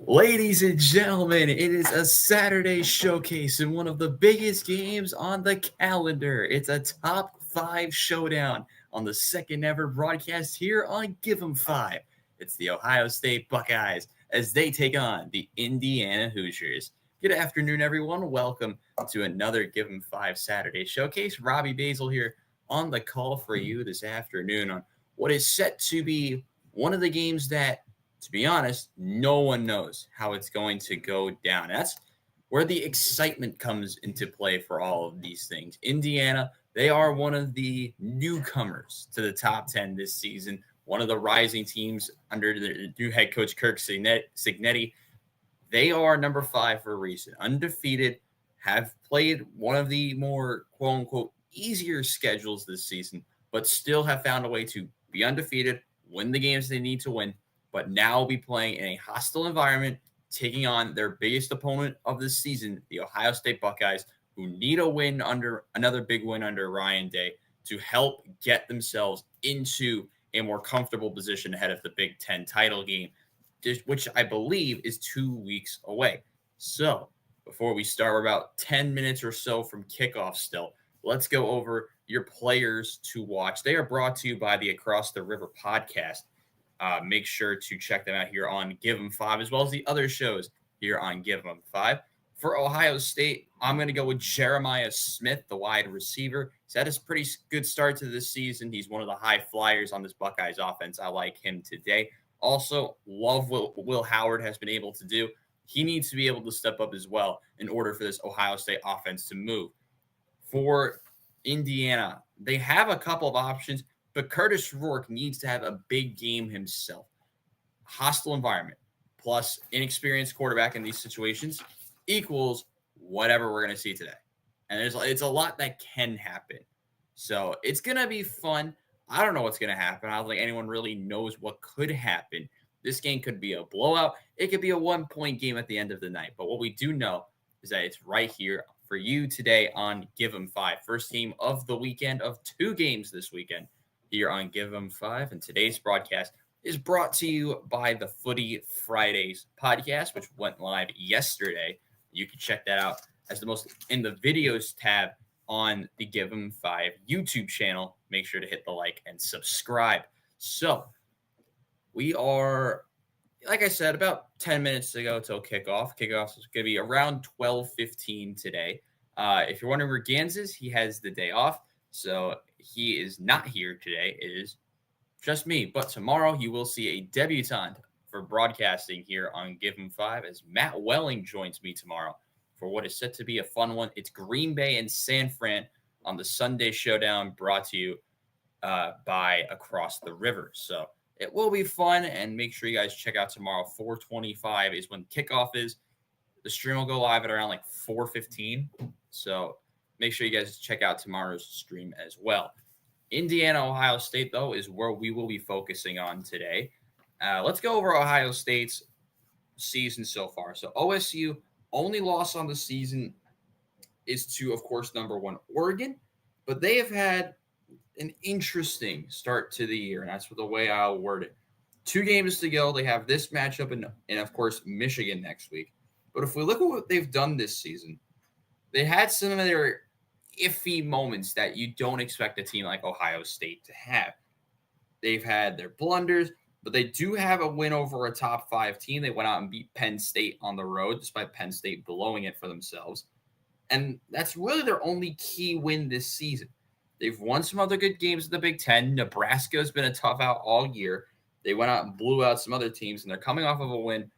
Ladies and gentlemen, it is a Saturday showcase and one of the biggest games on the calendar. It's a top five showdown on the second ever broadcast here on Give 'em Five. It's the Ohio State Buckeyes as they take on the Indiana Hoosiers. Good afternoon, everyone. Welcome to another Give 'em Five Saturday showcase. Robbie Basel here on the call for you this afternoon on what is set to be one of the games that, to be honest, no one knows how it's going to go down. That's where the excitement comes into play for all of these things. Indiana, they are one of the newcomers to the top 10 this season, one of the rising teams under the new head coach Kirk Cignetti. They are number five for a reason. Undefeated, have played one of the more quote unquote easier schedules this season, but still have found a way to be undefeated, win the games they need to win, but now be playing in a hostile environment, taking on their biggest opponent of the season, the Ohio State Buckeyes, who need a win under another big win under Ryan Day to help get themselves into a more comfortable position ahead of the Big Ten title game, which I believe is 2 weeks away. So before we start, we're about 10 minutes or so from kickoff still. Let's go over your players to watch. They are brought to you by the Across the River podcast. Make sure to check them out here on Give 'em Five, as well as the other shows here on Give 'em Five. For Ohio State, I'm going to go with Jeremiah Smith, the wide receiver. He's had a pretty good start to this season. He's one of the high flyers on this Buckeyes offense. I like him today. Also, love what Will Howard has been able to do. He needs to be able to step up as well in order for this Ohio State offense to move. For Indiana, they have a couple of options, but Curtis Rourke needs to have a big game himself. Hostile environment plus inexperienced quarterback in these situations equals whatever we're going to see today. And it's a lot that can happen. So it's going to be fun. I don't know what's going to happen. I don't think anyone really knows what could happen. This game could be a blowout. It could be a 1-point game at the end of the night. But what we do know is that it's right here for you today on Give 'em Five. First game of the weekend of two games this weekend here on Give 'em Five. And today's broadcast is brought to you by the Footy Fridays podcast, which went live yesterday. You can check that out as the most in the videos tab on the Give 'em Five YouTube channel. Make sure to hit the like and subscribe. So we are, like I said, about 10 minutes to go till kickoff. Kickoff is going to be around 12:15 today. If you're wondering where Gans is, he has the day off. So he is not here today. It is just me. But tomorrow you will see a debutante for broadcasting here on Give 'em Five as Matt Welling joins me tomorrow for what is set to be a fun one. It's Green Bay and San Fran on the Sunday Showdown, brought to you by Across the River. So it will be fun, and make sure you guys check out tomorrow. 4:25 is when kickoff is. The stream will go live at around like 4:15. So make sure you guys check out tomorrow's stream as well. Indiana, Ohio State, though, is where we will be focusing on today. Let's go over Ohio State's season so far. So OSU, only loss on the season is to, of course, number one, Oregon. But they have had an interesting start to the year, and that's the way I'll word it. 2 games to go. They have this matchup and of course, Michigan next week. But if we look at what they've done this season, they had some of their iffy moments that you don't expect a team like Ohio State to have. They've had their blunders, but they do have a win over a top 5 team. They went out and beat Penn State on the road, despite Penn State blowing it for themselves. And that's really their only key win this season. They've won some other good games in the Big Ten. Nebraska has been a tough out all year. They went out and blew out some other teams, and they're coming off of a win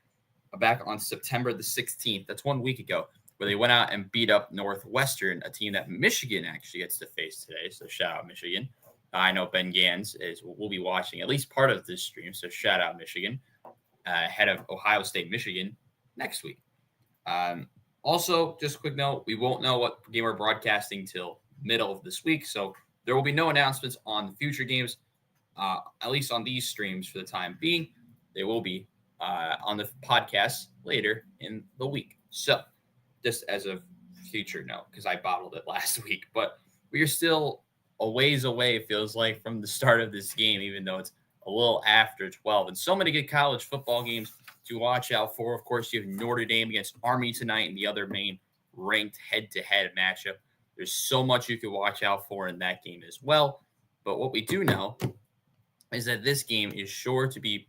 back on September the 16th. That's 1 week ago, where they went out and beat up Northwestern, a team that Michigan actually gets to face today. So shout out Michigan. I know Ben Gans will be watching at least part of this stream, so shout out Michigan ahead of Ohio State, Michigan next week. Also, just a quick note, we won't know what game we're broadcasting till middle of this week, so there will be no announcements on the future games, at least on these streams for the time being. They will be on the podcast later in the week. So just as a future note, because I bottled it last week, but we are still a ways away, it feels like, from the start of this game, even though it's a little after 12. And so many good college football games to watch out for. Of course, you have Notre Dame against Army tonight in the other main ranked head-to-head matchup. There's so much you could watch out for in that game as well. But what we do know is that this game is sure to be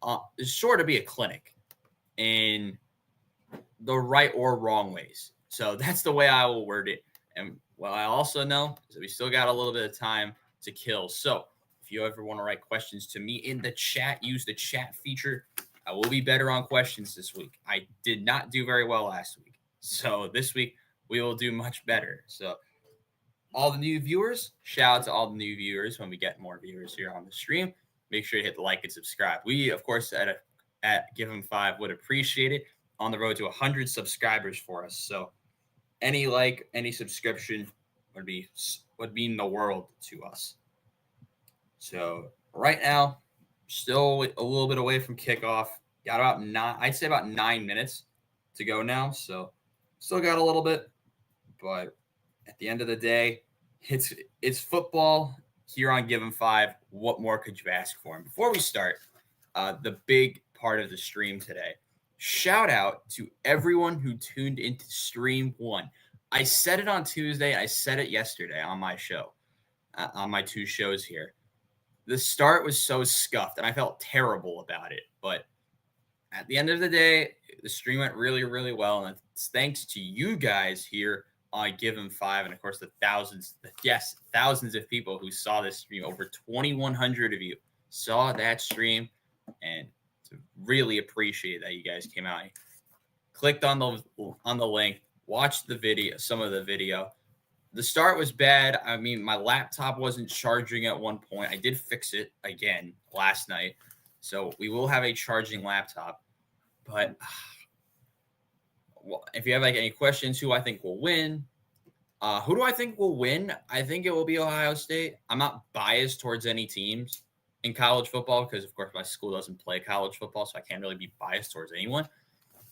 a clinic in the right or wrong ways. So that's the way I will word it. And what I also know is that we still got a little bit of time to kill. So if you ever want to write questions to me in the chat, use the chat feature. I will be better on questions this week. I did not do very well last week. So this week we will do much better. So all the new viewers, shout out to all the new viewers when we get more viewers here on the stream. Make sure to hit the like and subscribe. We, of course, at Give 'em 5 would appreciate it. On the road to 100 subscribers for us. So any like, any subscription would mean the world to us. So right now, still a little bit away from kickoff. Got about 9 minutes to go now. So still got a little bit, but at the end of the day, it's football here on Give 'em 5. What more could you ask for? And before we start, the big part of the stream today, shout out to everyone who tuned into stream 1. I said it on Tuesday. I said it yesterday on my show, on my 2 shows here. The start was so scuffed, and I felt terrible about it. But at the end of the day, the stream went really, really well. And it's thanks to you guys here on Give 'em 5. And, of course, the thousands of people who saw this stream. Over 2,100 of you saw that stream. And to really appreciate that you guys came out, clicked on the link, watched the video, some of the video. The start was bad. I mean, my laptop wasn't charging at one point. I did fix it again last night, so we will have a charging laptop. But well, if you have any questions, who I think will win, who do I think will win? I think it will be Ohio State. I'm not biased towards any teams in college football because, of course, my school doesn't play college football, so I can't really be biased towards anyone.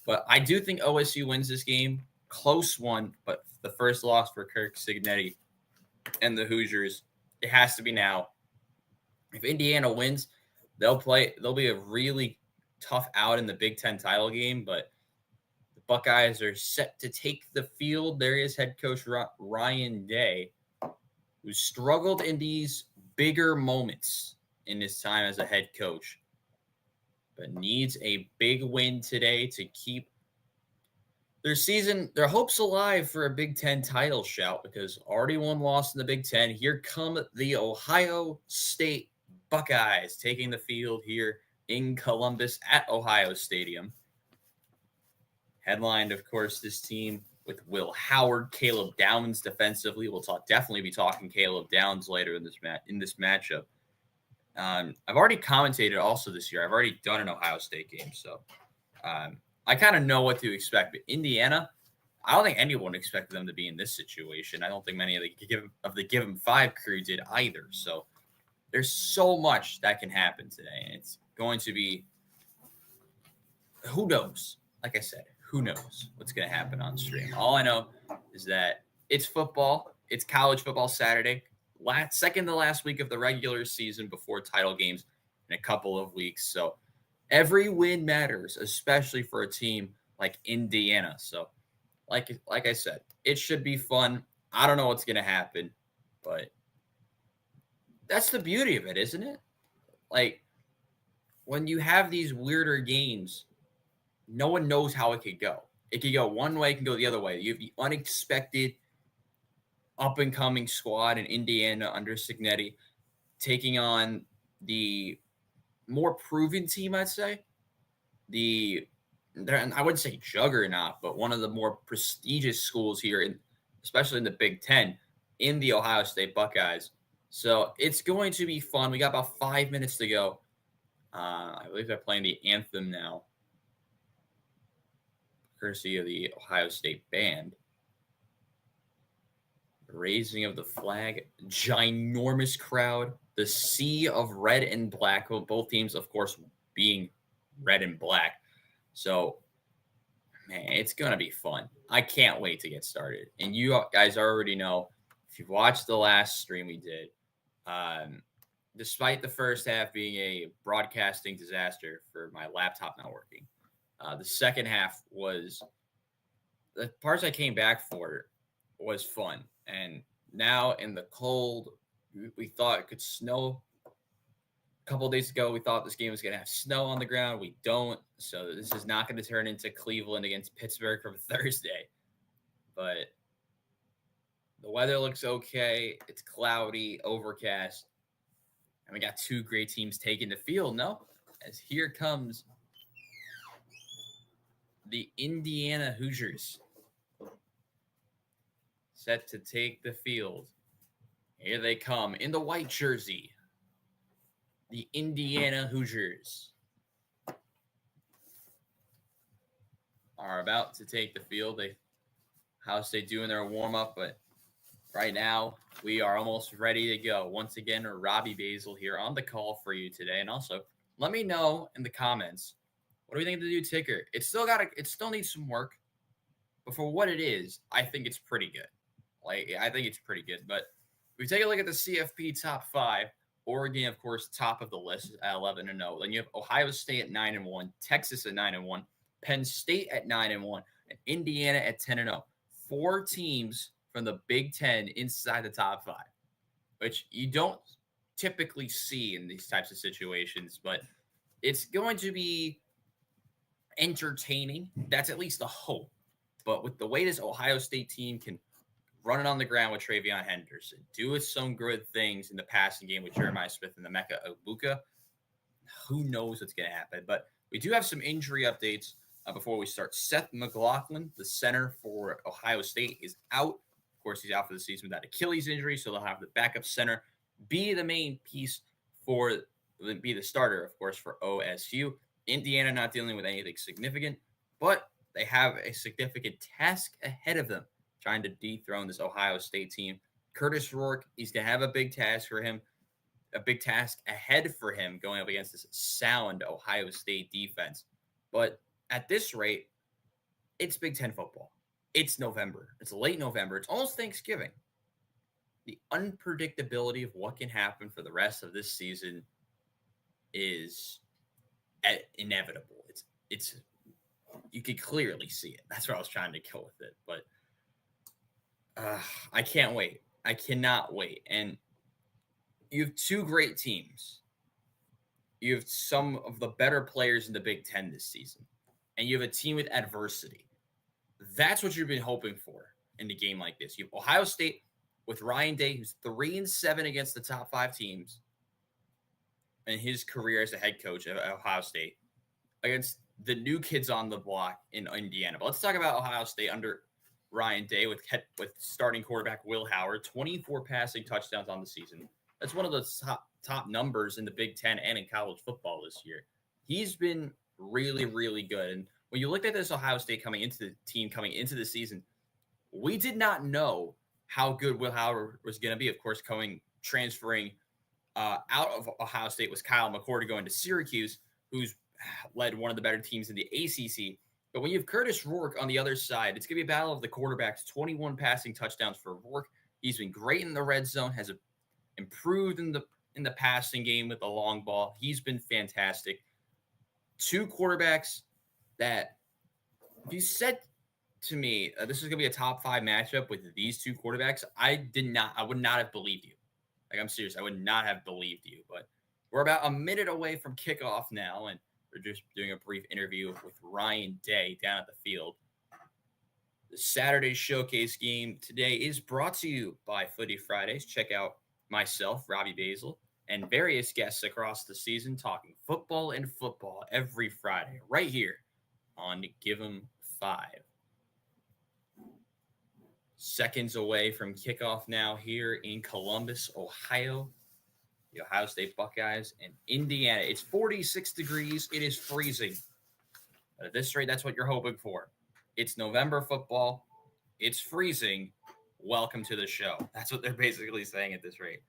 But I do think OSU wins this game. Close one, but the first loss for Kirk Cignetti and the Hoosiers, it has to be now. If Indiana wins, they'll be a really tough out in the Big Ten title game, but the Buckeyes are set to take the field. There is head coach Ryan Day, who struggled in these bigger moments in his time as a head coach, but needs a big win today to keep their hopes alive for a Big Ten title shout, because already one loss in the Big Ten. Here come the Ohio State Buckeyes taking the field here in Columbus at Ohio Stadium. Headlined, of course, this team with Will Howard, Caleb Downs defensively. We'll definitely be talking Caleb Downs later in this matchup. I've already commentated also this year. I've already done an Ohio State game, so I kind of know what to expect. But Indiana, I don't think anyone expected them to be in this situation. I don't think many of the Give 'em 5 crew did either. So there's so much that can happen today, and it's going to be, who knows? Like I said, who knows what's going to happen on stream? All I know is that it's football. It's college football Saturday, second to last week of the regular season before title games in a couple of weeks. So every win matters, especially for a team like Indiana. So like I said, it should be fun. I don't know what's going to happen, but that's the beauty of it, isn't it? Like, when you have these weirder games, no one knows how it could go. It could go one way, it can go the other way. You have the unexpected up-and-coming squad in Indiana under Cignetti taking on the more proven team, I'd say. I wouldn't say juggernaut, but one of the more prestigious schools here, especially in the Big Ten, in the Ohio State Buckeyes. So it's going to be fun. We got about 5 minutes to go. I believe they're playing the anthem now, courtesy of the Ohio State band. Raising of the flag, ginormous crowd, the sea of red and black, both teams, of course, being red and black. So, man, it's going to be fun. I can't wait to get started. And you guys already know, if you've watched the last stream we did, despite the first half being a broadcasting disaster for my laptop not working, the second half was the parts I came back for was fun. And now in the cold, we thought it could snow. A couple of days ago, we thought this game was going to have snow on the ground. We don't. So this is not going to turn into Cleveland against Pittsburgh from Thursday. But the weather looks okay. It's cloudy, overcast. And we got two great teams taking the field. No, as here comes the Indiana Hoosiers set to take the field. Here they come in the white jersey. The Indiana Hoosiers are about to take the field. Ohio State doing their warm-up, but right now we are almost ready to go. Once again, Robbie Basel here on the call for you today. And also, let me know in the comments, what do you think of the new ticker? It still needs some work, but for what it is, I think it's pretty good. I think it's pretty good. But if we take a look at the CFP top 5, Oregon, of course, top of the list at 11-0. Then you have Ohio State at 9-1, Texas at 9-1, Penn State at 9-1, and Indiana at 10-0. 4 teams from the Big Ten inside the top 5, which you don't typically see in these types of situations, but it's going to be entertaining. That's at least the hope. But with the way this Ohio State team can run it on the ground with Travion Henderson, do some good things in the passing game with Jeremiah Smith and the Mecca Ogbuka, who knows what's going to happen. But we do have some injury updates before we start. Seth McLaughlin, the center for Ohio State, is out. Of course, he's out for the season with that Achilles injury, so they'll have the backup center be the main piece be the starter, of course, for OSU. Indiana not dealing with anything significant, but they have a significant task ahead of them, trying to dethrone this Ohio State team. Curtis Rourke, he's going to have a big task ahead for him going up against this sound Ohio State defense. But at this rate, it's Big Ten football. It's November. It's late November. It's almost Thanksgiving. The unpredictability of what can happen for the rest of this season is inevitable. It's you could clearly see it. That's where I was trying to go with it. But I can't wait. I cannot wait. And you have 2 great teams. You have some of the better players in the Big Ten this season. And you have a team with adversity. That's what you've been hoping for in a game like this. You have Ohio State with Ryan Day, who's 3-7 against the top 5 teams in his career as a head coach at Ohio State, against the new kids on the block in Indiana. But let's talk about Ohio State under Ryan Day with starting quarterback Will Howard, 24 passing touchdowns on the season. That's one of the top numbers in the Big Ten and in college football this year. He's been really, really good. And when you looked at this Ohio State coming into the season, we did not know how good Will Howard was going to be. Of course, transferring out of Ohio State was Kyle McCord going to Syracuse, who's led one of the better teams in the ACC. But when you have Curtis Rourke on the other side, it's going to be a battle of the quarterbacks. 21 passing touchdowns for Rourke. He's been great in the red zone, has improved in the passing game with the long ball. He's been fantastic. 2 quarterbacks that, if you said to me this is going to be a top 5 matchup with these 2 quarterbacks, I would not have believed you. I'm serious. I would not have believed you. But we're about a minute away from kickoff now, and we're just doing a brief interview with Ryan Day down at the field. The Saturday Showcase game today is brought to you by Footy Fridays. Check out myself, Robbie Basel, and various guests across the season talking football and football every Friday right here on Give 'em 5. Seconds away from kickoff now here in Columbus, Ohio. The Ohio State Buckeyes and Indiana. It's 46 degrees. It is freezing. But at this rate, that's what you're hoping for. It's November football. It's freezing. Welcome to the show. That's what they're basically saying at this rate.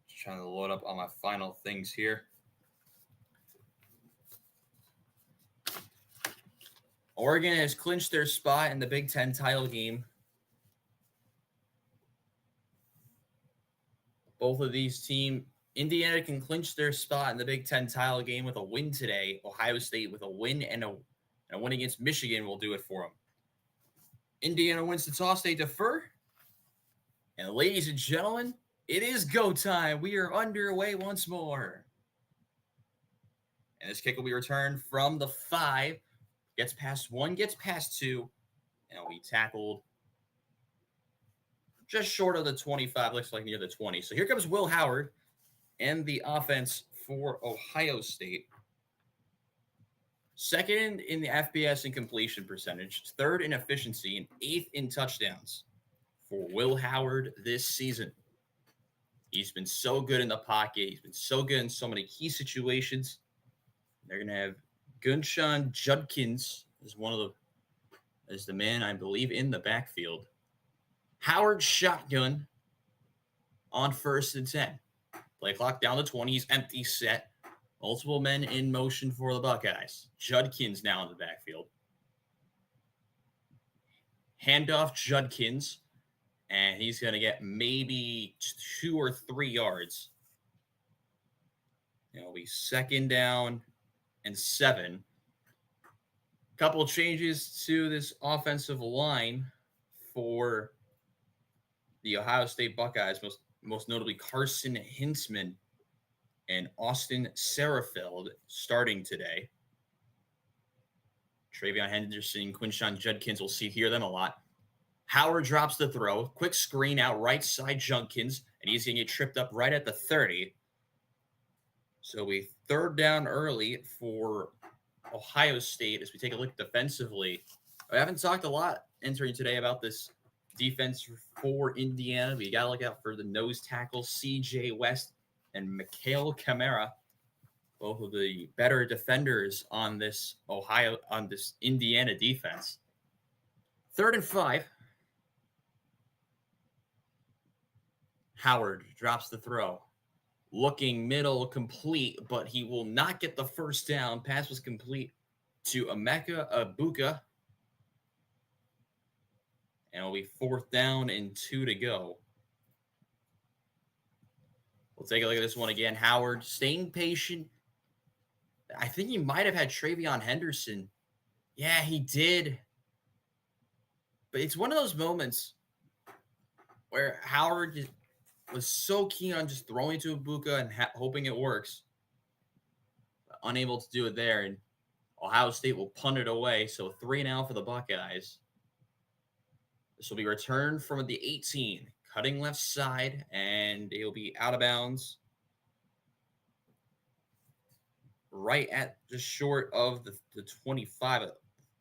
Just trying to load up all my final things here. Oregon has clinched their spot in the Big Ten title game. both of these teams, Indiana can clinch their spot in the Big Ten title game with a win today. Ohio State with a win and a win against Michigan will do it for them. Indiana wins the toss, they defer. And ladies and gentlemen, it is go time. We are underway once more. And this kick will be returned from the 5. Gets past 1, gets past 2. And will be tackled just short of the 25. Looks like near the 20. So here comes Will Howard and the offense for Ohio State. Second in the FBS in completion percentage, third in efficiency, and 8th in touchdowns for Will Howard this season. He's been so good in the pocket. He's been so good in so many key situations. They're going to have Gunshan Judkins as the man, I believe, in the backfield. Howard shotgun on 1st and 10. Play clock down to 20. He's empty set. Multiple men in motion for the Buckeyes. Judkins now in the backfield. Handoff Judkins. And he's going to get maybe 2 or 3 yards. It'll be 2nd down and 7. Couple of changes to this offensive line for the Ohio State Buckeyes. Most notably Carson Hintzman and Austin Sarafeld starting today. Travion Henderson, Quinshawn Judkins, we'll hear them a lot. Howard drops the throw. Quick screen out right side Judkins, and he's going to get tripped up right at the 30. So we 3rd down early for Ohio State as we take a look defensively. I haven't talked a lot entering today about this defense for Indiana. We got to look out for the nose tackle, C.J. West and Mikhail Kamara, both of the better defenders on this Indiana defense. 3rd and 5. Howard drops the throw. Looking middle complete, but he will not get the 1st down. Pass was complete to Emeka Abuka. And it'll be 4th down and 2 to go. We'll take a look at this one again. Howard staying patient. I think he might have had Travion Henderson. Yeah, he did. But it's one of those moments where Howard was so keen on just throwing to Abuka and hoping it works. But unable to do it there. And Ohio State will punt it away. So 3 now for the Buckeyes. This will be returned from the 18. Cutting left side, and it'll be out of bounds. Right at just short of the 25,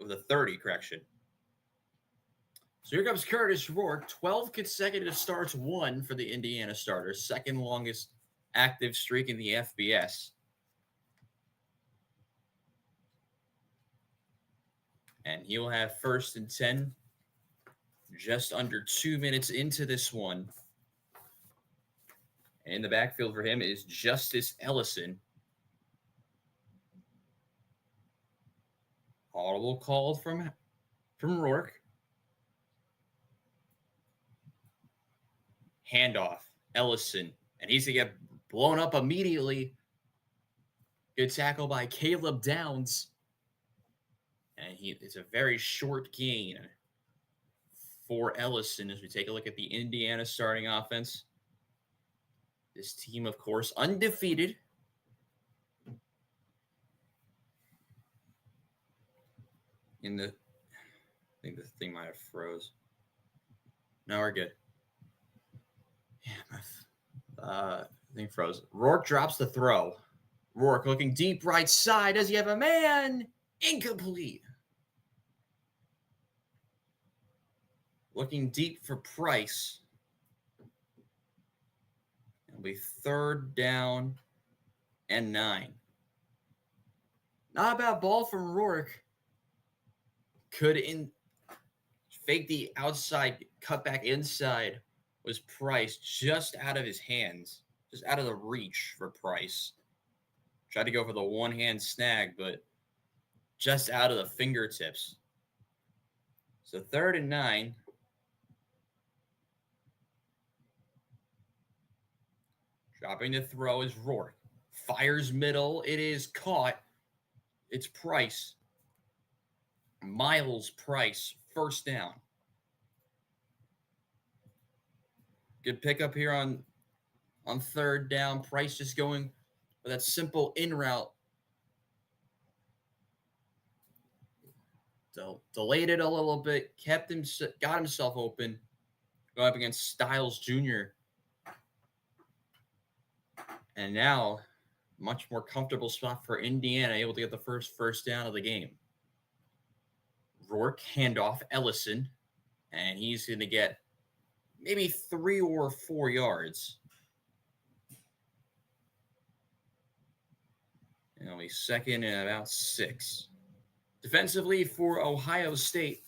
of the 30, correction. So here comes Curtis Rourke. 12 consecutive starts, 1 for the Indiana starters. 2nd longest active streak in the FBS. And he'll have 1st and 10. Just under 2 minutes into this one. And in the backfield for him is Justice Ellison. Audible called from Rourke. Handoff, Ellison. And he's going to get blown up immediately. Good tackle by Caleb Downs. And it's a very short gain for Ellison as we take a look at the Indiana starting offense. This team, of course, undefeated. I think the thing might have froze. No, we're good. Yeah, I think froze. Rourke drops the throw. Rourke looking deep right side. Does he have a man? Incomplete. Looking deep for Price. It'll be 3rd down and 9. Not a bad ball from Rourke. Could fake the outside, cut back inside. Was Price just out of his hands, just out of the reach for Price. Tried to go for the one-hand snag, but just out of the fingertips. So 3rd and 9. Dropping the throw is Rourke. Fires middle. It is caught. It's Price. Miles Price. First down. Good pickup here on third down. Price just going with that simple in route. Delayed it a little bit. Got himself open. Going up against Styles Jr. And now, much more comfortable spot for Indiana, able to get the first down of the game. Rourke, handoff, Ellison, and he's going to get maybe 3 or 4 yards. And only second and about 6. Defensively for Ohio State,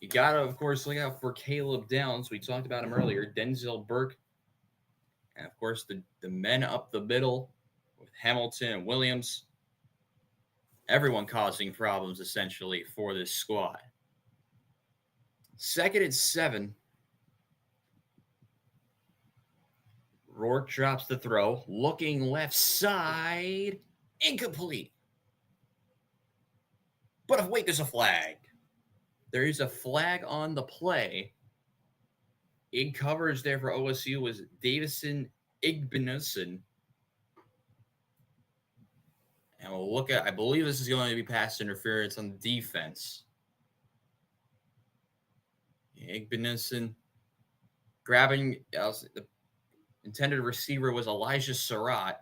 you got to, of course, look out for Caleb Downs. We talked about him earlier. Denzel Burke. And, of course, the men up the middle with Hamilton and Williams. Everyone causing problems, essentially, for this squad. 2nd and 7. Rourke drops the throw. Looking left side. Incomplete. But wait, there's a flag. There is a flag on the play. In coverage there for OSU was Davison Igbinosun. And we'll look at, I believe this is going to be pass interference on the defense. Igbinosun grabbing, the intended receiver was Elijah Surratt.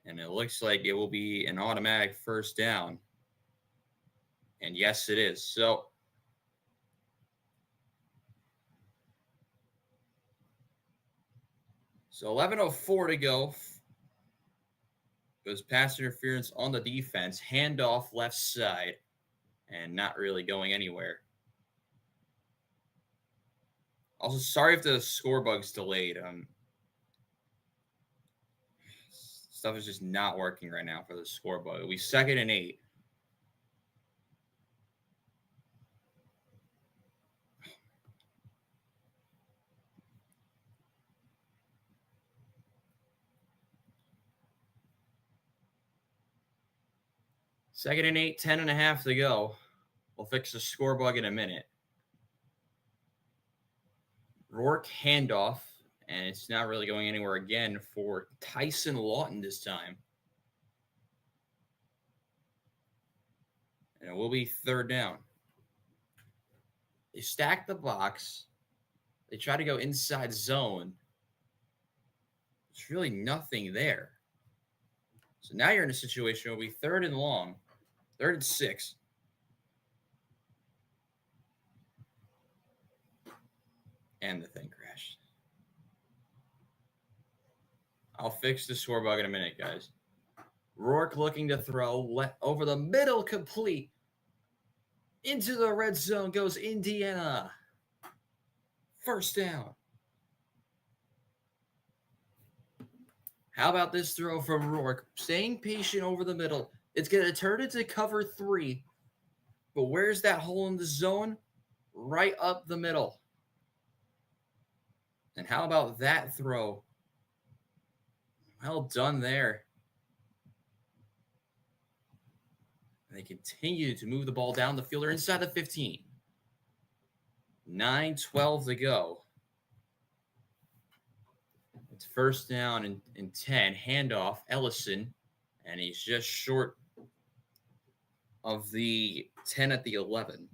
And it looks like it will be an automatic first down. And yes, it is. So, So 11:04 to go. Goes pass interference on the defense. Handoff left side. And not really going anywhere. Also, sorry if the score bug's delayed. Stuff is just not working right now for the score bug. It'll be 2nd and 8. Second and 8, 10.5 to go. We'll fix the score bug in a minute. Rourke handoff, and it's not really going anywhere again for Tyson Lawton this time. And it will be 3rd down. They stack the box. They try to go inside zone. There's really nothing there. So now you're in a situation where it'll be 3rd and long. 3rd and 6. And the thing crashed. I'll fix the score bug in a minute, guys. Rourke looking to throw. Over the middle, complete. Into the red zone goes Indiana. First down. How about this throw from Rourke? Staying patient over the middle. It's going to turn into cover 3. But where's that hole in the zone? Right up the middle. And how about that throw? Well done there. They continue to move the ball down the field. They're inside the 15. 9:12 to go. It's first down and 10. Handoff, Ellison. And he's just short of the 10 at the 11.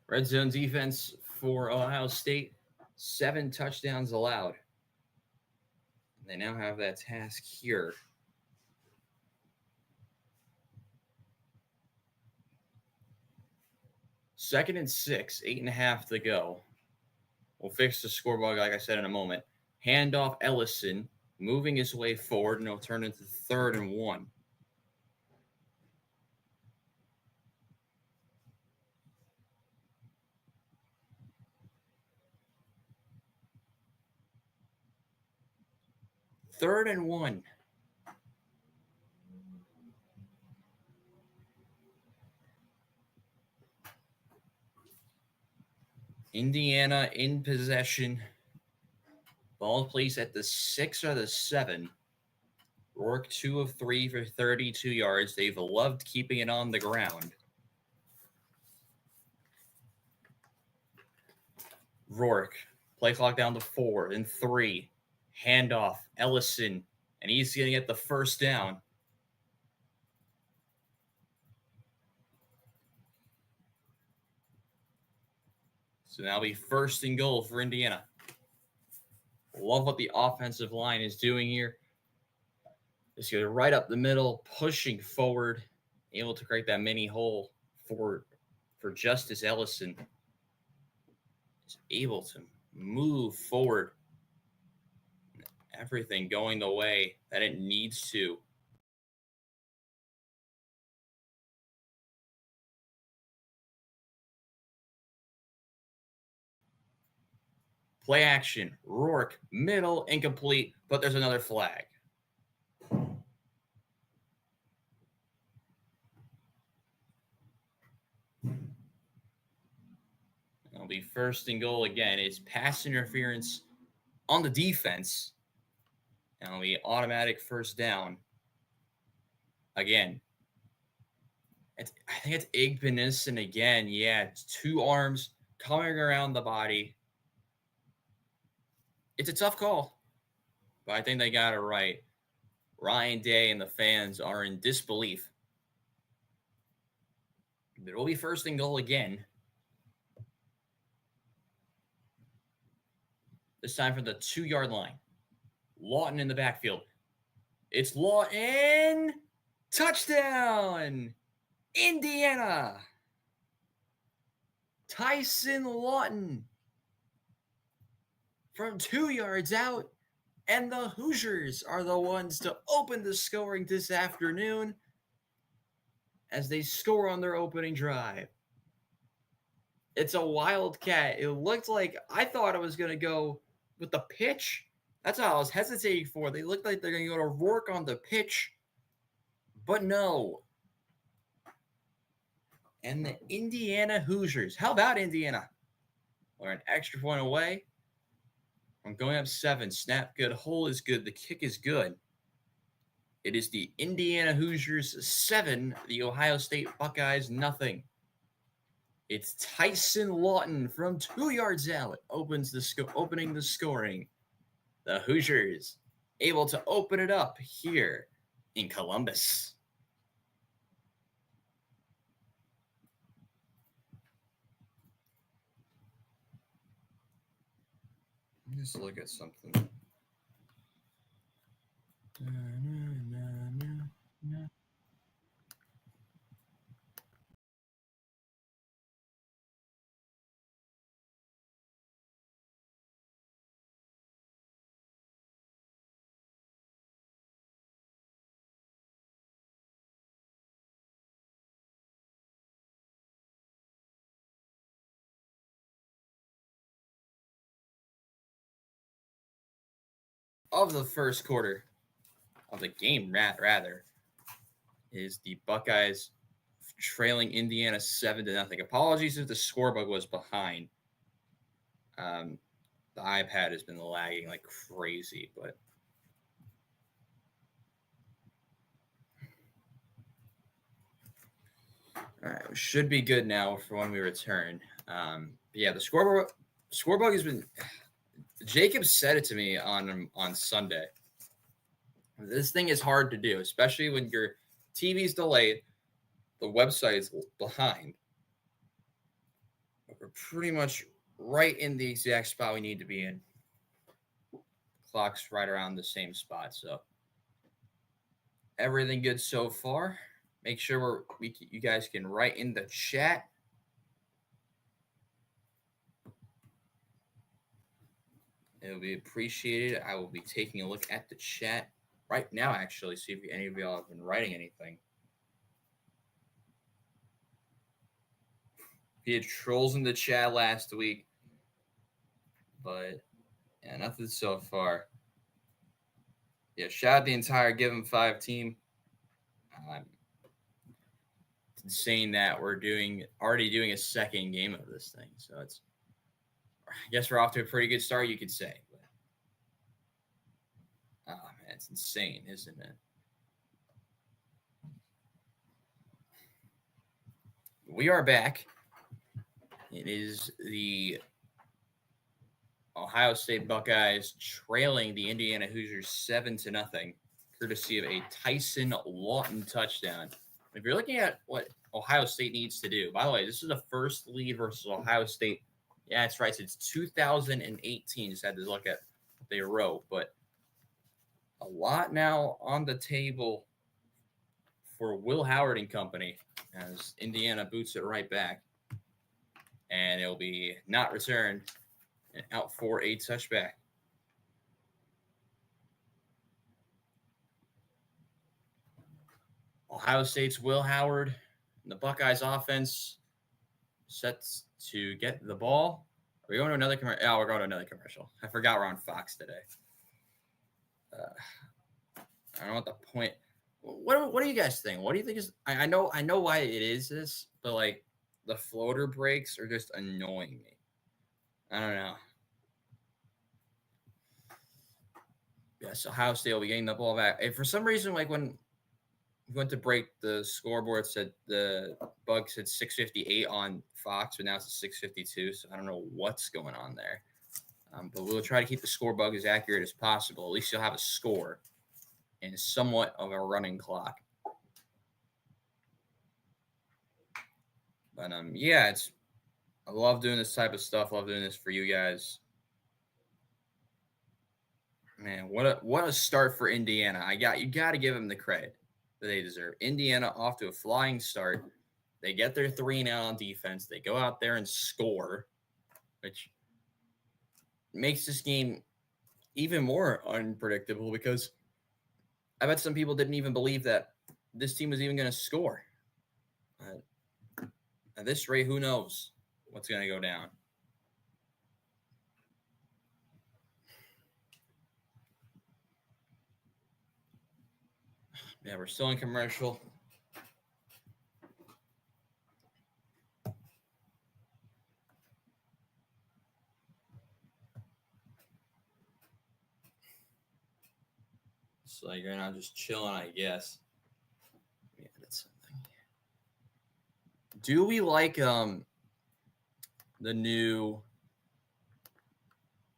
Red zone defense for Ohio State. 7 touchdowns allowed. They now have that task here. Second and 6, 8.5 to go. We'll fix the score bug, like I said, in a moment. Handoff Ellison, moving his way forward, and it'll turn into 3rd and 1. Third and 1. Indiana in possession. Ball placed at the 6 or the 7. Rourke 2 of 3 for 32 yards. They've loved keeping it on the ground. Rourke, play clock down to 4 and 3. Handoff, Ellison, and he's going to get the first down. So now it'll be first and goal for Indiana. Love what the offensive line is doing here. Just go right up the middle, pushing forward, able to create that mini hole for Justice Ellison. Is able to move forward. Everything going the way that it needs to. Play action. Rourke, middle, incomplete, but there's another flag. It'll be first and goal again. It's pass interference on the defense. And it'll be automatic first down. Again. I think it's Igbenison again. Yeah, it's 2 arms coming around the body. It's a tough call, but I think they got it right. Ryan Day and the fans are in disbelief. It will be first and goal again. This time from the 2-yard line. Lawton in the backfield. It's Lawton. Touchdown! Indiana! Tyson Lawton from 2 yards out, and the Hoosiers are the ones to open the scoring this afternoon as they score on their opening drive. It's a wildcat. It looked like I thought it was going to go with the pitch. That's what I was hesitating for. They looked like they're going to go to Rourke on the pitch, but no. And the Indiana Hoosiers. How about Indiana? We're an extra point away. I'm going up 7. Snap good. Hole is good. The kick is good. It is the Indiana Hoosiers 7, the Ohio State Buckeyes nothing. It's Tyson Lawton from 2 yards out opening the scoring. The Hoosiers able to open it up here in Columbus. Let's look at something. Of the first quarter of the game, rather, is the Buckeyes trailing Indiana 7-0. Apologies if the score bug was behind. The iPad has been lagging like crazy, but all right, we should be good now for when we return. Yeah, the score bug has been. Jacob said it to me on Sunday. This thing is hard to do, especially when your TV's delayed, the website's behind. But we're pretty much right in the exact spot we need to be in. Clock's right around the same spot, so everything good so far. Make sure you guys can write in the chat. It'll be appreciated. I will be taking a look at the chat right now, actually, see if any of y'all have been writing anything. We had trolls in the chat last week, but yeah, nothing so far. Yeah, shout out the entire Give 'em 5 team. It's insane that we're already doing a second game of this thing, so it's I guess we're off to a pretty good start, you could say. Oh, man, it's insane, isn't it? We are back. It is the Ohio State Buckeyes trailing the Indiana Hoosiers 7-0, courtesy of a Tyson Lawton touchdown. If you're looking at what Ohio State needs to do, by the way, this is the first lead versus Ohio State. Yeah, that's right. Since 2018, just had to look at what they wrote, but a lot now on the table for Will Howard and company as Indiana boots it right back. And it'll be not returned and out for a touchback. Ohio State's Will Howard and the Buckeyes offense sets to get the ball. Are we going to another commercial? Oh, we're going to another commercial. I forgot we're on Fox today. I don't know what the point. What do you guys think? What do you think is? I know why it is this, but like the floater breaks are just annoying me. I don't know. Yes, Ohio State will be getting the ball back. And for some reason, like when we went to break, the scoreboard said the Bug said 6:58 on Fox, but now it's 6:52. So I don't know what's going on there. But we'll try to keep the score bug as accurate as possible. At least you'll have a score and somewhat of a running clock. But yeah, I love doing this type of stuff. Love doing this for you guys. Man, what a start for Indiana. You got to give them the credit that they deserve. Indiana off to a flying start. They get their 3-0 on defense. They go out there and score, which makes this game even more unpredictable because I bet some people didn't even believe that this team was even going to score. At this rate, who knows what's going to go down. Yeah, we're still in commercial. So you're not just chilling, I guess. Yeah, that's something. Do we like the new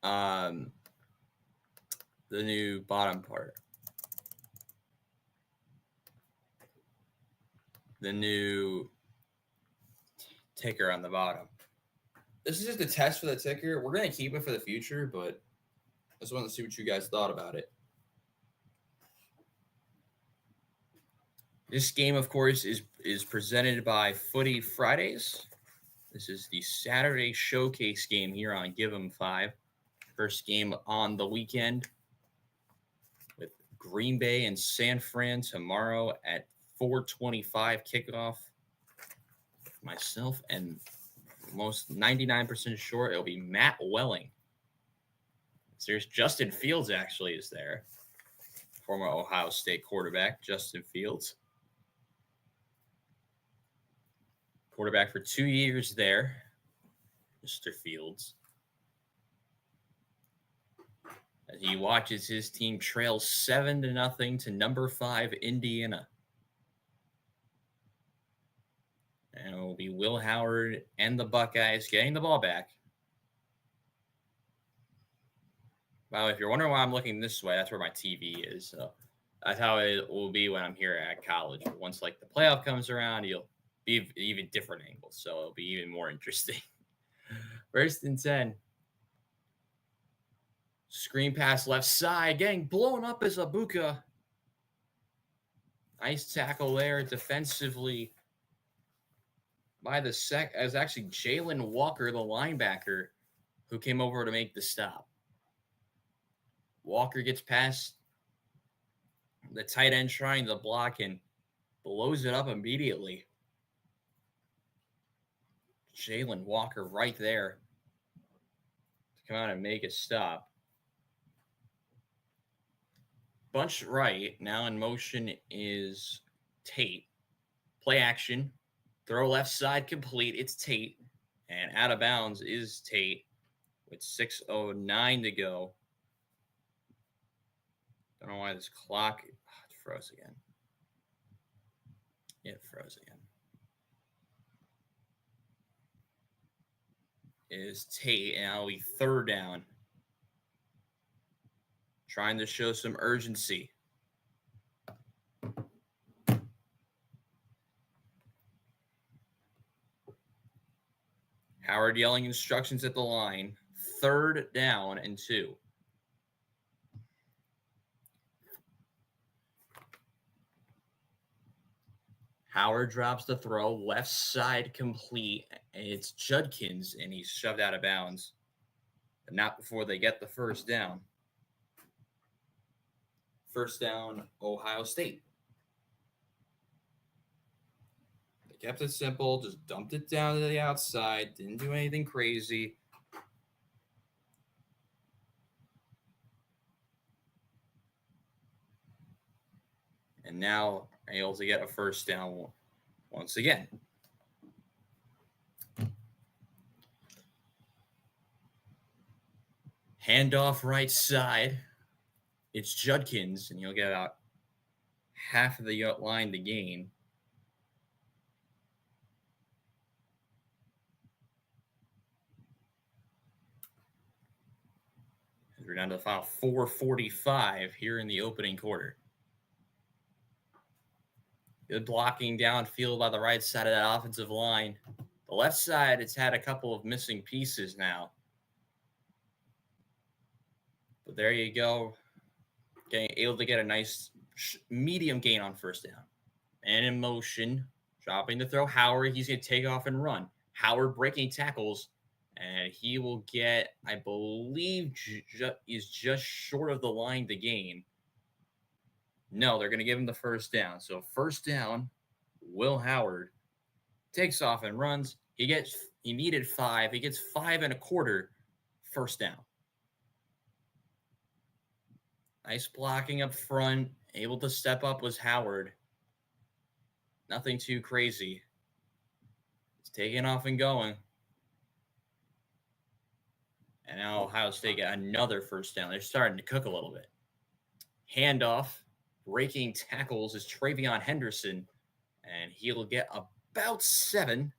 bottom part? The new ticker on the bottom. This is just a test for the ticker. We're going to keep it for the future, but I just wanted to see what you guys thought about it. This game, of course, is presented by Footy Fridays. This is the Saturday showcase game here on Give 'em 5. First game on the weekend with Green Bay and San Fran tomorrow at 4:25 kickoff. Myself and most 99% sure it'll be Matt Welling. So there's Justin Fields actually is there. Former Ohio State quarterback, Justin Fields. Quarterback for 2 years there, Mr. Fields. As he watches his team trail 7-0 to number 5 Indiana. And it will be Will Howard and the Buckeyes getting the ball back. By the way, if you're wondering why I'm looking this way, that's where my TV is. So that's how it will be when I'm here at college. But once like the playoff comes around, you'll be even different angles. So it'll be even more interesting. 1st and 10. Screen pass left side, getting blown up as Abuka. Nice tackle there defensively by the as actually Jalen Walker, the linebacker, who came over to make the stop. Walker gets past the tight end trying to block and blows it up immediately. Jalen Walker right there to come out and make a stop. Bunch right. Now in motion is Tate. Play action. Throw left side complete. It's Tate. And out of bounds is Tate. with 6:09 to go. Don't know why this clock it froze again. It froze again. Is Tate, and now we 3rd down. Trying to show some urgency. Howard yelling instructions at the line. 3rd down and 2. Howard drops the throw, left side complete, and it's Judkins, and he's shoved out of bounds. But not before they get the 1st down. 1st down, Ohio State. They kept it simple, just dumped it down to the outside, didn't do anything crazy. And now able to get a 1st down once again. Handoff right side. It's Judkins, and he'll get about half of the line to gain. We're down to the final 4:45 here in the opening quarter. Good blocking downfield by the right side of that offensive line. The left side, it's had a couple of missing pieces now. But there you go. Able to get a nice medium gain on 1st down. And in motion, dropping the throw. Howard, he's going to take off and run. Howard breaking tackles. And he will get, I believe, is just short of the line to gain. No, they're going to give him the 1st down. So 1st down, Will Howard takes off and runs. He needed 5. He gets 5 1/4, 1st down. Nice blocking up front. Able to step up was Howard. Nothing too crazy. It's taking off and going. And now Ohio State got another 1st down. They're starting to cook a little bit. Handoff. Breaking tackles is Travion Henderson, and he'll get about 7.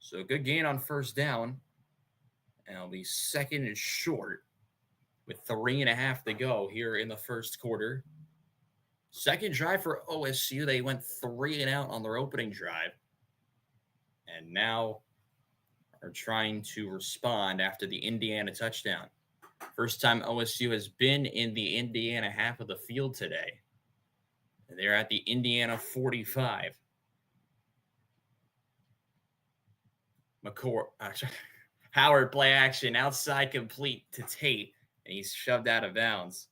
So good gain on 1st down, and it'll be 2nd and short with 3.5 to go here in the 1st quarter. 2nd drive for OSU. They went 3 and out on their opening drive, and now are trying to respond after the Indiana touchdown. First time OSU has been in the Indiana half of the field today. They're at the Indiana 45. Howard play action, outside complete to Tate, and he's shoved out of bounds,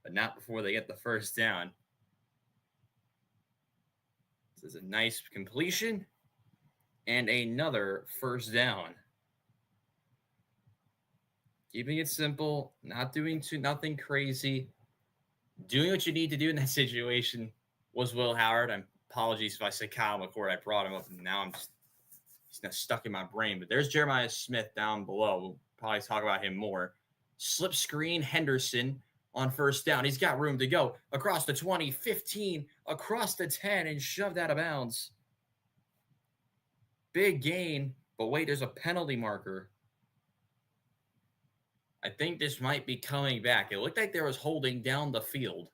but not before they get the 1st down. This is a nice completion and another 1st down. Keeping it simple, not doing nothing crazy. Doing what you need to do in that situation was Will Howard. Apologies if I said Kyle McCord. I brought him up, and now he's not stuck in my brain. But there's Jeremiah Smith down below. We'll probably talk about him more. Slip screen Henderson on 1st down. He's got room to go across the 20, 15, across the 10, and shoved out of bounds. Big gain, but wait, there's a penalty marker. I think this might be coming back. It looked like there was holding down the field.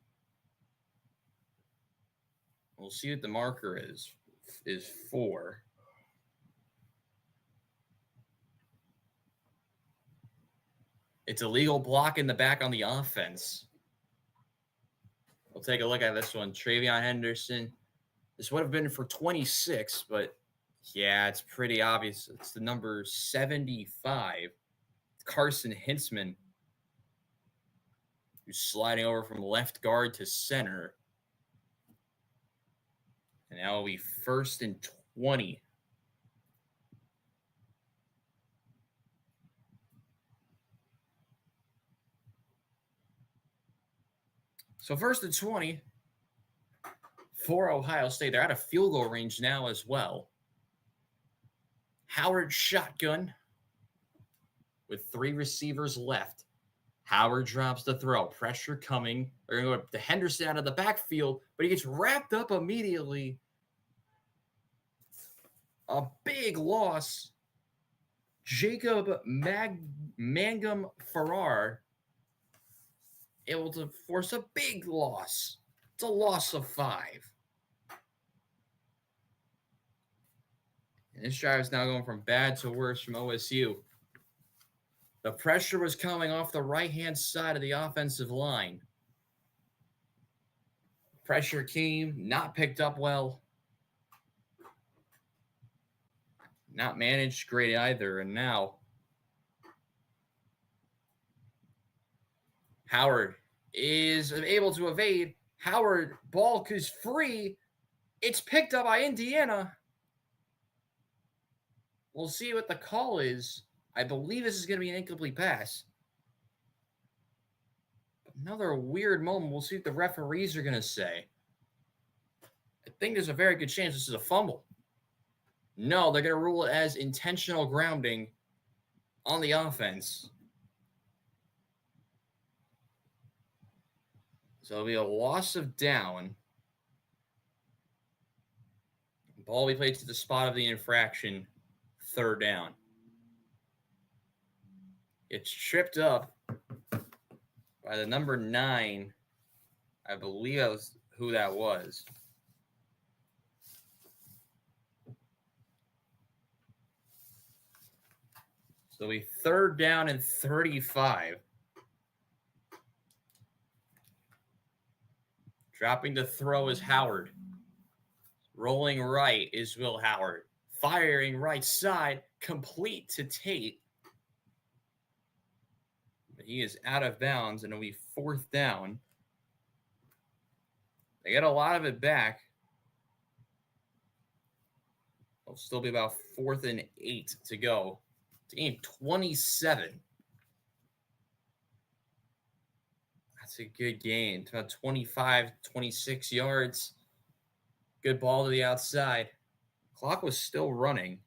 We'll see what the marker is for. It's a legal block in the back on the offense. We'll take a look at this one. Travion Henderson. This would have been for 26, but yeah, it's pretty obvious. It's the number 75. Carson Hintzman, who's sliding over from left guard to center. And now it'll be 1st and 20. So 1st and 20 for Ohio State. They're out of field goal range now as well. Howard shotgun with 3 receivers left. Howard drops the throw. Pressure coming. They're going to go to Henderson out of the backfield, but he gets wrapped up immediately. A big loss. Jacob Mangum Farrar able to force a big loss. It's a loss of 5. And this drive is now going from bad to worse from OSU. The pressure was coming off the right-hand side of the offensive line. Pressure came, not picked up well. Not managed great either. And now Howard is able to evade. Howard, ball is free. It's picked up by Indiana. We'll see what the call is. I believe this is going to be an incomplete pass. Another weird moment. We'll see what the referees are going to say. I think there's a very good chance this is a fumble. No, they're going to rule it as intentional grounding on the offense. So it'll be a loss of down. Ball will be played to the spot of the infraction. 3rd down. It's tripped up by the number 9. I believe that was who that was. So it'll be 3rd down and 35. Dropping to throw is Howard. Rolling right is Will Howard. Firing right side, complete to Tate. But he is out of bounds, and it'll be 4th down. They get a lot of it back. It'll still be about 4th and 8 to go. To gain 27. That's a good gain. It's about 25, 26 yards. Good ball to the outside. Clock was still running.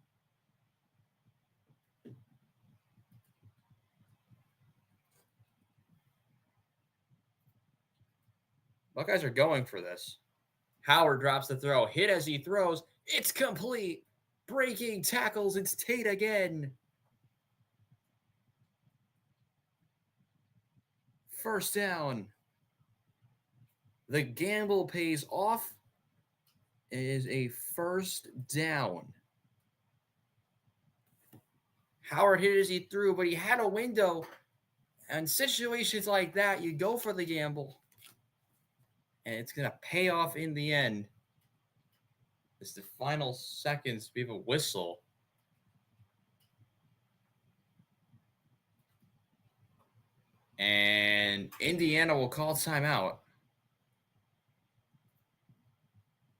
Buckeyes are going for this. Howard drops the throw. Hit as he throws. It's complete. Breaking tackles. It's Tate again. 1st down. The gamble pays off. It is a 1st down. Howard hit as he threw, but he had a window. And situations like that, you go for the gamble. And it's going to pay off in the end. It's the final seconds. We have a whistle. And Indiana will call timeout.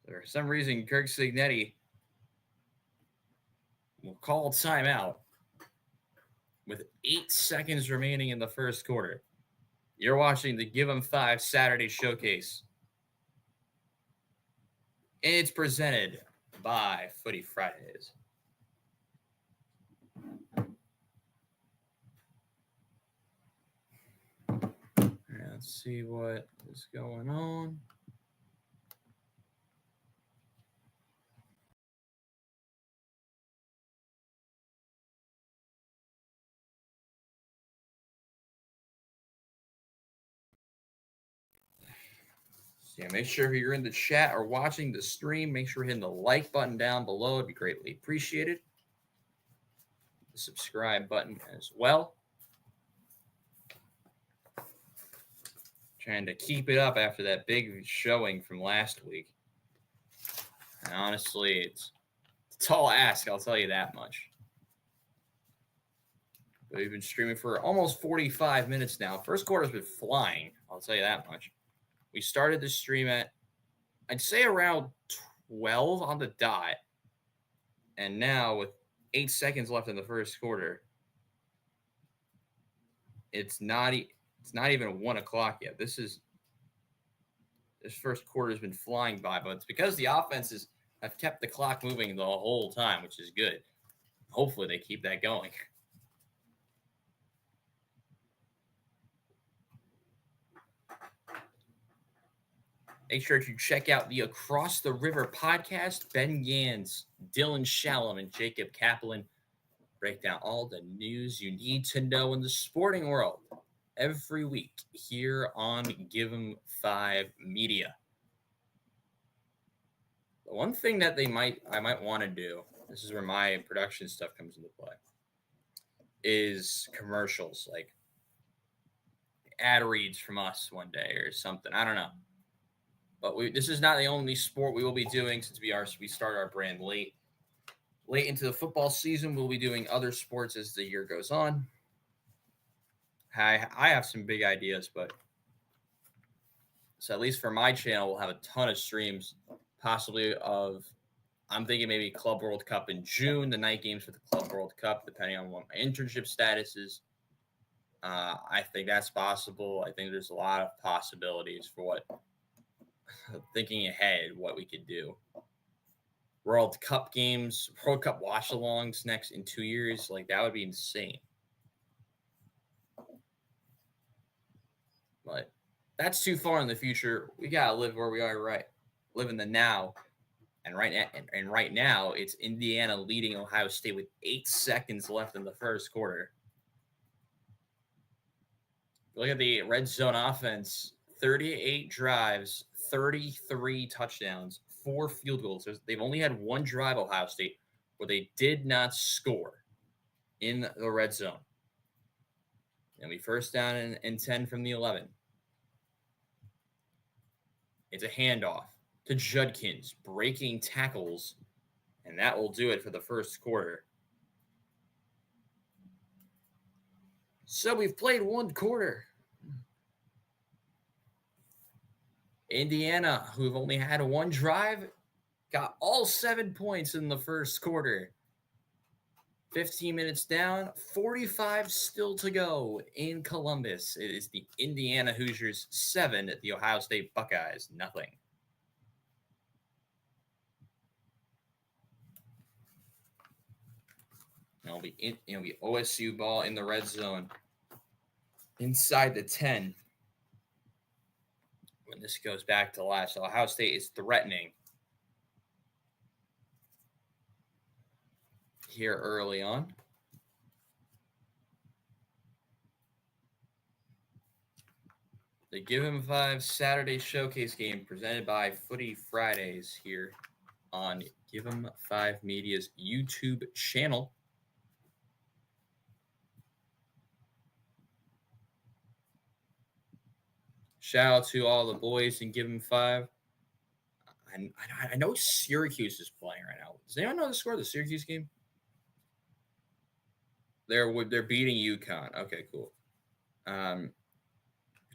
For some reason, Kirk Signetti will call timeout with 8 seconds remaining in the 1st quarter. You're watching the Give 'em 5 Saturday Showcase. And it's presented by Footy Fridays. Let's see what is going on. So yeah, make sure if you're in the chat or watching the stream, make sure you're hitting the like button down below. It'd be greatly appreciated. The subscribe button as well. Trying to keep it up after that big showing from last week. And honestly, it's a tall ask, I'll tell you that much. But we've been streaming for almost 45 minutes now. 1st quarter's been flying, I'll tell you that much. We started the stream at, I'd say, around 12 on the dot. And now with 8 seconds left in the 1st quarter, it's not even 1 o'clock yet. This 1st quarter has been flying by, but it's because the offenses have kept the clock moving the whole time, which is good. Hopefully they keep that going. Make sure to check out the Across the River podcast. Ben Gans, Dylan Shalom, and Jacob Kaplan break down all the news you need to know in the sporting world every week here on Give 'em 5 Media. The one thing that I might want to do, this is where my production stuff comes into play, is commercials, like ad reads from us one day or something. I don't know. But this is not the only sport we will be doing since we start our brand late into the football season. We'll be doing other sports as the year goes on. I have some big ideas, but so at least for my channel, we'll have a ton of streams, possibly of, I'm thinking maybe Club World Cup in June, the night games for the Club World Cup, depending on what my internship status is. I think that's possible. I think there's a lot of possibilities for what, thinking ahead, what we could do. World Cup games, World Cup watch-alongs next in 2 years, like that would be insane. But that's too far in the future. We gotta live where we are, right? Live in the now. And right now, it's Indiana leading Ohio State with 8 seconds left in the first quarter. Look at the red zone offense. 38 drives, 33 touchdowns, 4 field goals. They've only had one drive, Ohio State, where they did not score in the red zone. And we first down and 10 from the 11. It's a handoff to Judkins, breaking tackles, and that will do it for the first quarter. So we've played one quarter. Indiana, who've only had one drive, got all 7 points in the first quarter. 15 minutes down, 45 still to go in Columbus. It is the Indiana Hoosiers 7 at the Ohio State Buckeyes, nothing. It'll be OSU ball in the red zone inside the 10. When this goes back to last, so Ohio State is threatening here early on. The Give 'em 5 Saturday Showcase game presented by Footy Fridays here on Give 'em 5 Media's YouTube channel. Shout out to all the boys in Give 'em 5. I know Syracuse is playing right now. Does anyone know the score of the Syracuse game? They're beating UConn. Okay, cool.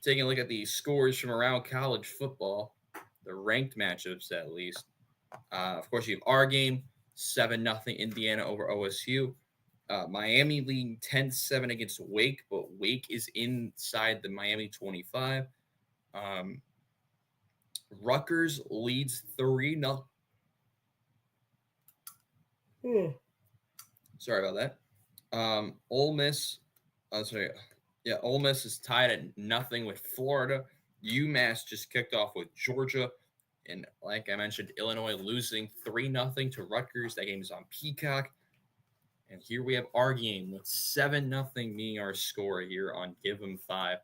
Taking a look at the scores from around college football, the ranked matchups at least. Of course, you have our game, 7-0 Indiana over OSU. Miami leading 10-7 against Wake, but Wake is inside the Miami 25. Rutgers leads 3-0. Sorry about that. Ole Miss, Ole Miss is tied at 0 with Florida. UMass just kicked off with Georgia. And like I mentioned, Illinois losing 3-0 to Rutgers. That game is on Peacock. And here we have our game with 7-0 being our score here on Give 'em 5.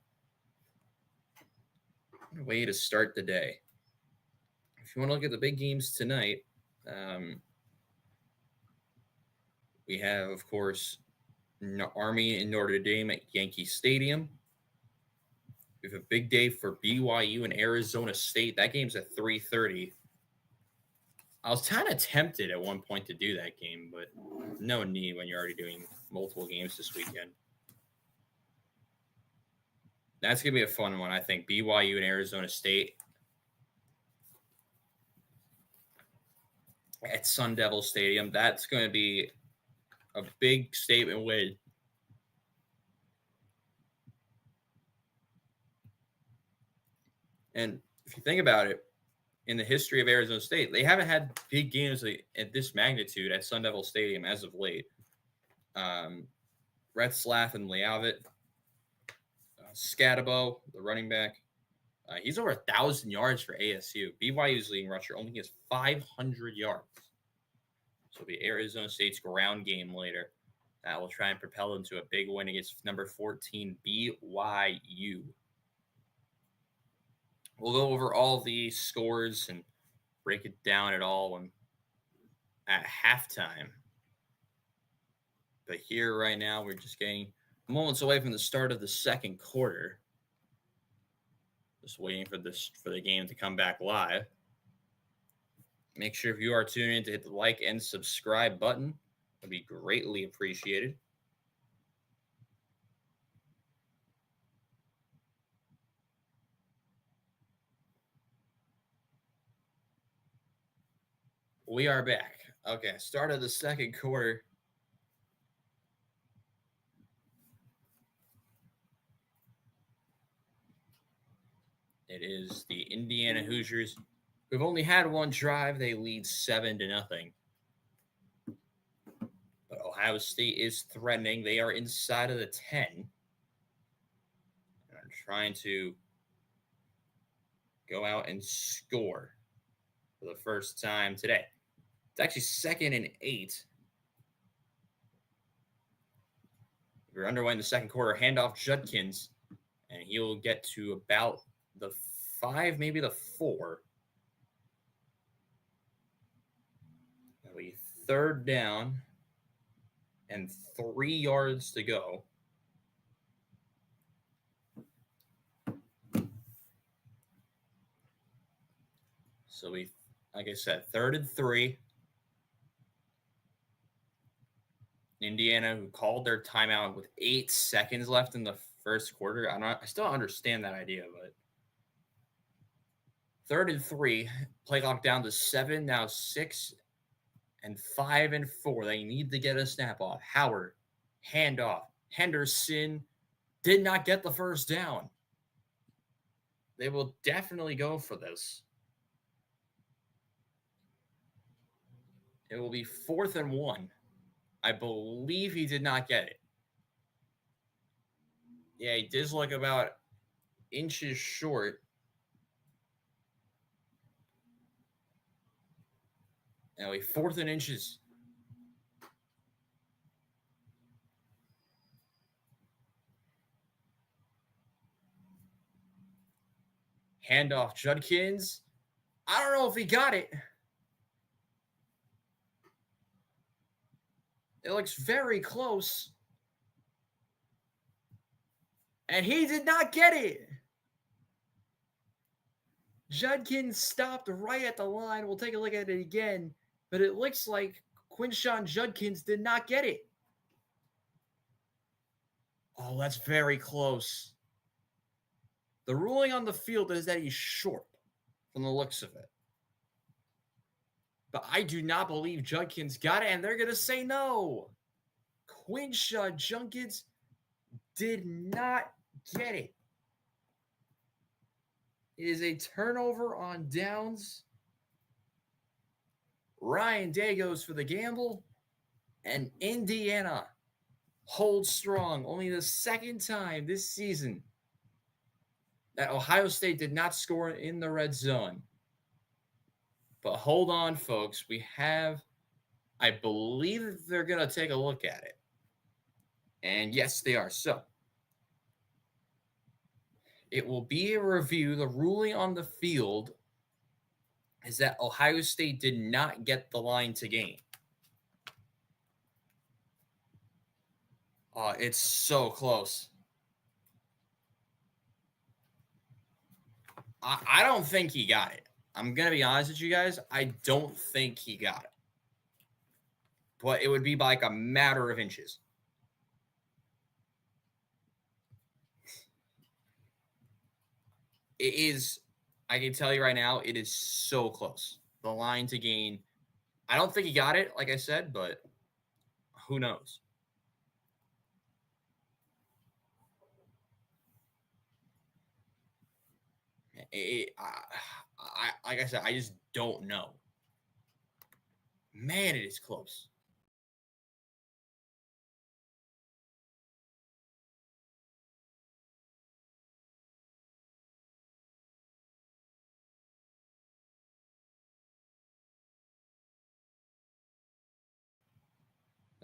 What a way to start the day. If you want to look at the big games tonight, we have, of course, Army and Notre Dame at Yankee Stadium. We have a big day for BYU and Arizona State. That game's at 3:30. I was kind of tempted at one point to do that game, but no need when you're already doing multiple games this weekend. That's going to be a fun one, I think. BYU and Arizona State at Sun Devil Stadium. That's going to be a big statement win. And if you think about it, in the history of Arizona State, they haven't had big games at this magnitude at Sun Devil Stadium as of late. Retzlaff and Leavitt, Scatabo, the running back, He's over 1,000 yards for ASU. BYU's leading rusher only has 500 yards. So it'll be Arizona State's ground game later. That will try and propel them to a big win against number 14 BYU. We'll go over all the scores and break it down at all at halftime. But here right now, we're just getting moments away from the start of the second quarter. Just waiting for the game to come back live. Make sure if you are tuning in to hit the like and subscribe button. It'd be greatly appreciated. We are back. Okay, start of the second quarter. It is the Indiana Hoosiers, who've only had one drive. They lead 7-0. But Ohio State is threatening. They are inside of the 10. And are trying to go out and score for the first time today. It's actually 2nd and 8. We're underway in the second quarter. Handoff Judkins, and he'll get to about the 5, maybe the 4. That'll be 3rd down and 3 yards to go. So like I said, 3rd and 3. Indiana, who called their timeout with 8 seconds left in the first quarter. I still don't understand that idea, but 3rd and 3, play clock down to 7, now 6 and 5 and 4. They need to get a snap off. Howard, handoff. Henderson did not get the first down. They will definitely go for this. It will be 4th and 1. I believe he did not get it. Yeah, he did look about inches short. Anyway, 4th and inches. Handoff Judkins. I don't know if he got it. It looks very close. And he did not get it. Judkins stopped right at the line. We'll take a look at it again. But it looks like Quinshon Judkins did not get it. Oh, that's very close. The ruling on the field is that he's short from the looks of it. But I do not believe Judkins got it, and they're going to say no. Quinshon Judkins did not get it. It is a turnover on downs. Ryan Day goes for the gamble, and Indiana holds strong. Only the 2nd time this season that Ohio State did not score in the red zone. But hold on, folks. I believe they're going to take a look at it. And yes, they are. So it will be a review. The ruling on the field is that Ohio State did not get the line to gain. It's so close. I don't think he got it. I'm going to be honest with you guys. I don't think he got it. But it would be by like a matter of inches. It is, I can tell you right now, it is so close. The line to gain. I don't think he got it, like I said, but who knows? Like I said, I just don't know. Man, it is close.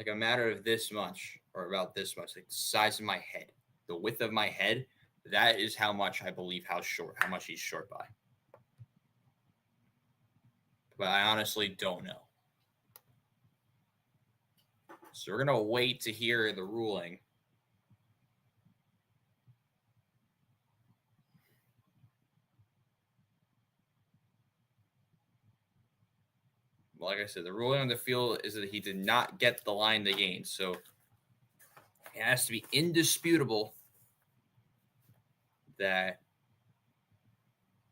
like a matter of this much, or about this much, like the size of my head, the width of my head. That is how much I believe how much he's short by. But I honestly don't know. So we're gonna wait to hear the ruling. Like I said, the ruling on the field is that he did not get the line to gain. So it has to be indisputable that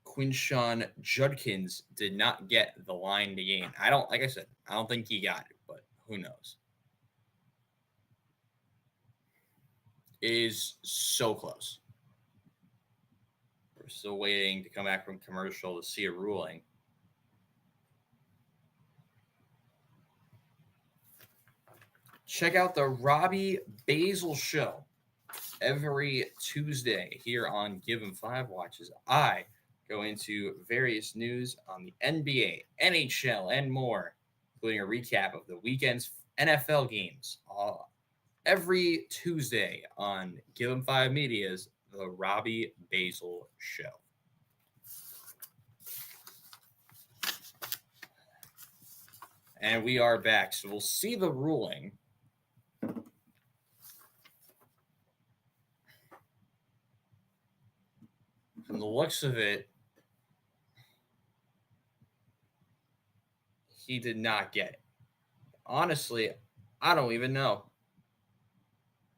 Quinshon Judkins did not get the line to gain. I don't think he got it, but who knows? It is so close. We're still waiting to come back from commercial to see a ruling. Check out the Robbie Basel show every Tuesday here on Give 'em 5 Watches. I go into various news on the NBA, NHL, and more, including a recap of the weekend's NFL games. Every Tuesday on Give 'em 5 Media's The Robbie Basel Show. And we are back. So we'll see the ruling. From the looks of it, he did not get it. Honestly, I don't even know.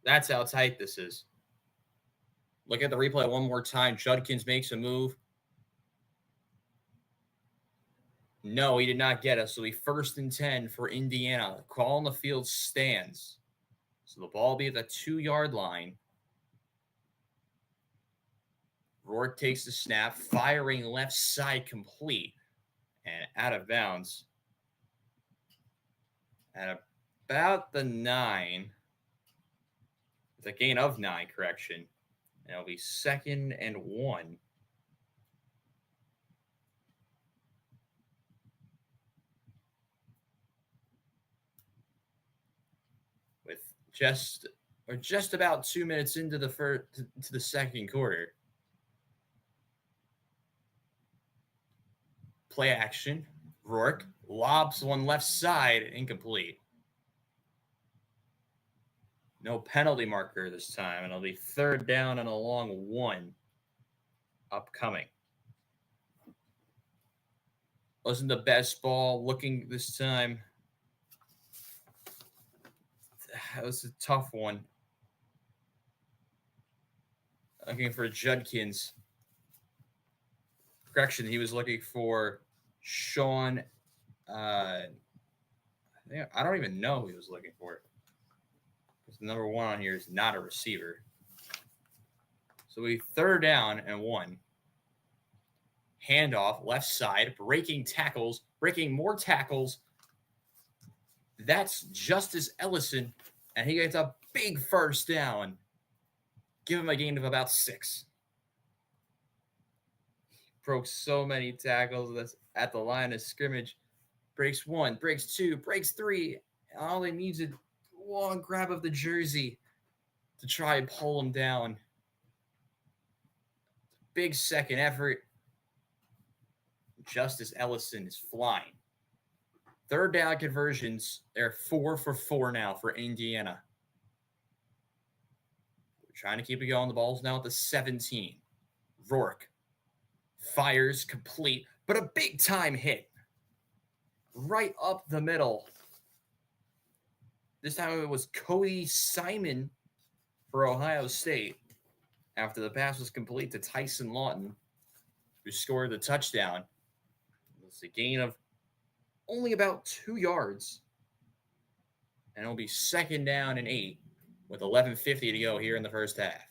That's how tight this is. Look at the replay one more time. Judkins makes a move. No, he did not get it. So he 1st and 10 for Indiana. The call on the field stands. So the ball will be at the 2-yard line. Rourke takes the snap, firing left side complete and out of bounds at about the 9. It's a gain of 9, correction. And it'll be 2nd and 1. With just about 2 minutes into the second quarter. Play action. Rourke lobs one left side, incomplete. No penalty marker this time, and it'll be 3rd down and a long 1 upcoming. Wasn't the best ball looking this time. That was a tough one. Looking for Judkins. Correction, he was looking for Sean. I don't even know who he was looking for. Because number 1 on here is not a receiver. So we 3rd down and 1. Handoff, left side, breaking more tackles. That's Justice Ellison, and he gets a big 1st down. Give him a gain of about 6. Broke so many tackles that's at the line of scrimmage. Breaks 1, breaks 2, breaks 3. All he needs is one grab of the jersey to try and pull him down. Big second effort. Justice Ellison is flying. 3rd down conversions. They're 4 for 4 now for Indiana. We're trying to keep it going. The ball's now at the 17. Rourke fires complete, but a big time hit. Right up the middle. This time it was Cody Simon for Ohio State after the pass was complete to Tyson Lawton, who scored the touchdown. It's a gain of only about 2 yards. And it'll be 2nd down and 8 with 11:50 to go here in the first half.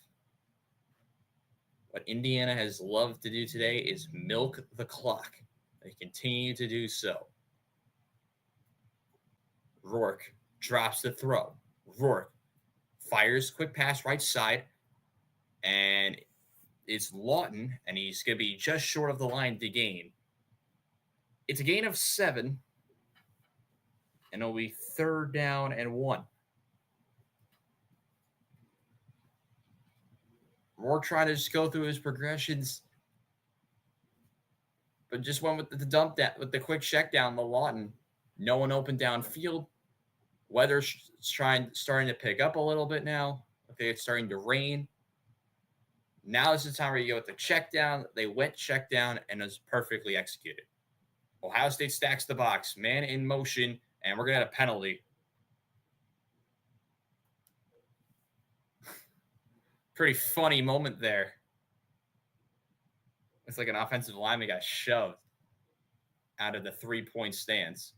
What Indiana has loved to do today is milk the clock. They continue to do so. Rourke drops the throw. Rourke fires quick pass right side. And it's Lawton, and he's going to be just short of the line to gain. It's a gain of 7. and it'll be 3rd down and 1. Rourke trying to just go through his progressions, but just went with the dump down, with the quick check down the Lawton. No one open downfield. Weather's starting to pick up a little bit now. Okay, it's starting to rain. Now is the time where you go with the check down. They went check down and it was perfectly executed. Ohio State stacks the box, man in motion, and we're gonna have a penalty. Pretty funny moment there. It's like an offensive lineman got shoved out of the 3-point stance.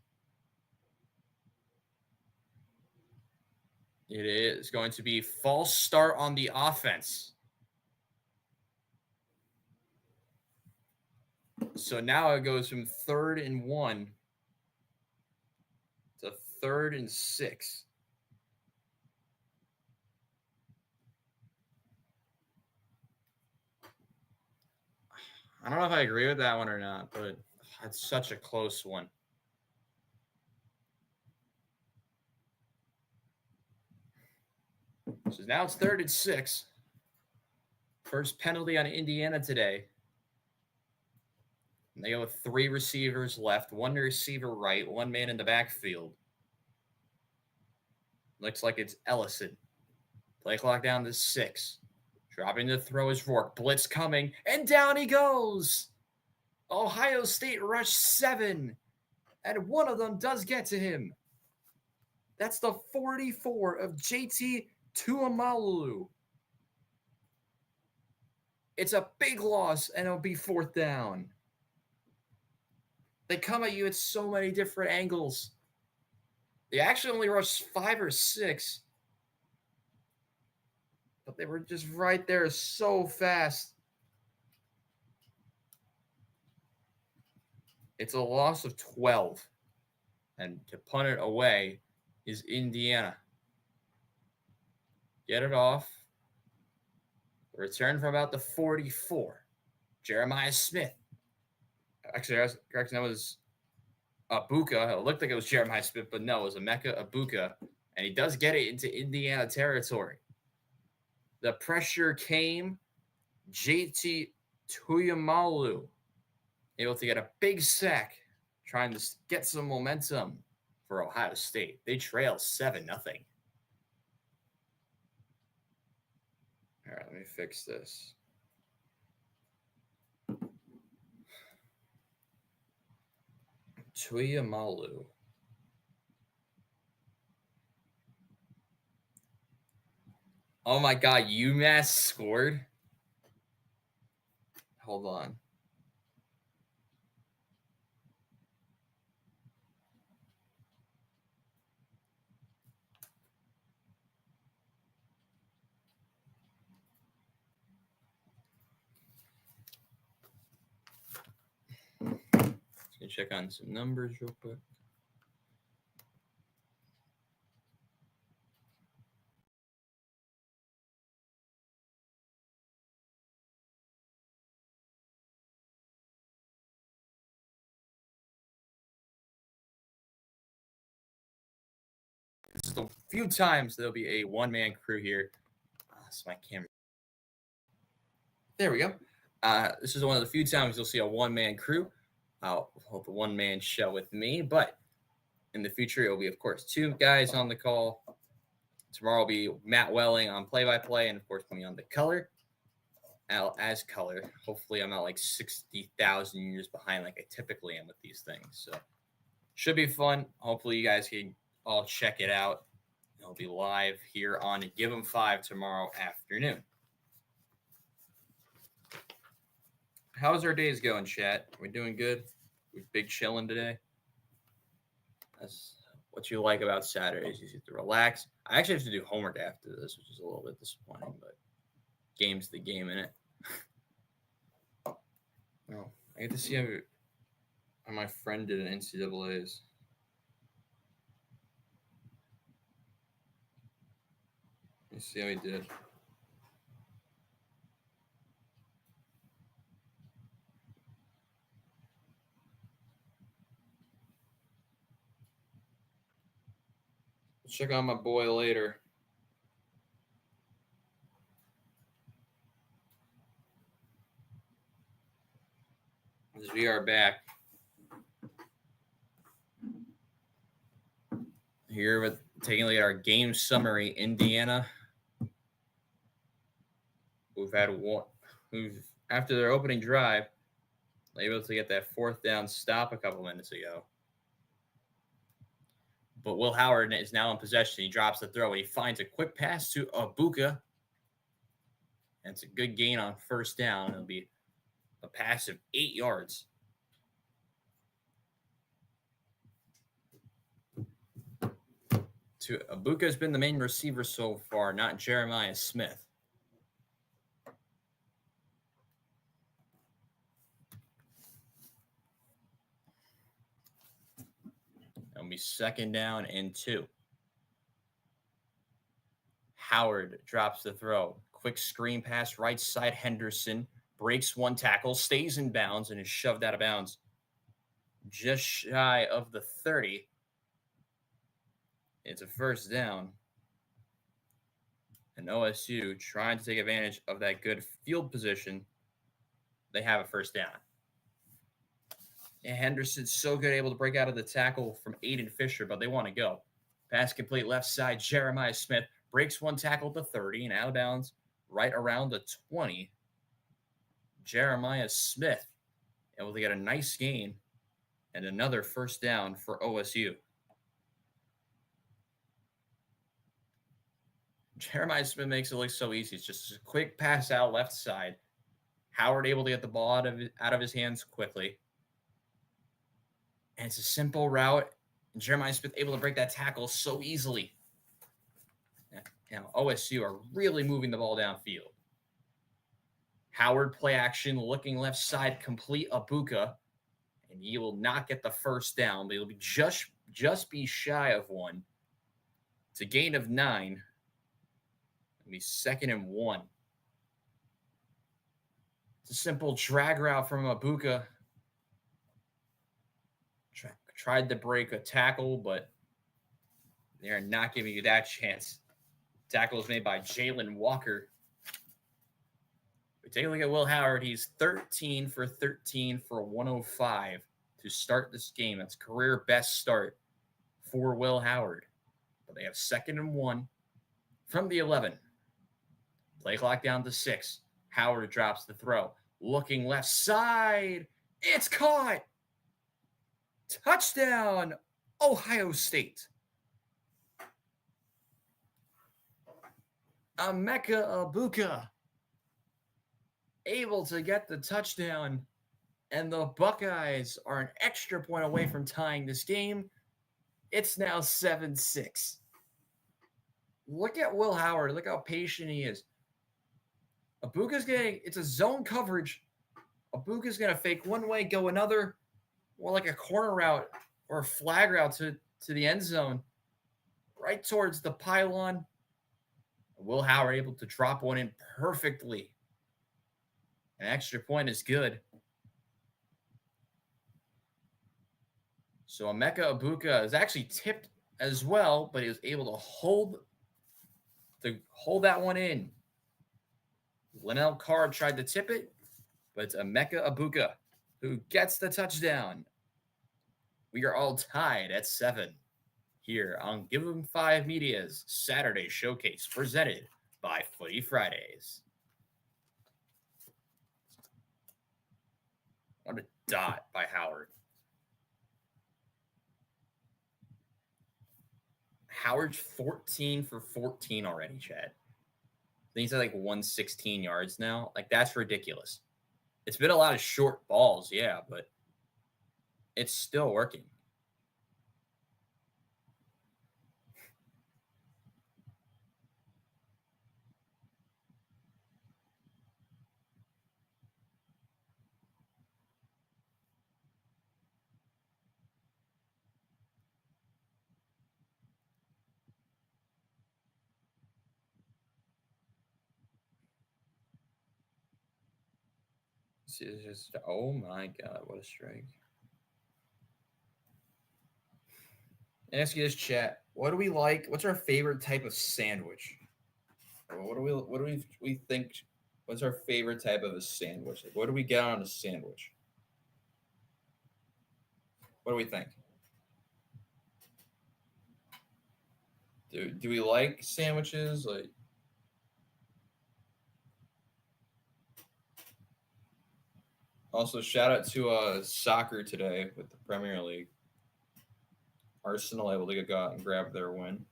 It is going to be false start on the offense. So now it goes from 3rd and 1 to 3rd and 6. I don't know if I agree with that one or not, but it's such a close one. So now it's 3rd and 6. First penalty on Indiana today. And they go with 3 receivers left, 1 receiver right, 1 man in the backfield. Looks like it's Ellison. Play clock down to 6. Dropping to throw is Rourke. Blitz coming, and down he goes. Ohio State rush 7, and one of them does get to him. That's the 44 of JT Tuimalu. It's a big loss, and it'll be 4th down. They come at you at so many different angles. They actually only rushed 5 or 6. But they were just right there so fast. It's a loss of 12. And to punt it away is Indiana. Get it off. Return from about the 44. Jeremiah Smith. Actually, I was correct. That was Abuka. It looked like it was Jeremiah Smith, but no, it was Emeka Abuka. And he does get it into Indiana territory. The pressure came. JT Tuimalu able to get a big sack, trying to get some momentum for Ohio State. They trail 7-0. All right, let me fix this. Tuimalu. Oh my God, UMass scored? Hold on. Just gonna check on some numbers real quick. This is the few times there'll be a one-man crew here. That's my camera. There we go. This is one of the few times you'll see a one-man crew. I'll hold the one-man show with me, but in the future, it will be, of course, 2 guys on the call. Tomorrow will be Matt Welling on play-by-play, and, of course, me on the color. As color. Hopefully, I'm not like 60,000 years behind like I typically am with these things. So, should be fun. Hopefully, you guys can all check it out. It'll be live here on Give 'em 5 tomorrow afternoon. How's our days going, chat? Are we doing good? We big chilling today? That's what you like about Saturdays. You get to relax. I actually have to do homework after this, which is a little bit disappointing, but game's the game, innit? Oh, I get to see how my friend did in NCAAs. Let me see how he did. Check on my boy later. As we are back here with taking a look at our game summary. Indiana, who've had one, who've after their opening drive, able to get that fourth down stop a couple minutes ago. But Will Howard is now in possession. He drops the throw and he finds a quick pass to Abuka. And it's a good gain on first down. It'll be a pass of 8 yards. To Abuka has been the main receiver so far, not Jeremiah Smith. It'll be second down and 2. Howard drops the throw. Quick screen pass right side. Henderson breaks one tackle, stays in bounds, and is shoved out of bounds just shy of the 30. It's a first down. And OSU trying to take advantage of that good field position. They have a first down. And Henderson's so good, able to break out of the tackle from Aiden Fisher, but they want to go. Pass complete left side. Jeremiah Smith breaks one tackle at the 30 and out of bounds right around the 20. Jeremiah Smith able to get a nice gain and another first down for OSU. Jeremiah Smith makes it look so easy. It's just a quick pass out left side. Howard able to get the ball out of his hands quickly. And it's a simple route. And Jeremiah Smith able to break that tackle so easily. Now, OSU are really moving the ball downfield. Howard play action, looking left side, complete Abuka. And he will not get the first down, but he'll be just be shy of one. It's a gain of 9. It'll be second and 1. It's a simple drag route from Abuka. Tried to break a tackle, but they're not giving you that chance. Tackle is made by Jalen Walker. We take a look at Will Howard. He's 13 for 13 for 105 to start this game. That's career best start for Will Howard. But they have second and 1 from the 11. Play clock down to 6. Howard drops the throw. Looking left side. It's caught. Touchdown, Ohio State. Emeka Abuka able to get the touchdown, and the Buckeyes are an extra point away from tying this game. It's now 7-6. Look at Will Howard. Look how patient he is. Abuka's it's a zone coverage. Abuka's going to fake one way, go another, or like a corner route or a flag route to the end zone, right towards the pylon. Will Howard able to drop one in perfectly. An extra point is good. So Emeka Abuka is actually tipped as well, but he was able to hold that one in. Linnell Card tried to tip it, but it's Emeka Abuka who gets the touchdown. We are all tied at 7 here on Give 'em 5 Media's Saturday Showcase, presented by Footy Fridays. What a dot by Howard. Howard's 14 for 14 already, Chad. I think he's at like 116 yards now. Like, that's ridiculous. It's been a lot of short balls, yeah, but it's still working. It's just, oh my God, what a strike. Ask you this, chat. What do we like? What's our favorite type of sandwich? What do we think? What's our favorite type of a sandwich? Like, what do we get on a sandwich? What do we think? Do we like sandwiches? Like, also shout out to soccer today with the Premier League. Arsenal able to go out and grab their win.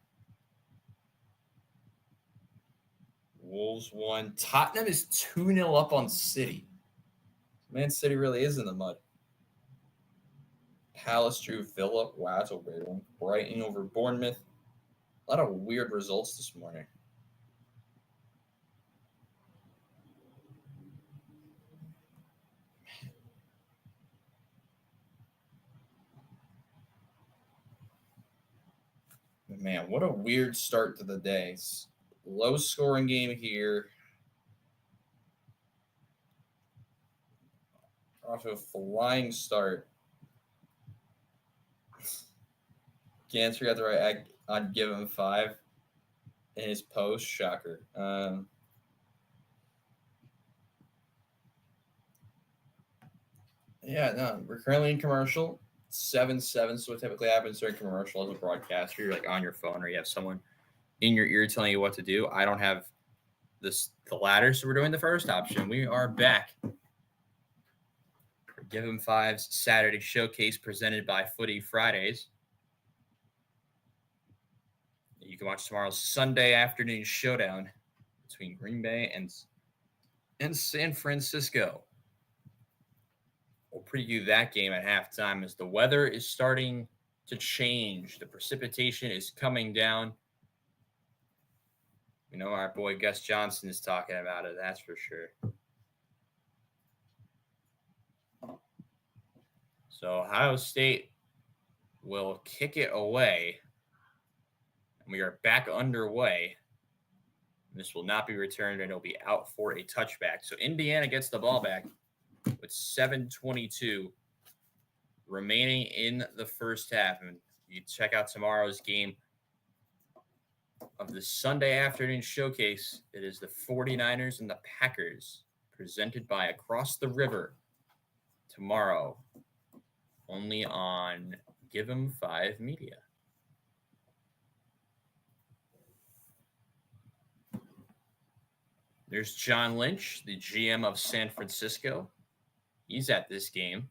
Wolves won. Tottenham is 2-0 up on City. Man City really is in the mud. Palace drew Villa. Wow, that's a weird one. Brighton over Bournemouth. A lot of weird results this morning. Man, what a weird start to the day. Low scoring game here. Off to a flying start. Ganser got the right. I'd give him 5 in his post. Shocker. Yeah, no, we're currently in commercial. 7-7. So what typically happens during commercial as a broadcaster, you're like on your phone or you have someone in your ear telling you what to do. I don't have the latter, so we're doing the first option. We are back. Give him 5's Saturday showcase presented by Footy Fridays. You can watch tomorrow's Sunday afternoon showdown between Green Bay and San Francisco. We'll preview that game at halftime as the weather is starting to change. The precipitation is coming down. We know our boy Gus Johnson is talking about it, that's for sure. So Ohio State will kick it away. And we are back underway. This will not be returned, and it'll be out for a touchback. So Indiana gets the ball back with 7:22 remaining in the first half. And you check out tomorrow's game of the Sunday afternoon showcase. It is the 49ers and the Packers, presented by Across the River tomorrow, only on Give 'em 5 Media. There's John Lynch, the GM of San Francisco. He's at this game.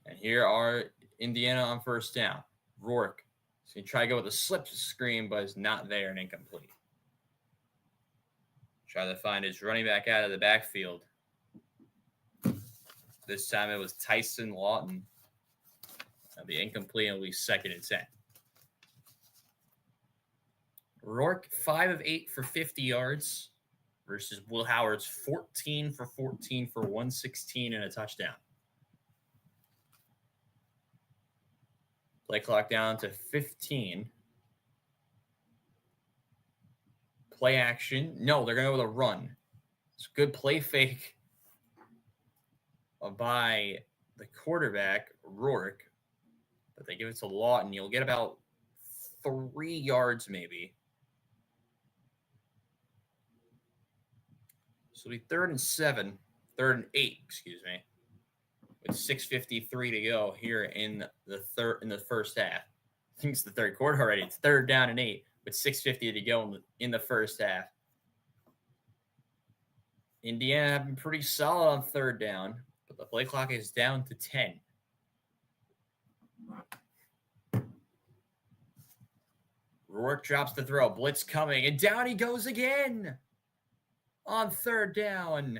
And here are Indiana on first down. Rourke. So he tried to go with a slip screen, but it's not there and incomplete. Try to find his running back out of the backfield. This time it was Tyson Lawton. That'll be incomplete and it'll be 2nd and 10. Rourke, 5 of 8 for 50 yards versus Will Howard's 14 for 14 for 116 and a touchdown. Play clock down to 15. Play action. No, they're going to go with a run. It's a good play fake by the quarterback, Rourke. But they give it to Lawton. You'll get about 3 yards maybe. So it'll be 3rd and 7. 3rd and 8, excuse me. With 6:53 to go here in the first half. I think it's the third quarter already. It's 3rd down and 8 with 6:50 to go in the first half. Indiana have been pretty solid on 3rd down, but the play clock is down to 10. Rourke drops the throw. Blitz coming, and down he goes again on 3rd down.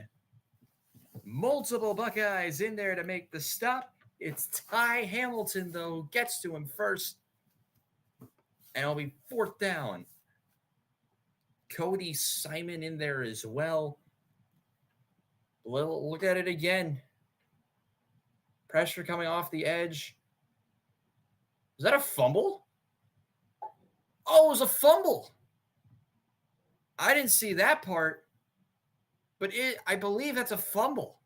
Multiple Buckeyes in there to make the stop. It's Ty Hamilton, though, gets to him first. And it'll be 4th down. Cody Simon in there as well. Look at it again. Pressure coming off the edge. Is that a fumble? Oh, it was a fumble. I didn't see that part. But I believe that's a fumble.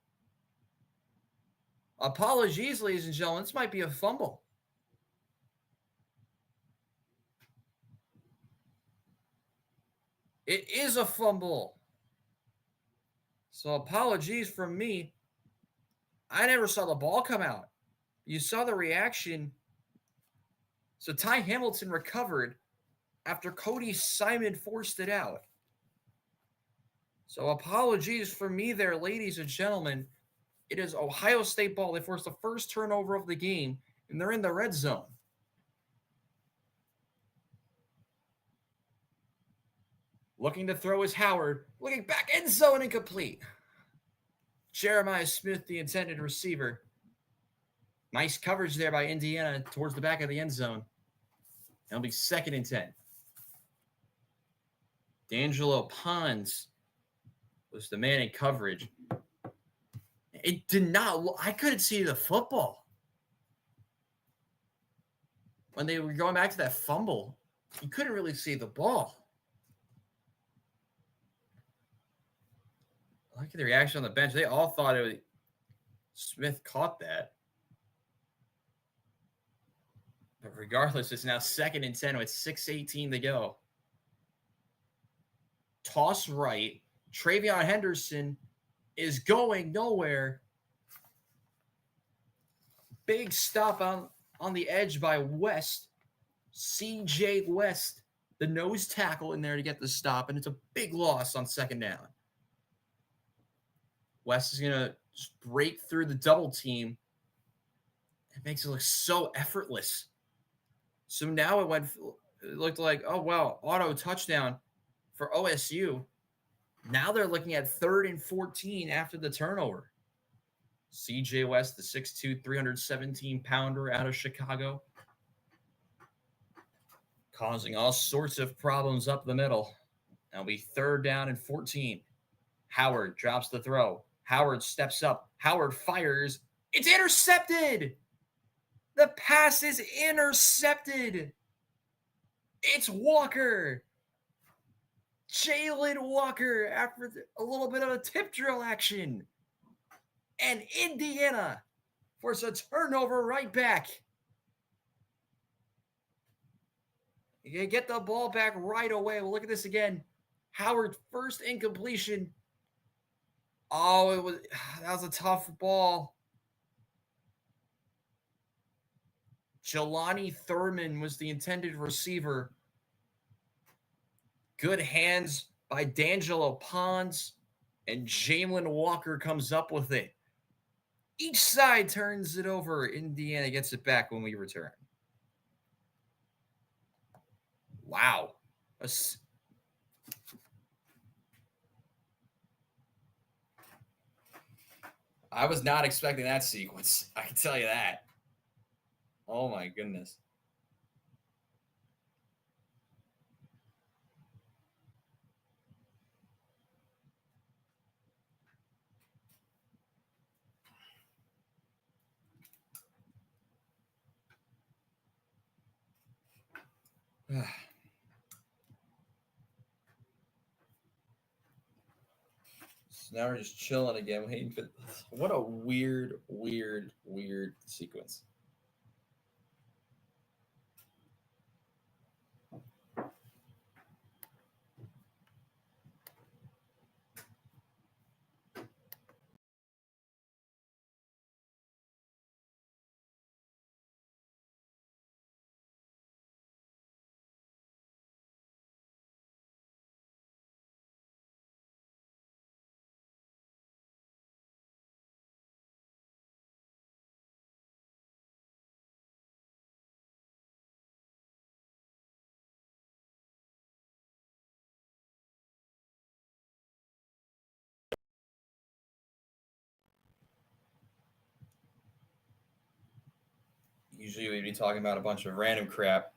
Apologies, ladies and gentlemen. This might be a fumble. It is a fumble. So apologies from me. I never saw the ball come out. You saw the reaction. So Ty Hamilton recovered after Cody Simon forced it out. So apologies from me there, ladies and gentlemen. It is Ohio State ball. They forced the first turnover of the game, and they're in the red zone. Looking to throw is Howard. Looking back, end zone, incomplete. Jeremiah Smith, the intended receiver. Nice coverage there by Indiana towards the back of the end zone. It'll be 2nd and 10. D'Angelo Pons was the man in coverage. It did not. I couldn't see the football. When they were going back to that fumble, you couldn't really see the ball. Look at the reaction on the bench. They all thought it was Smith caught that. But regardless, it's now 2nd and 10 with 6:18 to go. Toss right. Travion Henderson is going nowhere. Big stop on the edge by West. CJ West, the nose tackle in there to get the stop, and it's a big loss on 2nd down. West is going to break through the double team. It makes it look so effortless. So now it looked like, oh, wow, auto touchdown for OSU. Now they're looking at 3rd and 14 after the turnover. CJ West, the 6'2", 317-pounder out of Chicago, causing all sorts of problems up the middle. That'll be 3rd down and 14. Howard drops the throw. Howard steps up. Howard fires. It's intercepted. The pass is intercepted. It's Walker. Jalen Walker after a little bit of a tip drill action. And Indiana forces a turnover right back. You get the ball back right away. We'll look at this again. Howard, first incompletion. Oh, that was a tough ball. Jelani Thurman was the intended receiver. Good hands by D'Angelo Pons, and Jalen Walker comes up with it. Each side turns it over. Indiana gets it back when we return. Wow. I was not expecting that sequence. I can tell you that. Oh, my goodness. So now we're just chilling again, waiting for. What a weird sequence. Usually we'd be talking about a bunch of random crap.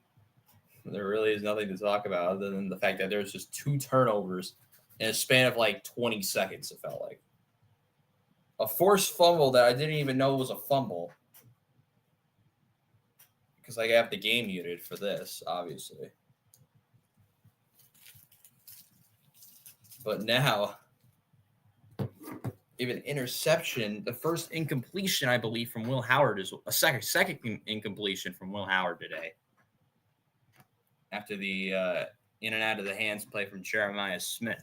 There really is nothing to talk about other than the fact that there's just 2 turnovers in a span of like 20 seconds, it felt like. A forced fumble that I didn't even know was a fumble. Because I have the game muted for this, obviously. But now, even interception. The first incompletion, I believe, from Will Howard is a second incompletion from Will Howard today. After the in and out of the hands play from Jeremiah Smith.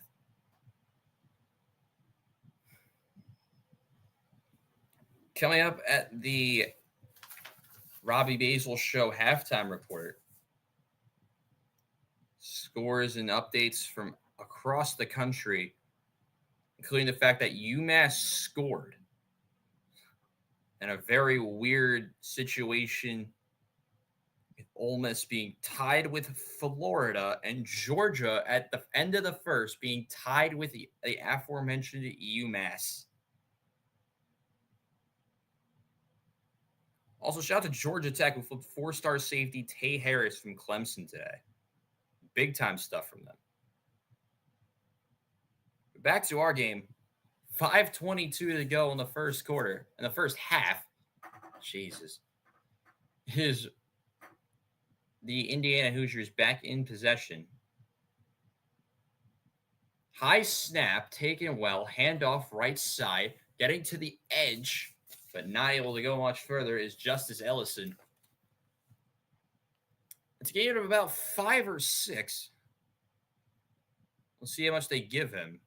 Coming up at the Robbie Basel Show halftime report, scores and updates from across the country, including the fact that UMass scored in a very weird situation, with Ole Miss being tied with Florida and Georgia at the end of the first being tied with the aforementioned UMass. Also, shout out to Georgia Tech, who flipped 4-star safety Tay Harris from Clemson today. Big time stuff from them. But back to our game. 5:22 to go in the first quarter. In the first half. Jesus. Is the Indiana Hoosiers back in possession. High snap, taken well, handoff right side, getting to the edge, but not able to go much further is Justice Ellison. It's a gain of about 5 or 6. We'll see how much they give him.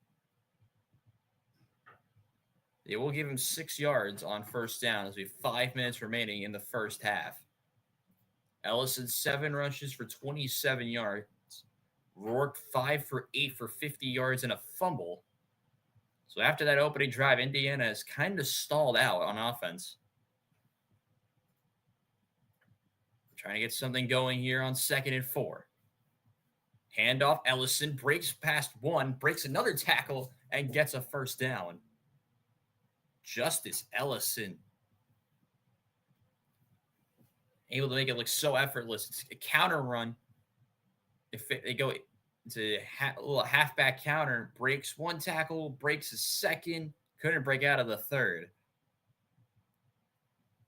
They will give him 6 yards on first down as we have 5 minutes remaining in the first half. Ellison, 7 rushes for 27 yards. Rourke, 5 for 8 for 50 yards and a fumble. So after that opening drive, Indiana has kind of stalled out on offense. Trying to get something going here on 2nd and 4. Handoff, Ellison breaks past one, breaks another tackle, and gets a first down. Justice Ellison. Able to make it look so effortless. It's a counter run. If they go to a little halfback counter, breaks one tackle, breaks a second, couldn't break out of the third.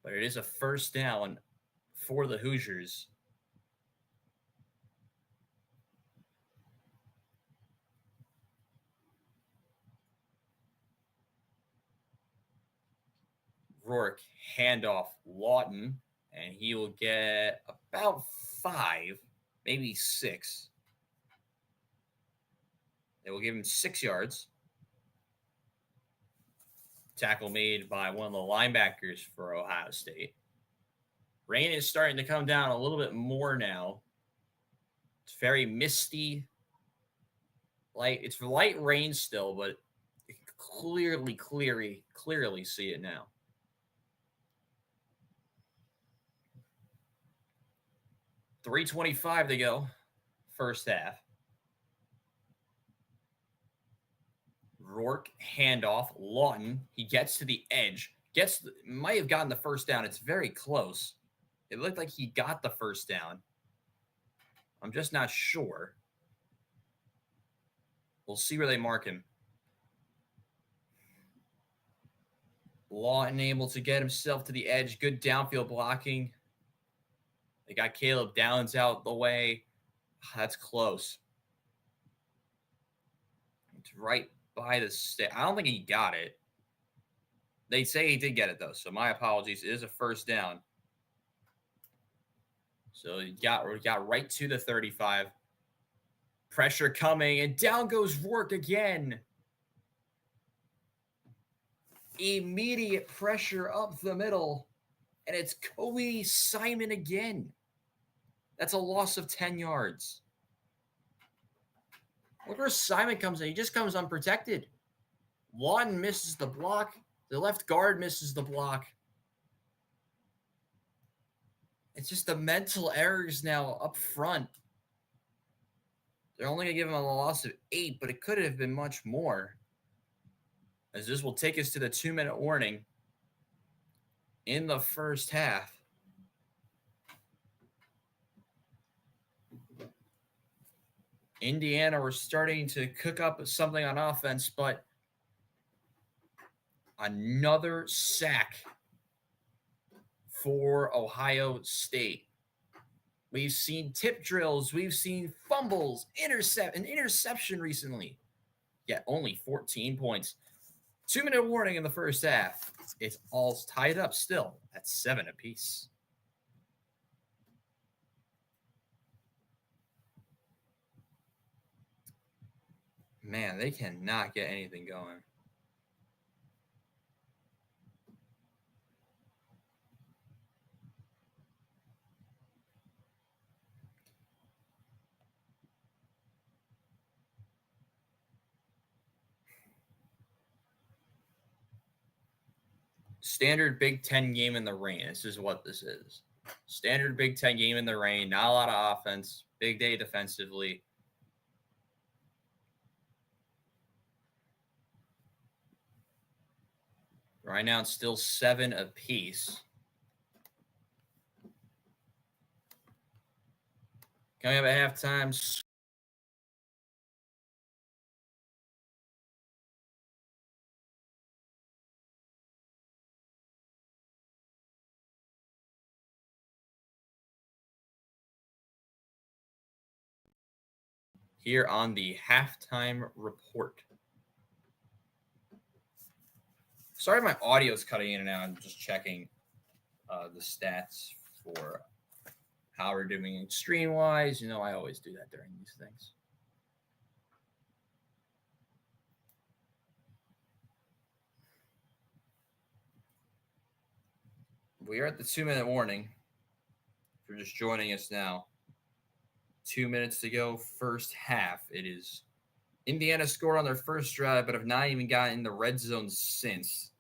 But it is a first down for the Hoosiers. Rourke, handoff, Lawton, and he will get about 5, maybe 6. They will give him 6 yards. Tackle made by one of the linebackers for Ohio State. Rain is starting to come down a little bit more now. It's very misty. It's light rain still, but you can clearly see it now. .325 to go, first half. Rourke, handoff, Lawton. He gets to the edge. Might have gotten the first down. It's very close. It looked like he got the first down. I'm just not sure. We'll see where they mark him. Lawton able to get himself to the edge. Good downfield blocking. They got Caleb Downs out the way. That's close. It's right by the stick. I don't think he got it. They say he did get it, though, so my apologies. It is a first down. So he got right to the 35. Pressure coming, and down goes Rourke again. Immediate pressure up the middle, and it's Kobe Simon again. That's a loss of 10 yards. Look where Simon comes in. He just comes unprotected. Lawton misses the block. The left guard misses the block. It's just the mental errors now up front. They're only going to give him a loss of 8, but it could have been much more. As this will take us to the 2-minute warning in the first half. Indiana were starting to cook up something on offense, but another sack for Ohio State. We've seen tip drills. We've seen fumbles, an interception recently. Yet only 14 points. 2-minute warning in the first half. It's all tied up still at 7 apiece. Man, they cannot get anything going. Standard Big Ten game in the rain. This is what this is. Standard Big Ten game in the rain. Not a lot of offense. Big day defensively. Right now, it's still 7 apiece. Coming up at halftime. Here on the halftime report. Sorry, my audio is cutting in and out. I'm just checking the stats for how we're doing stream-wise. I always do that during these things. We are at the 2-minute warning. If you're just joining us now, 2 minutes to go, first half. It is Indiana scored on their first drive, but have not even gotten in the red zone since.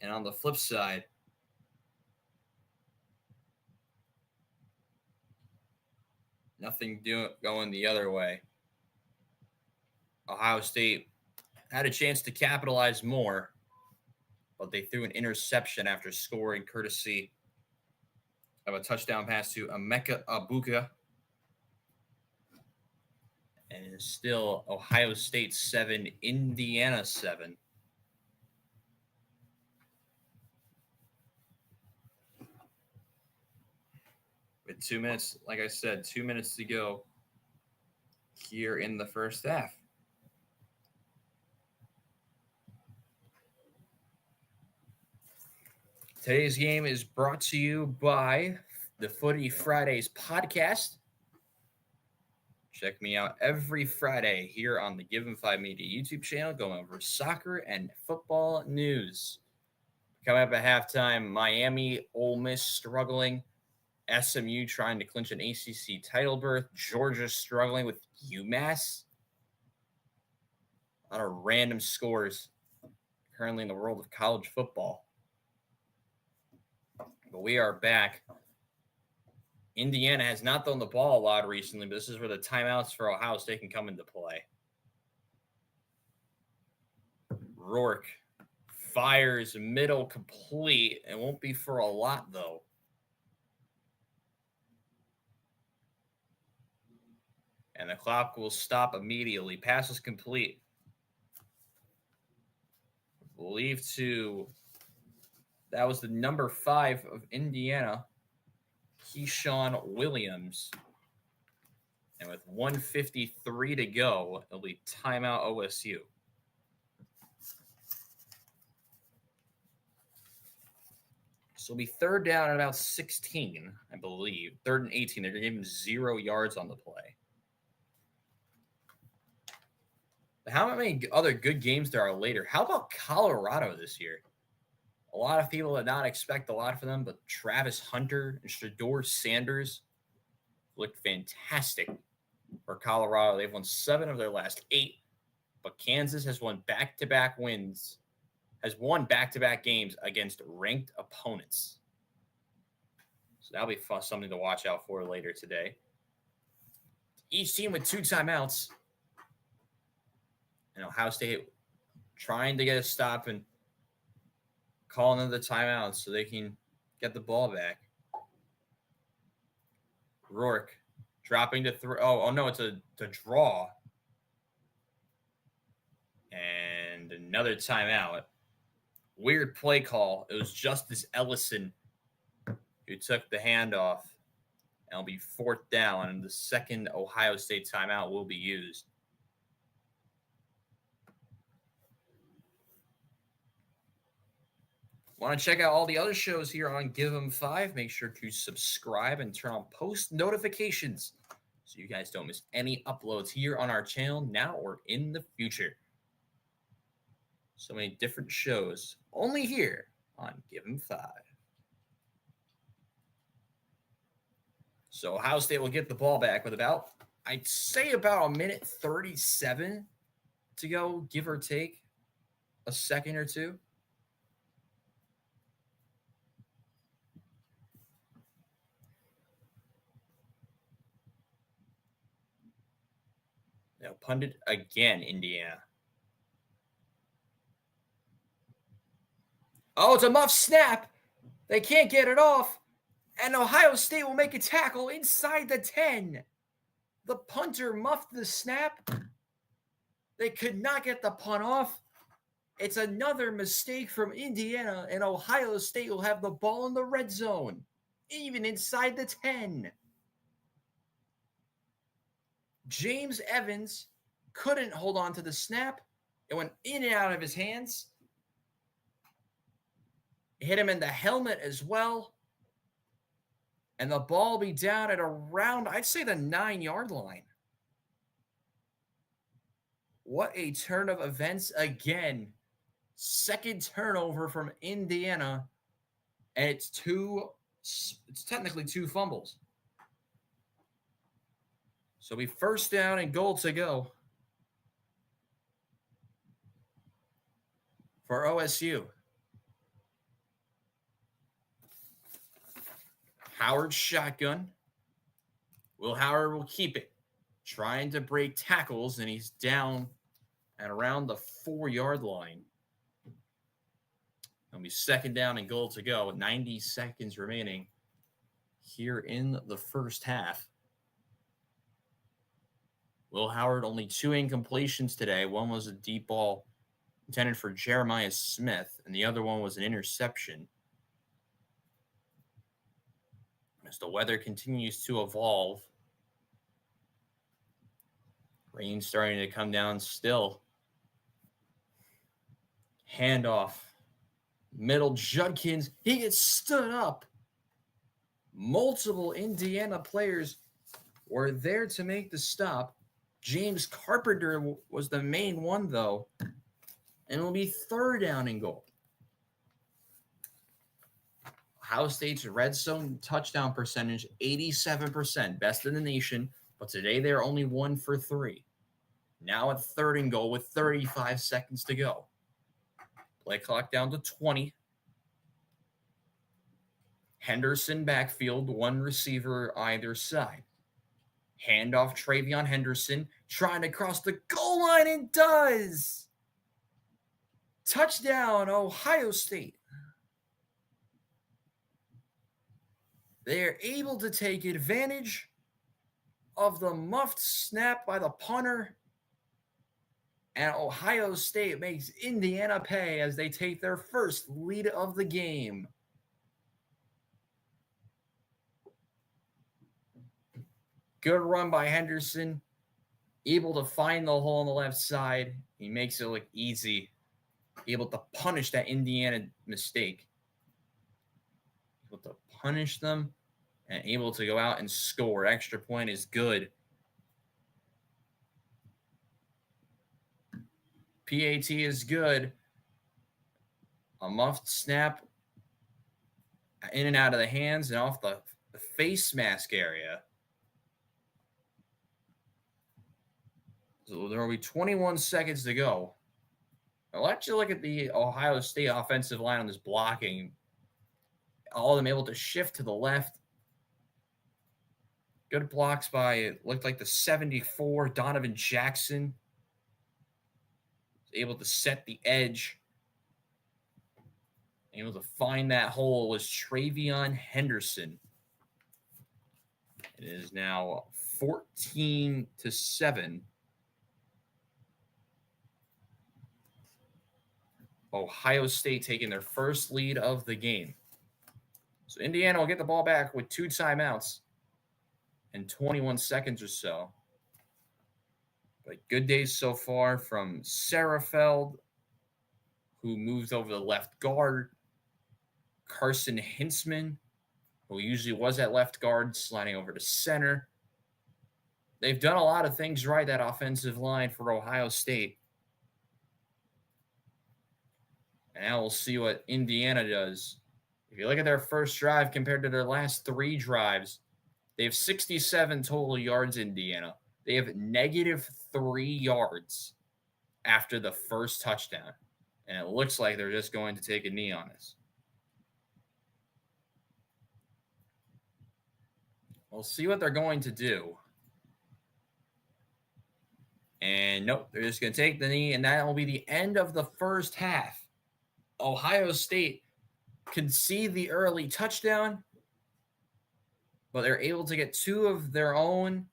And on the flip side, nothing going the other way. Ohio State had a chance to capitalize more, but they threw an interception after scoring courtesy of a touchdown pass to Emeka Abuka. And it's still Ohio State 7, Indiana 7. With 2 minutes, like I said, 2 minutes to go here in the first half. Today's game is brought to you by the Footy Fridays podcast. Check me out every Friday here on the Given 5 Media YouTube channel, going over soccer and football news. Coming up at halftime, Miami, Ole Miss struggling. SMU trying to clinch an ACC title berth. Georgia struggling with UMass. A lot of random scores currently in the world of college football. But we are back. Indiana has not thrown the ball a lot recently, but this is where the timeouts for Ohio State can come into play. Rourke fires middle complete. It won't be for a lot, though. And the clock will stop immediately. Pass is complete. I believe that was the number 5 of Indiana, Keyshawn Williams. And with 1:53 to go, it'll be timeout OSU. So it'll be third down at about 16, I believe. 3rd and 18. They're going to give him 0 yards on the play. But how many other good games there are later? How about Colorado this year? A lot of people did not expect a lot from them, but Travis Hunter and Shedeur Sanders looked fantastic for Colorado. They've won 7 of their last 8, but Kansas has won back-to-back games against ranked opponents. So that'll be fun, something to watch out for later today. Each team with 2 timeouts. And Ohio State trying to get a stop and call another timeout so they can get the ball back. Rourke dropping to throw. Oh no, it's a draw. And another timeout. Weird play call. It was Justice Ellison who took the handoff. And it'll be 4th down, and the second Ohio State timeout will be used. Want to check out all the other shows here on Give 'em 5? Make sure to subscribe and turn on post notifications so you guys don't miss any uploads here on our channel now or in the future. So many different shows only here on Give 'em 5. So Ohio State will get the ball back with I'd say about a minute 37 to go, give or take a second or two. Now punt it again, Indiana. Oh, it's a muff snap. They can't get it off. And Ohio State will make a tackle inside the 10. The punter muffed the snap. They could not get the punt off. It's another mistake from Indiana, and Ohio State will have the ball in the red zone, even inside the 10. James Evans couldn't hold on to the snap. It went in and out of his hands. It hit him in the helmet as well. And the ball will be down at around, I'd say, the 9-yard line. What a turn of events again. Second turnover from Indiana. And it's technically two fumbles. So we first down and goal to go for OSU. Howard shotgun. Will Howard will keep it. Trying to break tackles, and he's down at around the 4-yard line. It'll be second down and goal to go with 90 seconds remaining here in the first half. Will Howard, only 2 incompletions today. One was a deep ball intended for Jeremiah Smith, and the other one was an interception. As the weather continues to evolve, rain starting to come down still. Handoff. Middle, Judkins. He gets stood up. Multiple Indiana players were there to make the stop. James Carpenter was the main one, though. And it'll be third down and goal. Ohio State's red zone touchdown percentage, 87%, best in the nation. But today they're only 1 for 3. Now at third and goal with 35 seconds to go. Play clock down to 20. Henderson backfield, 1 receiver either side. Handoff Travion Henderson trying to cross the goal line and does. Touchdown, Ohio State. They are able to take advantage of the muffed snap by the punter. And Ohio State makes Indiana pay as they take their first lead of the game. Good run by Henderson. Able to find the hole on the left side. He makes it look easy. Able to punish that Indiana mistake. Able to punish them and able to go out and score. Extra point is good. PAT is good. A muffed snap in and out of the hands and off the face mask area. So there will be 21 seconds to go. I'll let you look at the Ohio State offensive line on this blocking. All of them able to shift to the left. Good blocks by, it looked like the 74, Donovan Jackson. Able to set the edge. Able to find that hole was Travion Henderson. It is now 14-7. Ohio State taking their first lead of the game. So Indiana will get the ball back with 2 timeouts and 21 seconds or so. But good days so far from Sarafeld, who moves over the left guard. Carson Hintzman, who usually was at left guard, sliding over to center. They've done a lot of things right, that offensive line for Ohio State. And now we'll see what Indiana does. If you look at their first drive compared to their last 3 drives, they have 67 total yards, Indiana. They have -3 yards after the first touchdown. And it looks like they're just going to take a knee on us. We'll see what they're going to do. And nope, they're just going to take the knee, and that will be the end of the first half. Ohio State concede the early touchdown, but they're able to get 2 of their own.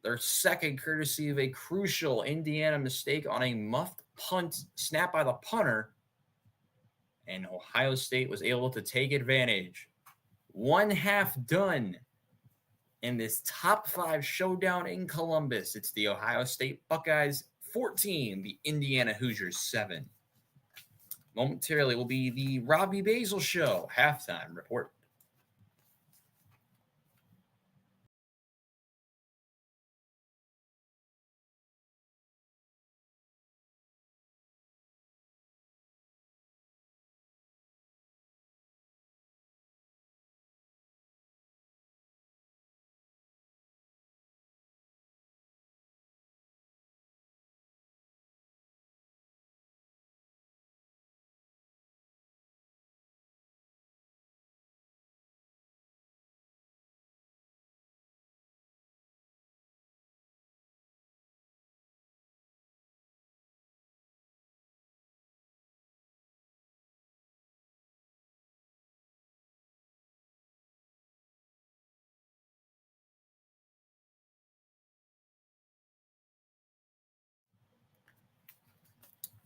Their second, courtesy of a crucial Indiana mistake on a muffed punt snap by the punter. And Ohio State was able to take advantage. 1 half done in this top 5 showdown in Columbus. It's the Ohio State Buckeyes 14, the Indiana Hoosiers 7. Momentarily will be the Robbie Basel Show halftime report.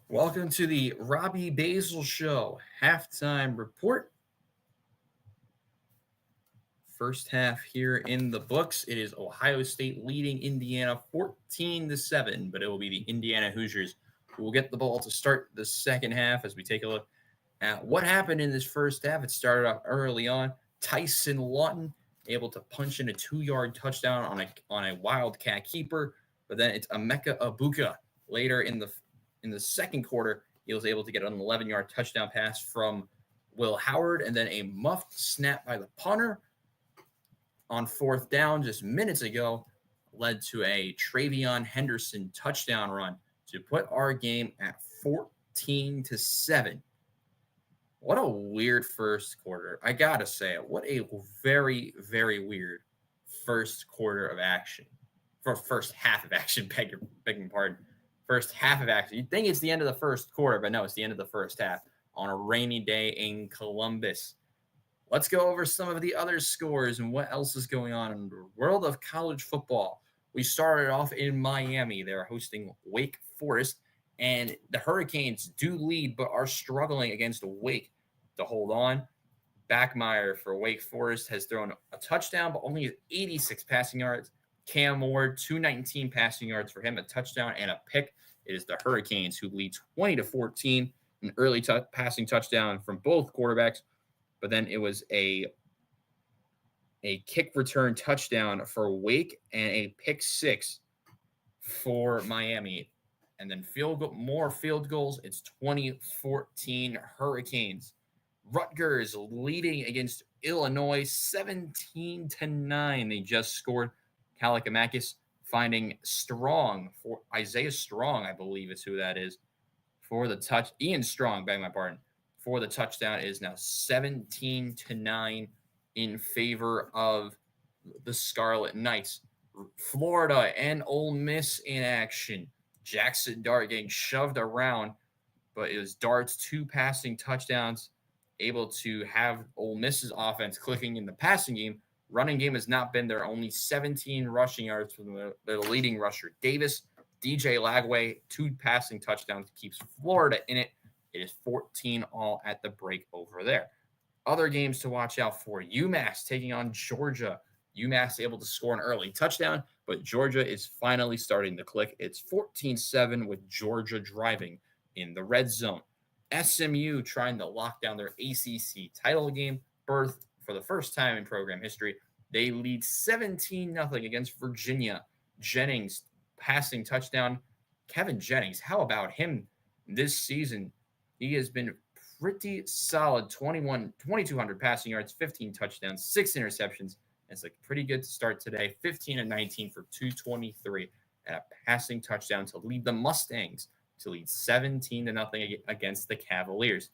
Welcome to the Robbie Basel Show halftime report. First half here in the books. It is Ohio State leading Indiana 14-7, but it will be the Indiana Hoosiers who will get the ball to start the second half as we take a look at what happened in this first half. It started off early on. Tyson Lawton able to punch in a 2-yard touchdown on a Wildcat keeper, but then it's Emeka Abuka later in the second quarter. He was able to get an 11-yard touchdown pass from Will Howard, and then a muffed snap by the punter on 4th down just minutes ago led to a Travion Henderson touchdown run to put our game at 14-7. What a weird first quarter. I gotta say it. What a very, very weird first quarter of action. For first half of action, begging pardon. First half of action. You'd think it's the end of the first quarter, but no, it's the end of the first half on a rainy day in Columbus. Let's go over some of the other scores and what else is going on in the world of college football. We started off in Miami. They're hosting Wake Forest, and the Hurricanes do lead but are struggling against Wake to hold on. Backmeyer for Wake Forest has thrown a touchdown but only 86 passing yards. Cam Ward, 219 passing yards for him, a touchdown and a pick. It is the Hurricanes who lead 20-14, an early passing touchdown from both quarterbacks. But then it was a kick return touchdown for Wake and a pick 6 for Miami. And then more field goals. It's 20-14 Hurricanes. Rutgers leading against Illinois 17-9. They just scored. Kalikamakis finding Strong for Isaiah Strong, I believe is who that is, for the touch. Ian Strong, beg my pardon. For the touchdown. It is now 17-9 in favor of the Scarlet Knights. Florida and Ole Miss in action. Jackson Dart getting shoved around, but it was Dart's 2 passing touchdowns, able to have Ole Miss's offense clicking in the passing game. Running game has not been there. Only 17 rushing yards from their leading rusher, Davis. DJ Lagway, 2 passing touchdowns, keeps Florida in it. It is 14 all at the break over there. Other games to watch out for. UMass taking on Georgia. UMass able to score an early touchdown, but Georgia is finally starting to click. It's 14-7 with Georgia driving in the red zone. SMU trying to lock down their ACC title game, birthed for the first time in program history. They lead 17-0 against Virginia. Jennings passing touchdown. Kevin Jennings, how about him this season? He has been pretty solid. 2,200 passing yards, 15 touchdowns, 6 interceptions. It's a pretty good start today. 15 and 19 for 223 and a passing touchdown to lead the Mustangs to lead 17-0 against the Cavaliers.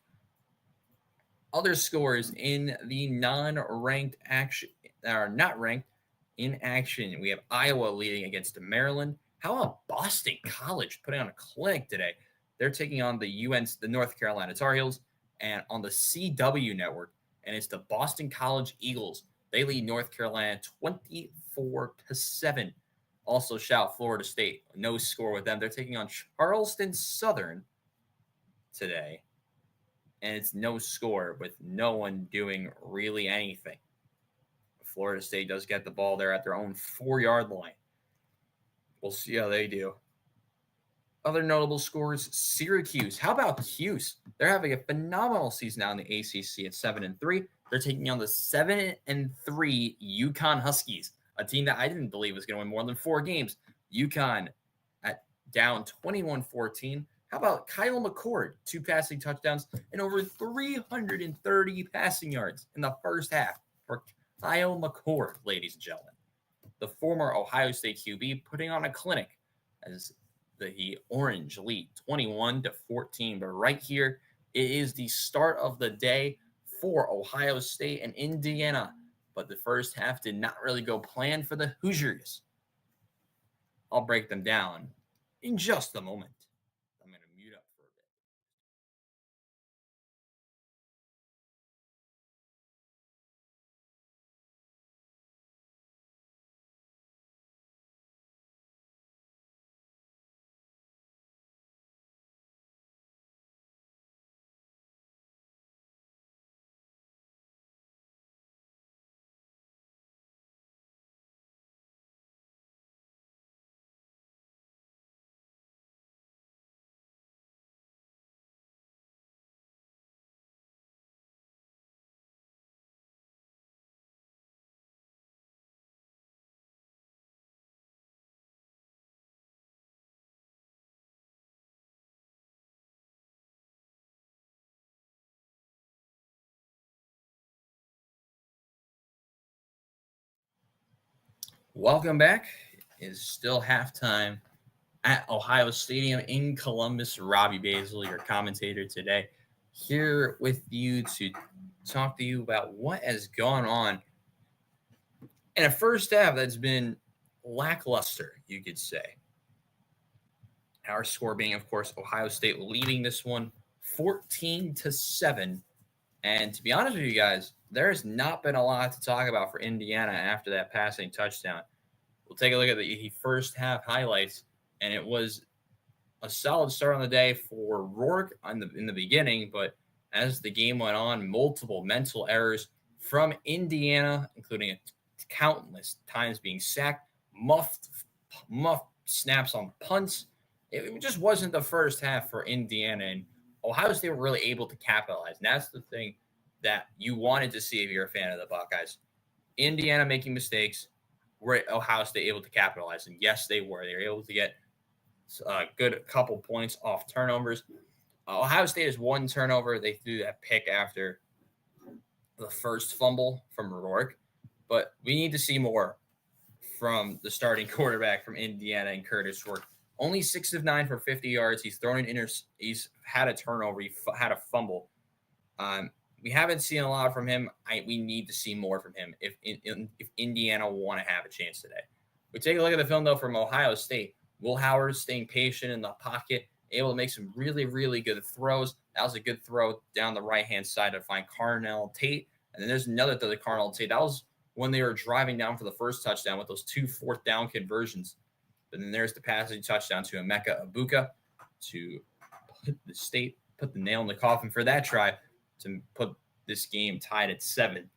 Other scores in the non-ranked action are not ranked in action. We have Iowa leading against Maryland. How about Boston College putting on a clinic today? They're taking on the North Carolina Tar Heels, and on the CW network, and it's the Boston College Eagles. They lead North Carolina 24-7. Also, shout Florida State. No score with them. They're taking on Charleston Southern today, and it's no score with no one doing really anything. Florida State does get the ball there at their own 4-yard line. We'll see how they do. Other notable scores, Syracuse. How about Cuse? They're having a phenomenal season now in the ACC at 7-3. They're taking on the 7-3 UConn Huskies, a team that I didn't believe was going to win more than 4 games. UConn at down 21-14. How about Kyle McCord? 2 passing touchdowns and over 330 passing yards in the first half for Kyle McCord, ladies and gentlemen. The former Ohio State QB putting on a clinic as the Orange lead 21-14. But right here, it is the start of the day for Ohio State and Indiana. But the first half did not really go planned for the Hoosiers. I'll break them down in just a moment. I'm going to mute up for a bit. Welcome back. It's still halftime at Ohio Stadium in Columbus. Robbie Basel, your commentator today, here with you to talk to you about what has gone on in a first half that's been lackluster, you could say. Our score being, of course, Ohio State leading this one 14-7. And to be honest with you guys, there has not been a lot to talk about for Indiana after that passing touchdown. We'll take a look at the first half highlights, and it was a solid start on the day for Rourke in the beginning, but as the game went on, multiple mental errors from Indiana, including countless times being sacked, muffed snaps on punts. It just wasn't the first half for Indiana, and Ohio State were really able to capitalize. And that's the thing that you wanted to see if you're a fan of the Buckeyes. Indiana making mistakes, were Ohio State able to capitalize? And yes, they were. They were able to get a good couple points off turnovers. Ohio State has 1 turnover. They threw that pick after the first fumble from Rourke. But we need to see more from the starting quarterback from Indiana and Curtis Rourke. Only 6 of 9 for 50 yards. He's thrown an he's had a turnover. He had a fumble. We haven't seen a lot from him. We need to see more from him if Indiana want to have a chance today. We take a look at the film, though, from Ohio State. Will Howard staying patient in the pocket, able to make some really, really good throws. That was a good throw down the right-hand side to find Carnell Tate. And then there's another to the Carnell Tate. That was when they were driving down for the first touchdown with those 2 fourth-down conversions. But then there's the passing touchdown to Emeka Ibuka to put the nail in the coffin for that try to put this game tied at 7.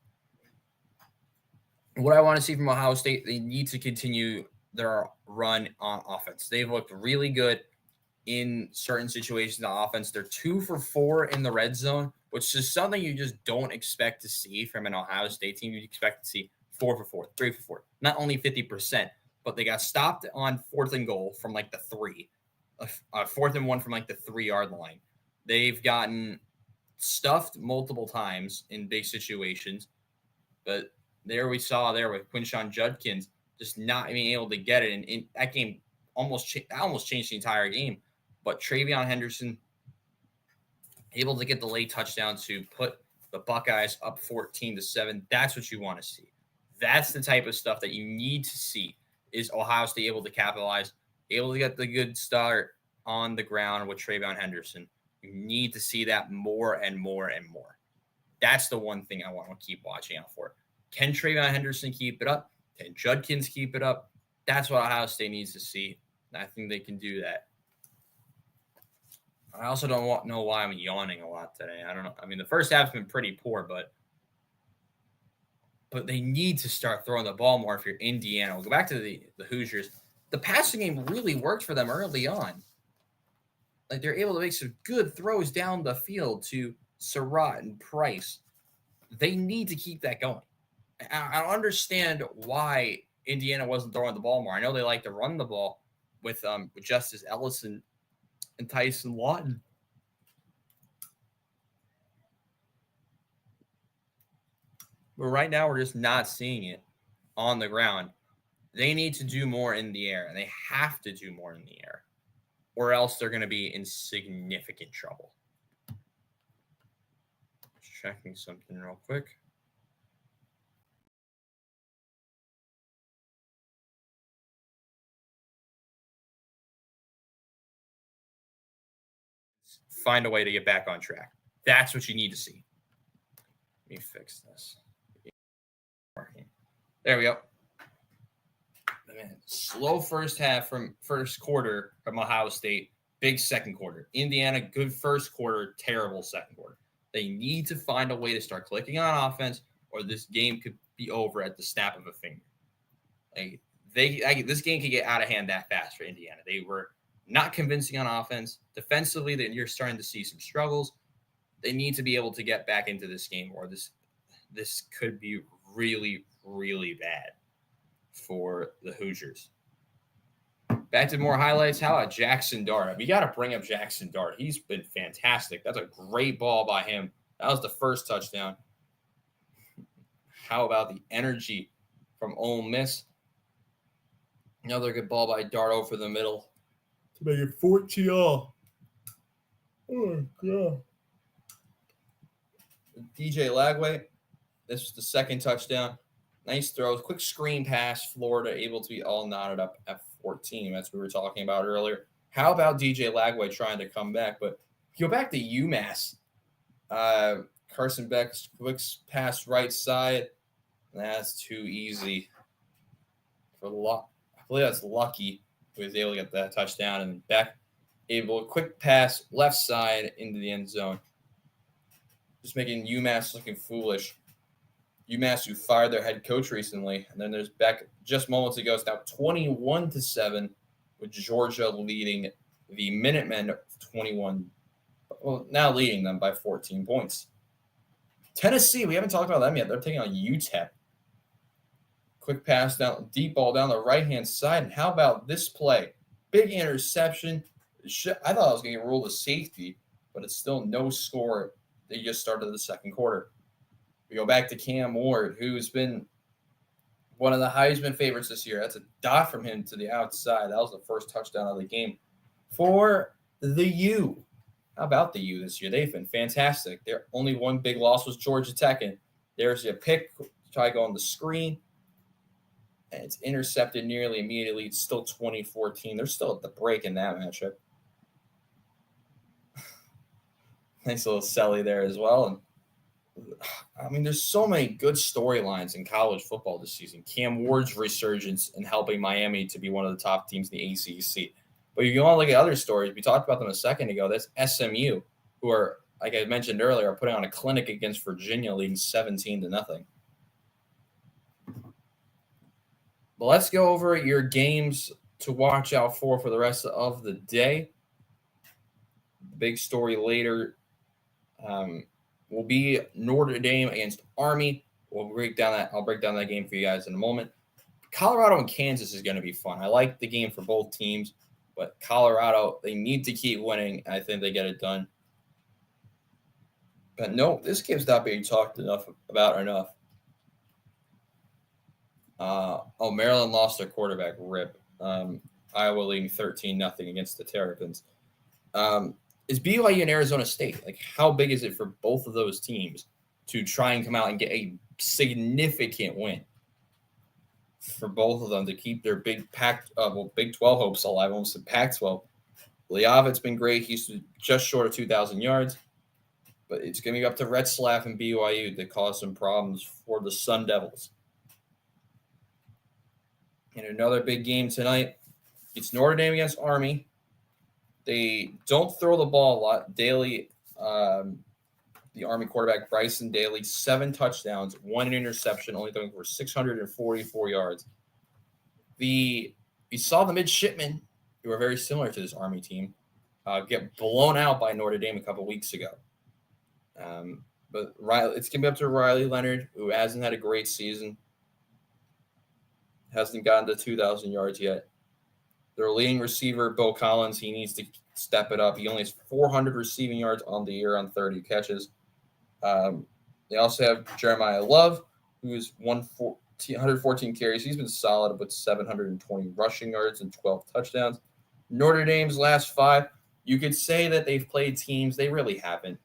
What I want to see from Ohio State, they need to continue their run on offense. They've looked really good in certain situations on offense. They're 2 for 4 in the red zone, which is something you just don't expect to see from an Ohio State team. You expect to see 4 for 4, 3 for 4, not only 50%, but they got stopped on 4th and goal from like the 3, 4th and 1 from like the 3-yard line. They've gotten stuffed multiple times in big situations, but there we saw there with Quinshon Judkins just not being able to get it, and that game almost changed the entire game. But Travion Henderson able to get the late touchdown to put the Buckeyes up 14-7. That's what you want to see. That's the type of stuff that you need to see. Is Ohio State able to capitalize, able to get the good start on the ground with Travion Henderson? You need to see that more and more and more. That's the one thing I want to keep watching out for. Can Travion Henderson keep it up? Can Judkins keep it up? That's what Ohio State needs to see. And I think they can do that. I also don't know why I'm yawning a lot today. I don't know. I mean, the first half's been pretty poor, but they need to start throwing the ball more if you're Indiana. We'll go back to the Hoosiers. The passing game really worked for them early on. Like, they're able to make some good throws down the field to Surratt and Price. They need to keep that going. I don't understand why Indiana wasn't throwing the ball more. I know they like to run the ball with Justice Ellison and Tyson Lawton. But right now, we're just not seeing it on the ground. They need to do more in the air, and they have to do more in the air, or else they're going to be in significant trouble. Checking something real quick. Find a way to get back on track. That's what you need to see. Let me fix this. There we go. Man, slow first half from first quarter from Ohio State. Big second quarter. Indiana, good first quarter, terrible second quarter. They need to find a way to start clicking on offense, or this game could be over at the snap of a finger. This game could get out of hand that fast for Indiana. They were not convincing on offense. Defensively, you're starting to see some struggles. They need to be able to get back into this game, or this could be really, really bad for the Hoosiers. Back to more highlights. How about Jackson Dart? We got to bring up Jackson Dart. He's been fantastic. That's a great ball by him. That was the first touchdown. How about the energy from Ole Miss? Another good ball by Dart over the middle to make it 14-all. Oh, my God. DJ Lagway, this was the second touchdown. Nice throws, quick screen pass. Florida able to be all knotted up at 14. That's what we were talking about earlier. How about DJ Lagway trying to come back? But go back to UMass. Carson Beck's quick pass right side. That's too easy for Luck. I believe that's Lucky who was able to get that touchdown. And Beck able to quick pass left side into the end zone. Just making UMass looking foolish. UMass, who fired their head coach recently, and then there's Beck just moments ago. It's now 21-7, with Georgia leading the Minutemen 21. Well, now leading them by 14 points. Tennessee, we haven't talked about them yet. They're taking on UTEP. Quick pass down, deep ball down the right-hand side. And how about this play? Big interception. I thought I was going to get ruled a safety, but it's still no score. They just started the second quarter. We go back to Cam Ward, who's been one of the Heisman favorites this year. That's a dot from him to the outside. That was the first touchdown of the game for the U. How about the U this year? They've been fantastic. Their only one big loss was Georgia Tech, and there's a pick. Try to go on the screen, and it's intercepted nearly immediately. It's still 20-14. They're still at the break in that matchup. Nice little Selly there as well. And I mean, there's so many good storylines in college football this season. Cam Ward's resurgence in helping Miami to be one of the top teams in the ACC. But if you want to look at other stories, we talked about them a second ago. That's SMU, who are, like I mentioned earlier, are putting on a clinic against Virginia, leading 17-0. But let's go over your games to watch out for the rest of the day. big story later will be Notre Dame against Army. I'll break down that game for you guys in a moment. Colorado and Kansas is going to be fun. I like the game for both teams, but Colorado, they need to keep winning. I think they get it done. But no, this game's not being talked enough. Maryland lost their quarterback, rip. Iowa leading 13-0 against the Terrapins. Is BYU and Arizona State, like, how big is it for both of those teams to try and come out and get a significant win for both of them to keep their Big 12 hopes alive? I almost said Pac-12. Leavitt's been great. He's just short of 2,000 yards. But it's going to be up to Retzlaff and BYU to cause some problems for the Sun Devils. And another big game tonight, it's Notre Dame against Army. They don't throw the ball a lot. Daly, the Army quarterback, Bryson Daly, 7 touchdowns, 1 interception, only throwing for 644 yards. We saw the midshipmen, who are very similar to this Army team, get blown out by Notre Dame a couple weeks ago. But it's going to be up to Riley Leonard, who hasn't had a great season. Hasn't gotten to 2,000 yards yet. Their leading receiver, Bo Collins, he needs to step it up. He only has 400 receiving yards on the year on 30 catches. They also have Jeremiah Love, who is 114 carries. He's been solid with 720 rushing yards and 12 touchdowns. Notre Dame's last 5, you could say that they've played teams. They really haven't.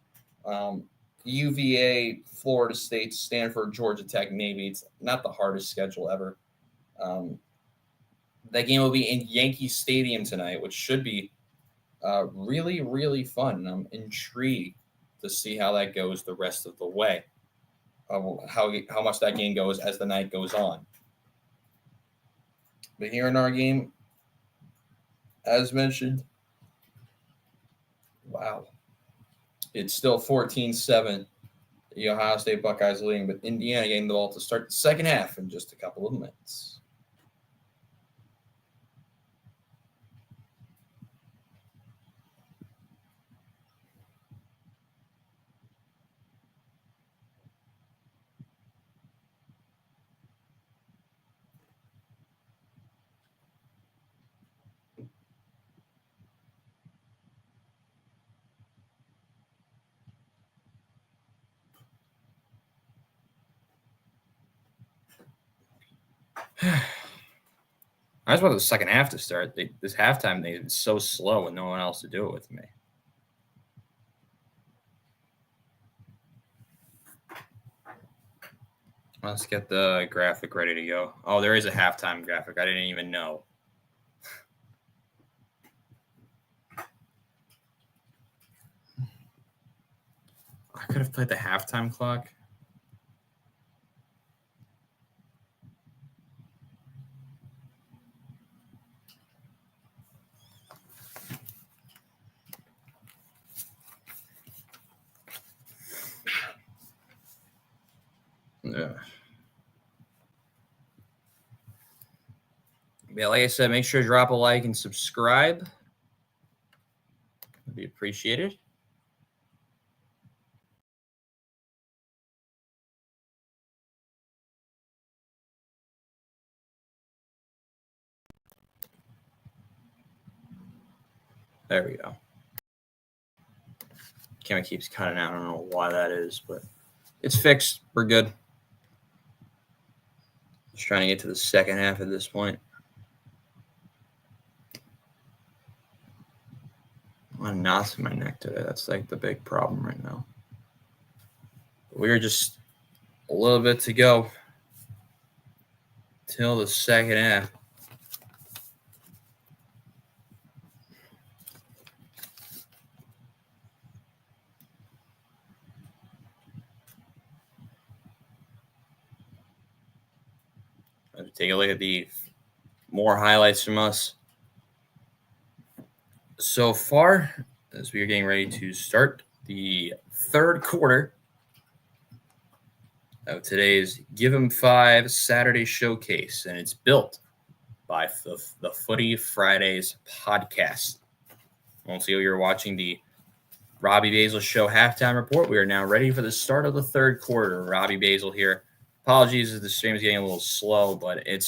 UVA, Florida State, Stanford, Georgia Tech, Navy. It's not the hardest schedule ever. That game will be in Yankee Stadium tonight, which should be really, really fun. I'm intrigued to see how that goes the rest of the way, how much that game goes as the night goes on. But here in our game, as mentioned, wow, it's still 14-7. The Ohio State Buckeyes leading, but Indiana getting the ball to start the second half in just a couple of minutes. I just want the second half to start. This halftime thing is so slow with no one else to do it with me. Let's get the graphic ready to go. Oh, there is a halftime graphic. I didn't even know. I could have played the halftime clock. Yeah, like I said, make sure to drop a like and subscribe. Would be appreciated. There we go. Camera keeps cutting out. I don't know why that is, but it's fixed. We're good. Just trying to get to the second half at this point. I'm knots in my neck today. That's like the big problem right now. We're just a little bit to go till the second half. Let's take a look at the more highlights from us so far as we are getting ready to start the third quarter of today's Give 'em 5 Saturday Showcase, and it's built by the Footy Fridays podcast. Mostly you're watching the Robbie Basel Show halftime report. We are now ready for the start of the third quarter. Robbie Basel here. Apologies if the stream is getting a little slow, but it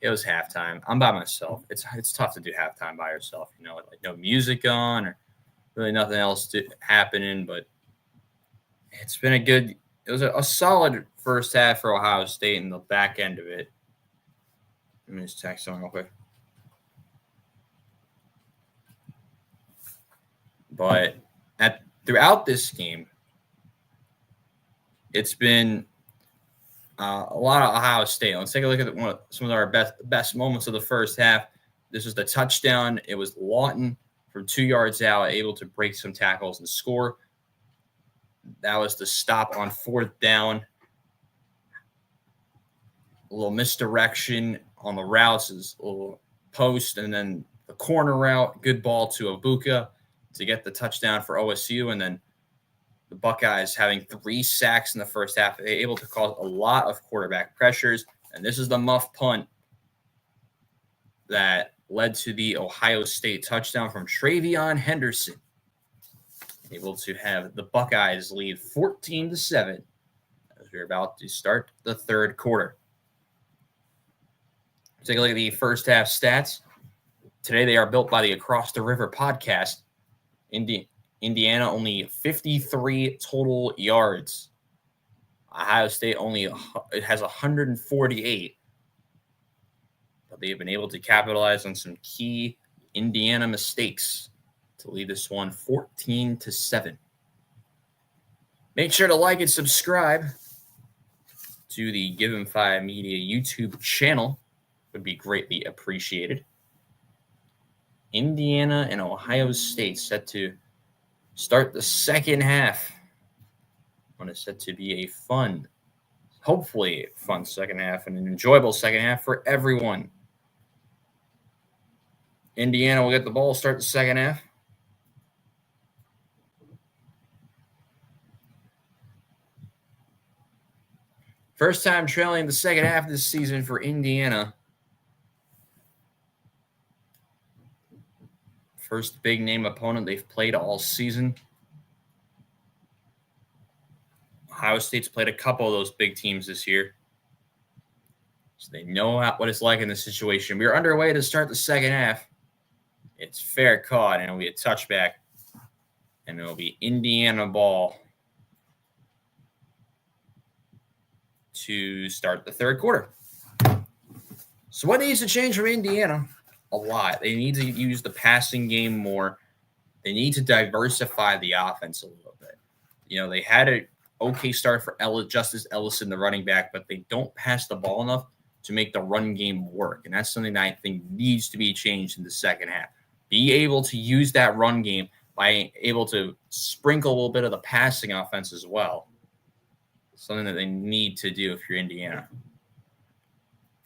was halftime. I'm by myself. It's tough to do halftime by yourself, like no music on or really nothing else happening. But it's been it was a solid first half for Ohio State and the back end of it. Let me just text someone real quick. But throughout this game, it's been a lot of Ohio State. Let's take a look at some of our best moments of the first half. This was the touchdown. It was Lawton from 2 yards out, able to break some tackles and score. That was the stop on fourth down. A little misdirection on the routes, a little post, and then the corner route. Good ball to Abuka to get the touchdown for OSU, and then the Buckeyes having 3 sacks in the first half. They were able to cause a lot of quarterback pressures, and this is the muff punt that led to the Ohio State touchdown from Travion Henderson. Able to have the Buckeyes lead 14-7 as we're about to start the third quarter. Take a look at the first half stats. Today they are built by the Across the River podcast. Indiana only 53 total yards. Ohio State it has 148. But they have been able to capitalize on some key Indiana mistakes to lead this one 14-7. Make sure to like and subscribe to the Give 'em 5 Media YouTube channel. Would be greatly appreciated. Indiana and Ohio State set to start the second half. One is set to be a hopefully fun second half and an enjoyable second half for everyone. Indiana will get the ball, start the second half. First time trailing the second half of this season for Indiana. First big name opponent they've played all season. Ohio State's played a couple of those big teams this year. So they know what it's like in this situation. We are underway to start the second half. It's fair caught, and it'll be a touchback. And it'll be Indiana ball to start the third quarter. So what needs to change from Indiana? A lot. They need to use the passing game more. They need to diversify the offense a little bit. They had an okay start for Justice Ellison, the running back, but they don't pass the ball enough to make the run game work. And that's something that I think needs to be changed in the second half. Be able to use that run game by able to sprinkle a little bit of the passing offense as well. Something that they need to do if you're Indiana.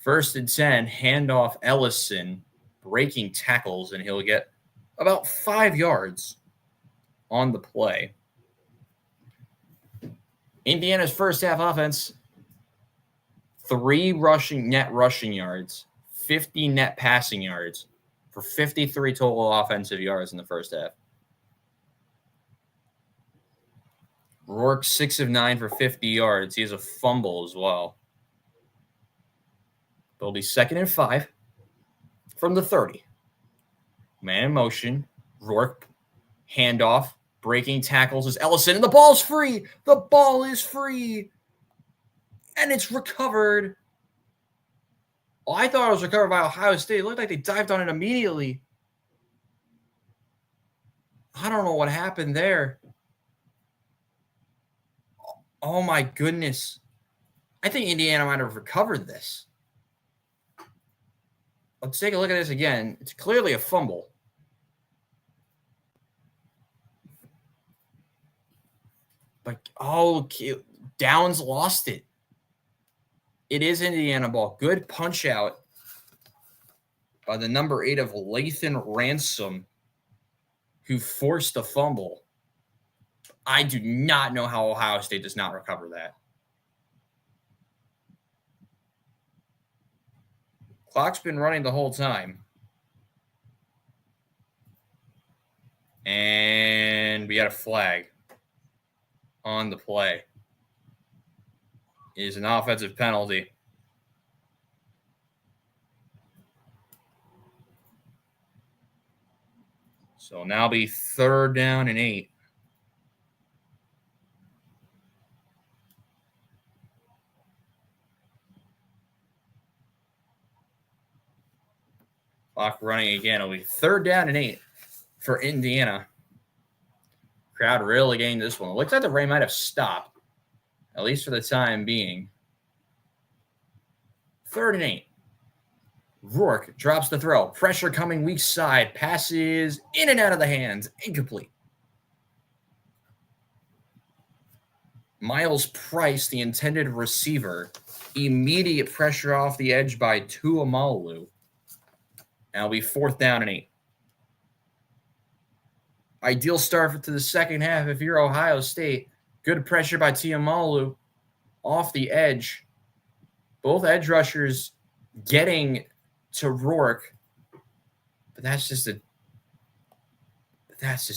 1st and 10, handoff Ellison, breaking tackles, and he'll get about 5 yards on the play. Indiana's first half offense, 3 net rushing yards, 50 net passing yards for 53 total offensive yards in the first half. Rourke 6 of 9 for 50 yards. He has a fumble as well. It'll be 2nd and 5 from the 30. Man in motion. Rourke, handoff, breaking tackles is Ellison, and the ball's free. The ball is free. And it's recovered. Well, I thought it was recovered by Ohio State. It looked like they dived on it immediately. I don't know what happened there. Oh, my goodness. I think Indiana might have recovered this. Let's take a look at this again. It's clearly a fumble. But, Downs lost it. It is Indiana ball. Good punch out by the number 8 of Lathan Ransom, who forced the fumble. I do not know how Ohio State does not recover that. Clock's been running the whole time. And we got a flag on the play. It is an offensive penalty. So now be 3rd down and 8. Clock running again. It'll be 3rd down and 8 for Indiana. Crowd really getting this one. It looks like the rain might have stopped, at least for the time being. 3rd and 8. Rourke drops the throw. Pressure coming weak side. Passes in and out of the hands. Incomplete. Miles Price, the intended receiver. Immediate pressure off the edge by Tuamalu. Now it'll be 4th down and 8. Ideal start to the second half if you're Ohio State. Good pressure by Tuamalu off the edge. Both edge rushers getting to Rourke, but that's just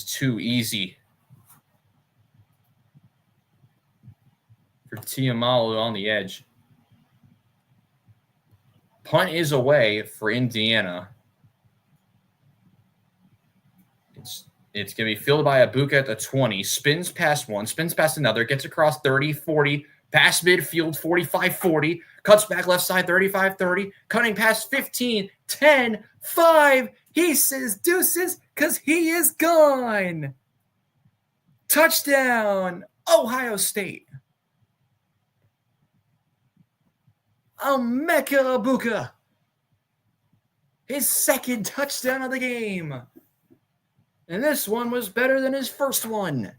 too easy for Tuamalu on the edge. Punt is away for Indiana. It's going to be fielded by Abuka at the 20. Spins past one, spins past another, gets across 30, 40, past midfield 45, 40, cuts back left side 35, 30, cutting past 15, 10, 5. He says deuces because he is gone. Touchdown, Ohio State. Emeka Abuka. His 2nd touchdown of the game. And this one was better than his first one.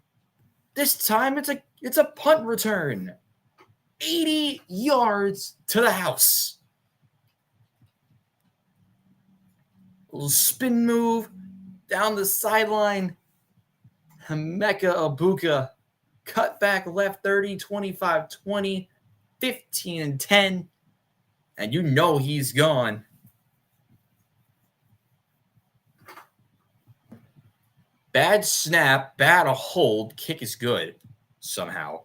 This time it's a punt return. 80 yards to the house. Little spin move down the sideline. Emeka Abuka cut back left 30, 25, 20, 15, and 10. And you know he's gone. Bad snap, bad hold. Kick is good somehow.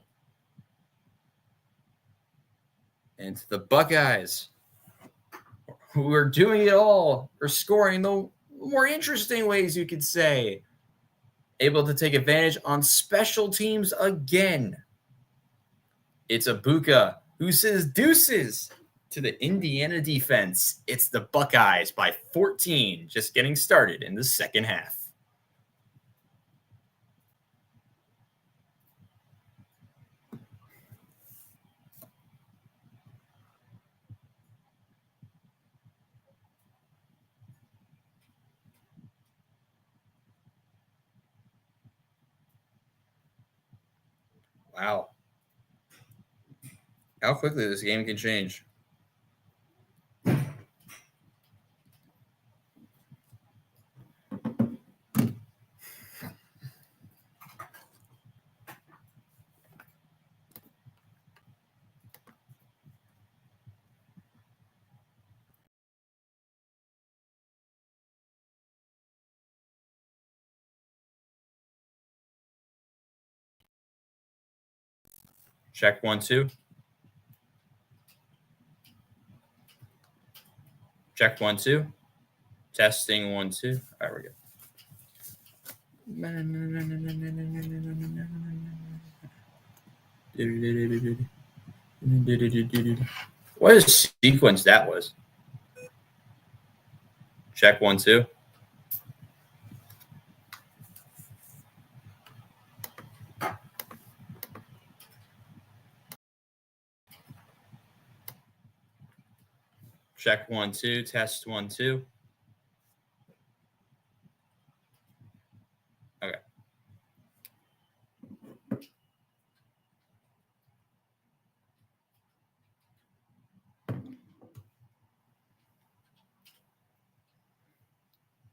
And the Buckeyes, who are doing it all, are scoring the more interesting ways, you could say. Able to take advantage on special teams again. It's Abuka who says deuces to the Indiana defense. It's the Buckeyes by 14, just getting started in the second half. Wow. How quickly this game can change. Check 1, 2. Check 1, 2. Testing 1, 2. All right, we're good. What a sequence that was. Check 1, 2. Check 1, 2. Test 1, 2. Okay.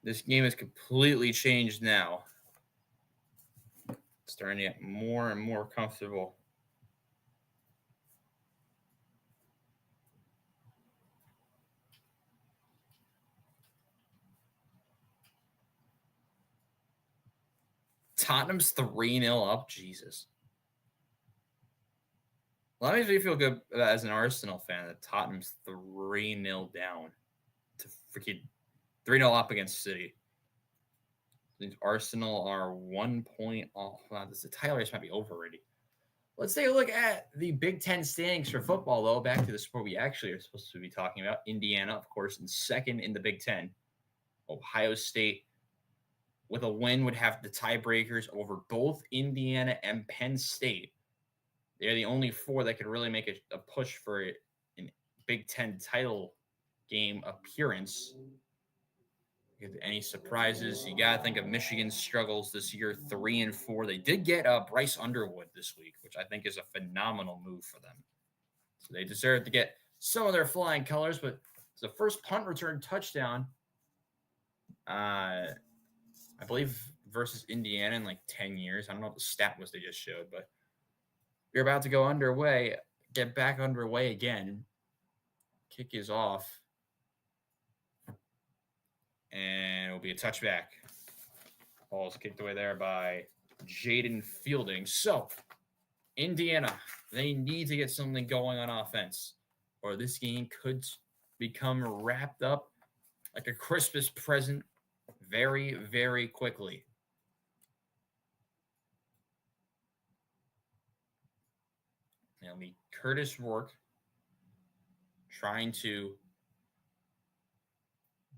This game is completely changed now. It's starting to get more and more comfortable. Tottenham's 3-0 up. Jesus. Well, that makes me feel good as an Arsenal fan that Tottenham's 3-0 down to freaking 3-0 up against City. Arsenal are 1 point off. Wow, the title race might be over already. Let's take a look at the Big Ten standings for football, though. Back to the sport we actually are supposed to be talking about. Indiana, of course, in second in the Big Ten. Ohio State, with a win, would have the tiebreakers over both Indiana and Penn State. They're the only four that could really make a push for an Big Ten title game appearance. Any surprises? You got to think of Michigan's struggles this year, 3-4. They did get Bryce Underwood this week, which I think is a phenomenal move for them. So they deserve to get some of their flying colors, but it's the first punt return touchdown, I believe, versus Indiana in like 10 years. I don't know what the stat was they just showed, but you're about to go underway, get back underway again. Kick is off. And it'll be a touchback. Ball's kicked away there by Jaden Fielding. So, Indiana, they need to get something going on offense, or this game could become wrapped up like a Christmas present very, very quickly. Now, Curtis Rourke trying to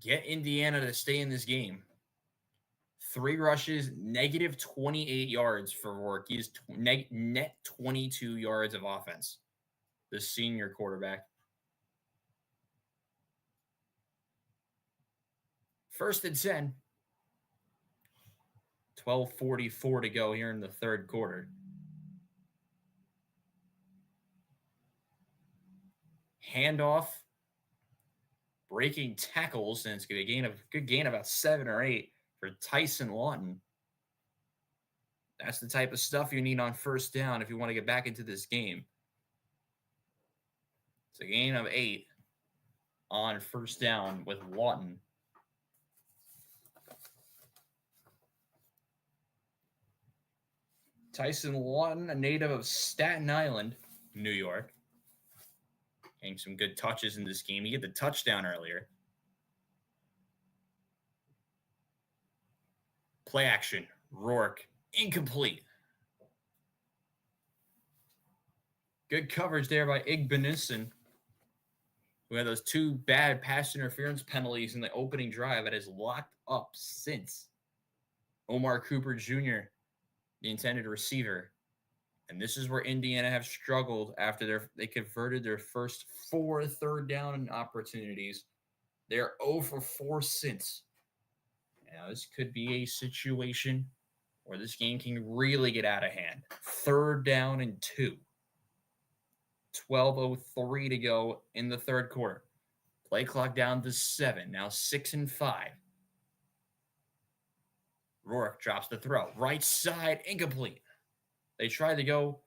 get Indiana to stay in this game. 3 rushes, negative 28 yards for Rourke. He's net 22 yards of offense. The senior quarterback. First and 10. 12:44 to go here in the third quarter. Handoff. Breaking tackles, and it's going to be a good gain of about 7 or 8 for Tyson Lawton. That's the type of stuff you need on first down if you want to get back into this game. It's a gain of 8 on first down with Lawton. Tyson Lawton, a native of Staten Island, New York. Getting some good touches in this game. He get the touchdown earlier. Play action. Rourke. Incomplete. Good coverage there by Igbenison, who had those 2 bad pass interference penalties in the opening drive that has locked up since. Omar Cooper Jr., the intended receiver. And this is where Indiana have struggled after they converted their first 4 third down opportunities. They're 0 for 4 since. Now, this could be a situation where this game can really get out of hand. 3rd down and 2. 12:03 to go in the third quarter. Play clock down to 7. Now 6-5. Rourke drops the throw. Right side, incomplete. They tried to go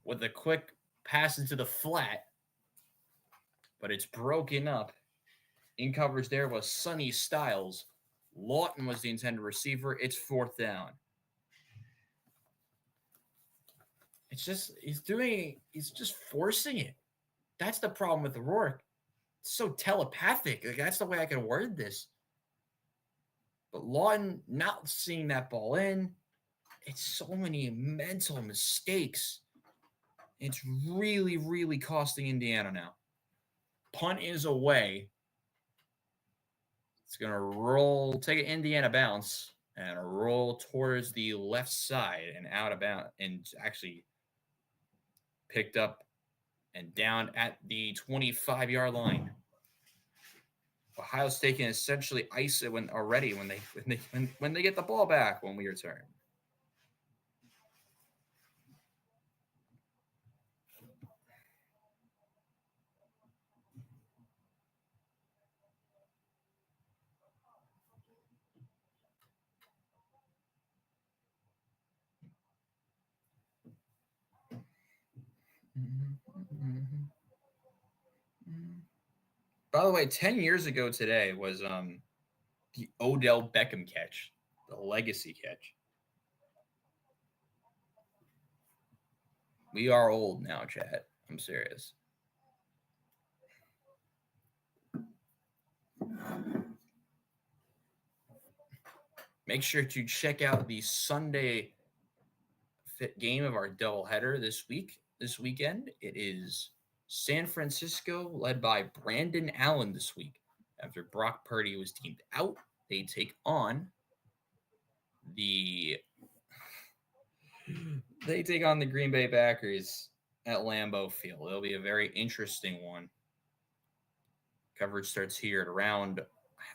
with a quick pass into the flat, but it's broken up. In coverage there was Sonny Styles. Lawton was the intended receiver. It's 4th down. It's just, he's just forcing it. That's the problem with the Rourke. It's so telepathic. Like, that's the way I can word this. But Lawton not seeing that ball in. It's so many mental mistakes. It's really, really costing Indiana now. Punt is away. It's going to roll, take an Indiana bounce, and roll towards the left side and out of bounds, and actually picked up and down at the 25-yard line. Ohio State can essentially ice it when they get the ball back when we return. By the way, 10 years ago today was the Odell Beckham catch, the legacy catch. We are old now, chat. I'm serious. Make sure to check out the Sunday game of our doubleheader this weekend. It is San Francisco, led by Brandon Allen this week. After Brock Purdy was deemed out, they take on the Green Bay Packers at Lambeau Field. It'll be a very interesting one. Coverage starts here at around,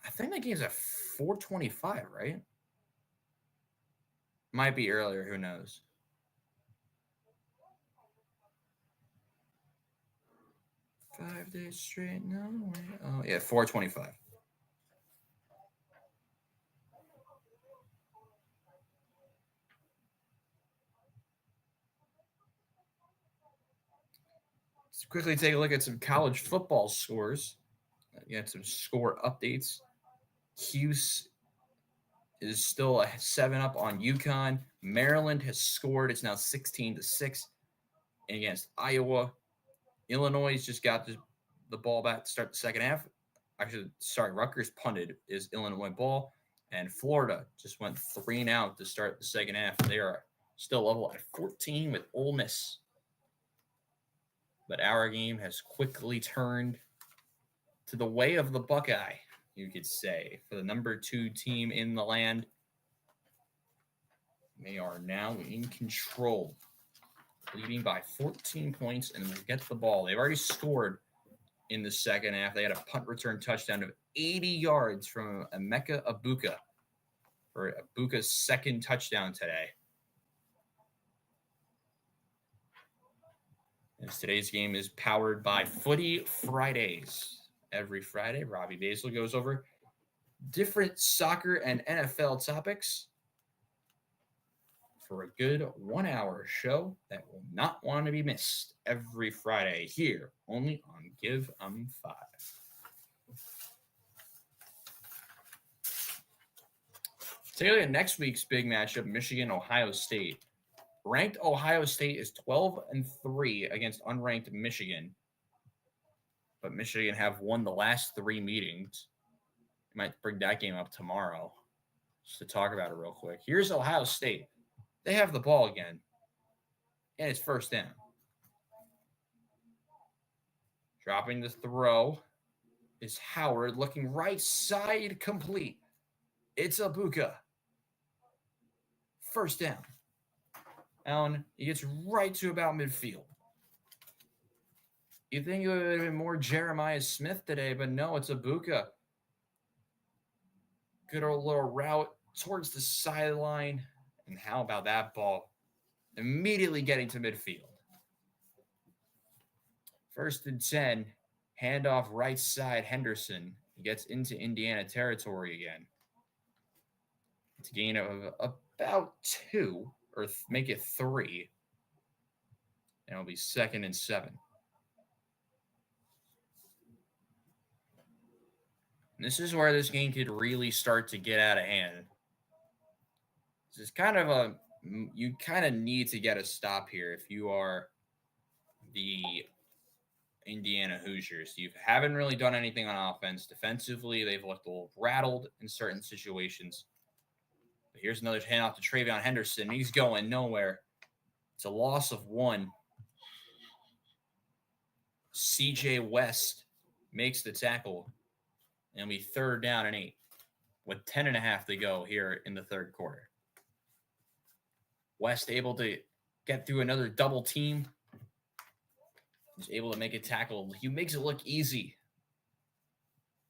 I think that game's at 4:25, right? Might be earlier, who knows? Five days straight, no way. Oh, yeah, 4:25. Let's quickly take a look at some college football scores. Get some score updates. Hughes is still a 7-up on UConn. Maryland has scored. It's now 16-6 against Iowa. Illinois just got the ball back to start the second half. Actually, sorry, Rutgers punted is Illinois ball. And Florida just went 3-and-out to start the second half. They are still level at 14 with Ole Miss. But our game has quickly turned to the way of the Buckeye, you could say, for the number 2 team in the land. They are now in control, leading by 14 points, and will get the ball. They've already scored in the second half. They had a punt return touchdown of 80 yards from Emeka Egbuka for Egbuka's second touchdown today. And today's game is powered by Footy Fridays. Every Friday, Robbie Basel goes over different soccer and NFL topics for a good 1-hour show that will not want to be missed every Friday here, only on Give 'em 5. Take a look at next week's big matchup, Michigan-Ohio State. Ranked Ohio State is 12-3 against unranked Michigan. But Michigan have won the last 3 meetings. Might bring that game up tomorrow just to talk about it real quick. Here's Ohio State. They have the ball again, and it's first down. Dropping the throw is Howard, looking right side complete. It's Egbuka. First down. Allen, he gets right to about midfield. You think it would have been more Jeremiah Smith today, but no, it's Egbuka. Good old little route towards the sideline. And how about that ball immediately getting to midfield? First and 10, handoff right side, Henderson. He gets into Indiana territory again. It's a gain of about 2, or make it 3. And it'll be 2nd and 7. And this is where this game could really start to get out of hand. This is kind of you kind of need to get a stop here if you are the Indiana Hoosiers. You haven't really done anything on offense. Defensively, they've looked a little rattled in certain situations. But here's another handoff to Travion Henderson. He's going nowhere. It's a loss of 1. CJ West makes the tackle. And it'll be 3rd down and 8 with 10.5 to go here in the third quarter. West able to get through another double team. He's able to make a tackle. He makes it look easy.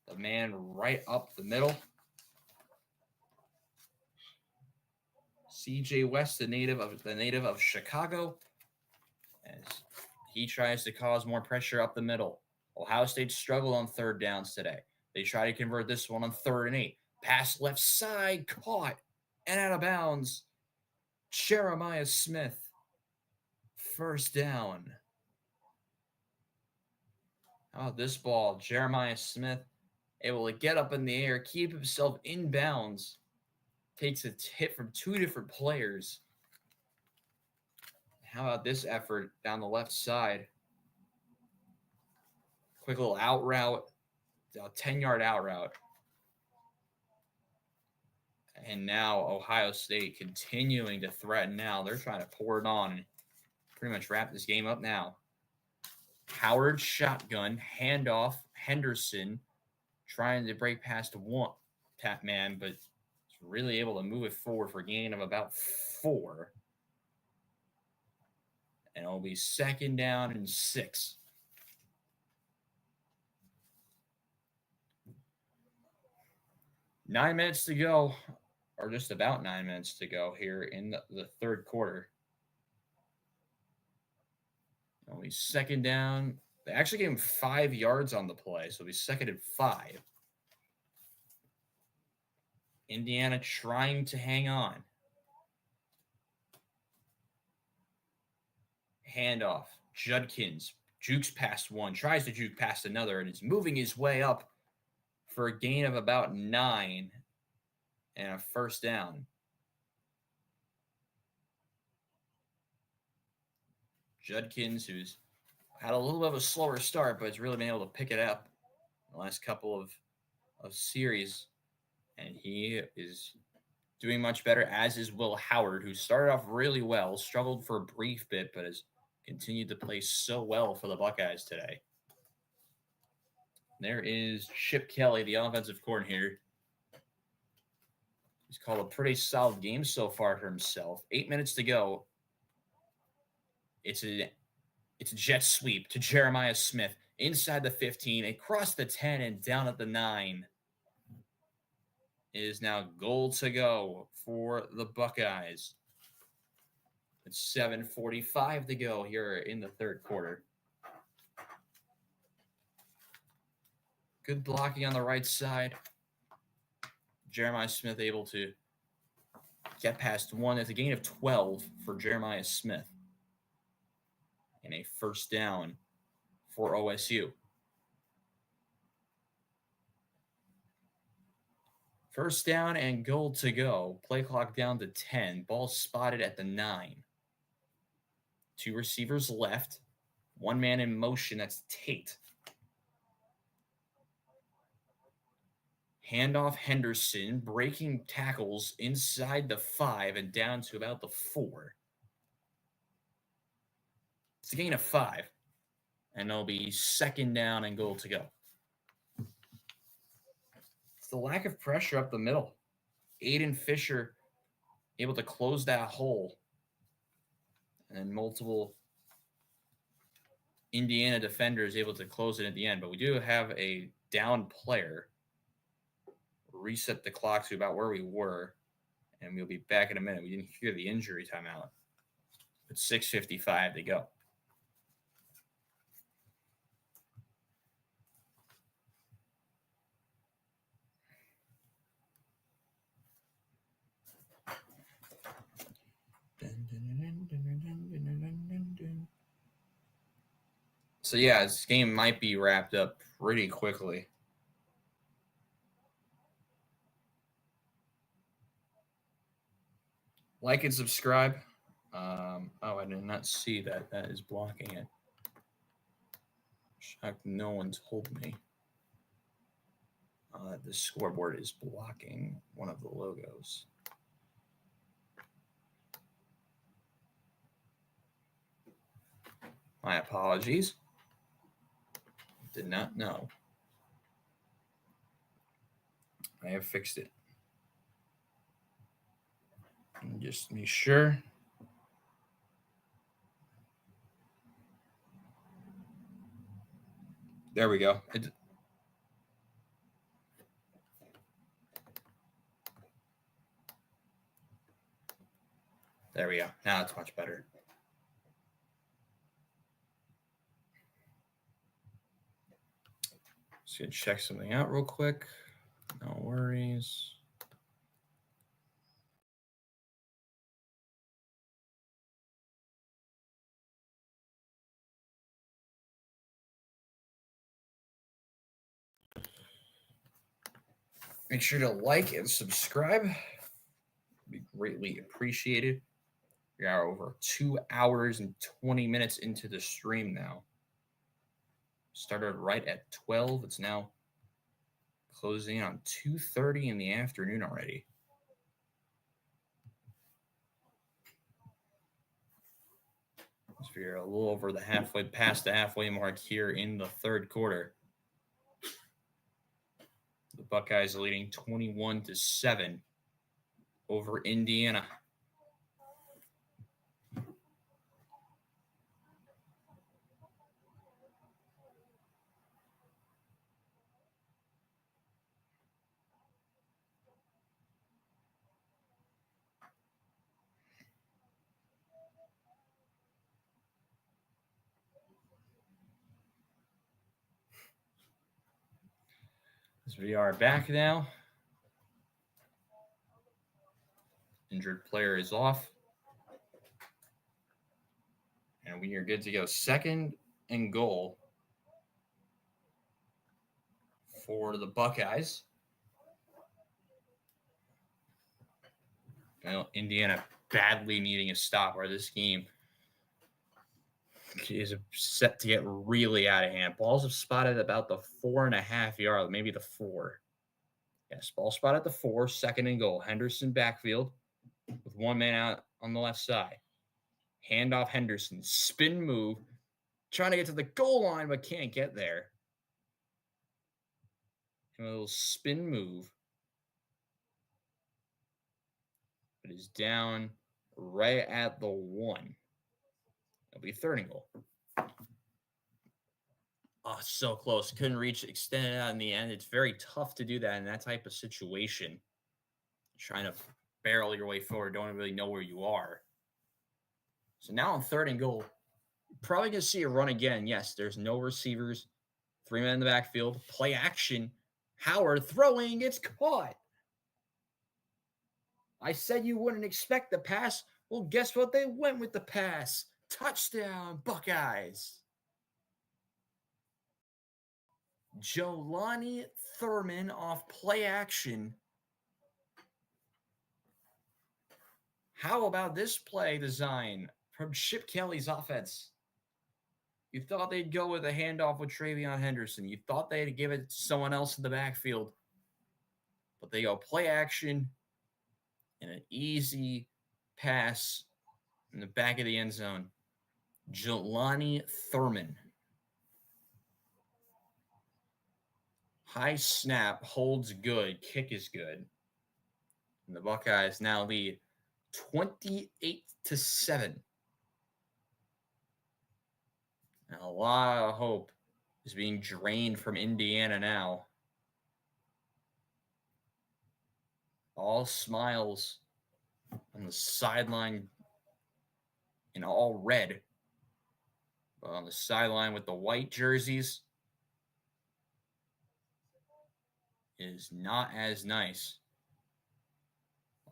The man right up the middle. CJ West, the native of Chicago, as he tries to cause more pressure up the middle. Ohio State struggled on 3rd downs today. They try to convert this one on 3rd and 8. Pass left side, caught and out of bounds. Jeremiah Smith, first down. How about this ball? Jeremiah Smith able to get up in the air, keep himself in bounds. Takes a hit from 2 different players. How about this effort down the left side? Quick little out route, a 10-yard out route. And now Ohio State continuing to threaten now. They're trying to pour it on and pretty much wrap this game up now. Howard shotgun, handoff, Henderson trying to break past one tap man, but it's really able to move it forward for a gain of about 4. And it'll be 2nd down and 6. Nine minutes to go, or just about 9 minutes to go here in the third quarter. Only 2nd down. They actually gave him 5 yards on the play, so it'll be 2nd and 5. Indiana trying to hang on. Handoff. Judkins jukes past one, tries to juke past another, and is moving his way up for a gain of about 9 and a 1st down. Judkins, who's had a little bit of a slower start, but has really been able to pick it up in the last couple of series. And he is doing much better, as is Will Howard, who started off really well, struggled for a brief bit, but has continued to play so well for the Buckeyes today. There is Chip Kelly, the offensive coordinator. He's called a pretty solid game so far for himself. 8 minutes to go. It's a jet sweep to Jeremiah Smith inside the 15, across the 10, and down at the 9. It is now goal to go for the Buckeyes. It's 7:45 to go here in the third quarter. Good blocking on the right side. Jeremiah Smith able to get past one. It's a gain of 12 for Jeremiah Smith. And a 1st down for OSU. 1st down and goal to go. Play clock down to 10. Ball spotted at the 9. 2 receivers left. 1 man in motion. That's Tate. Handoff Henderson, breaking tackles inside the 5 and down to about the 4. It's a gain of 5. And it'll be 2nd down and goal to go. It's the lack of pressure up the middle. Aiden Fisher able to close that hole. And multiple Indiana defenders able to close it at the end. But we do have a down player. Reset the clock to about where we were. And we'll be back in a minute. We didn't hear the injury timeout. It's 6:55 to go. So yeah, this game might be wrapped up pretty quickly. Like and subscribe. I did not see that. That is blocking it. Shocked no one told me. The scoreboard is blocking one of the logos. My apologies. Did not know. I have fixed it. Just be sure. There we go. There we go. Now it's much better. Just gonna check something out real quick. No worries. Make sure to like and subscribe. It'd be greatly appreciated. We are over 2 hours and 20 minutes into the stream now. Started right at 12. It's now closing on 2:30 in the afternoon already. So we're a little over past the halfway mark here in the third quarter. The Buckeyes are leading 21-7 over Indiana. As we are back now. Injured player is off. And we are good to go. 2nd and goal for the Buckeyes. Indiana badly needing a stop, or this game is set to get really out of hand. Balls have spotted about the 4.5 yard, maybe the 4. Yes, ball spot at the 4, 2nd and goal. Henderson backfield with one man out on the left side. Handoff Henderson, spin move, trying to get to the goal line, but can't get there. And a little spin move. But is down right at the 1. It'll be 3rd and goal. Oh, so close. Couldn't reach, extended out in the end. It's very tough to do that in that type of situation. Trying to barrel your way forward, don't really know where you are. So now on 3rd and goal, probably going to see a run again. Yes, there's no receivers. 3 men in the backfield. Play action. Howard throwing. It's caught. I said you wouldn't expect the pass. Well, guess what? They went with the pass. Touchdown, Buckeyes. Jelani Thurman off play action. How about this play design from Chip Kelly's offense? You thought they'd go with a handoff with Travion Henderson. You thought they'd give it to someone else in the backfield. But they go play action and an easy pass in the back of the end zone. Jelani Thurman. High snap, holds good, kick is good. And the Buckeyes now lead 28-7. And a lot of hope is being drained from Indiana now. All smiles on the sideline in all red. But on the sideline with the white jerseys is not as nice.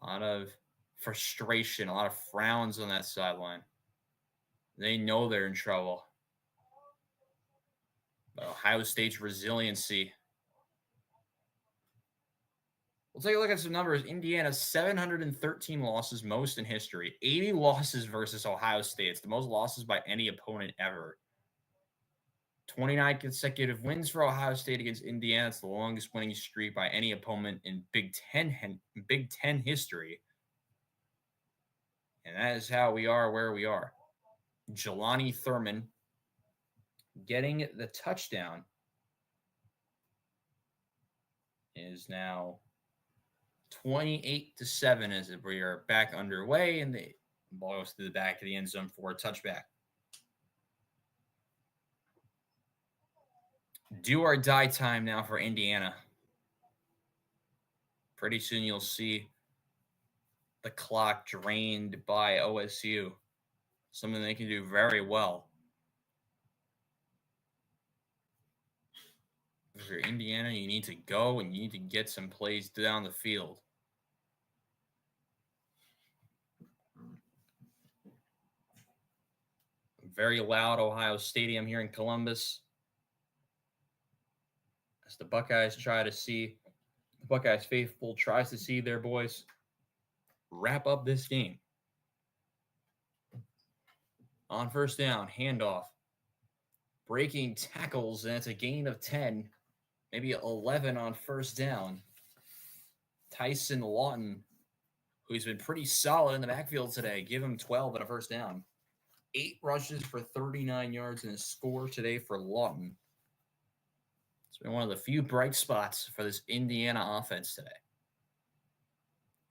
A lot of frustration, a lot of frowns on that sideline. They know they're in trouble. But Ohio State's resiliency. We'll take a look at some numbers. Indiana, 713 losses, most in history. 80 losses versus Ohio State. It's the most losses by any opponent ever. 29 consecutive wins for Ohio State against Indiana. It's the longest winning streak by any opponent in Big Ten history. And that is how we are where we are. Jelani Thurman getting the touchdown is now 28-7 as we are back underway, and the ball goes to the back of the end zone for a touchback. Do or die time now for Indiana. Pretty soon you'll see the clock drained by OSU. Something they can do very well. If you're Indiana, you need to go and you need to get some plays down the field. Very loud Ohio Stadium here in Columbus. As the Buckeyes faithful tries to see their boys wrap up this game. On first down, handoff. Breaking tackles, and it's a gain of 10, maybe 11 on first down. Tyson Lawton, who's been pretty solid in the backfield today, give him 12 and a first down. 8 rushes for 39 yards and a score today for Lawton. It's been one of the few bright spots for this Indiana offense today.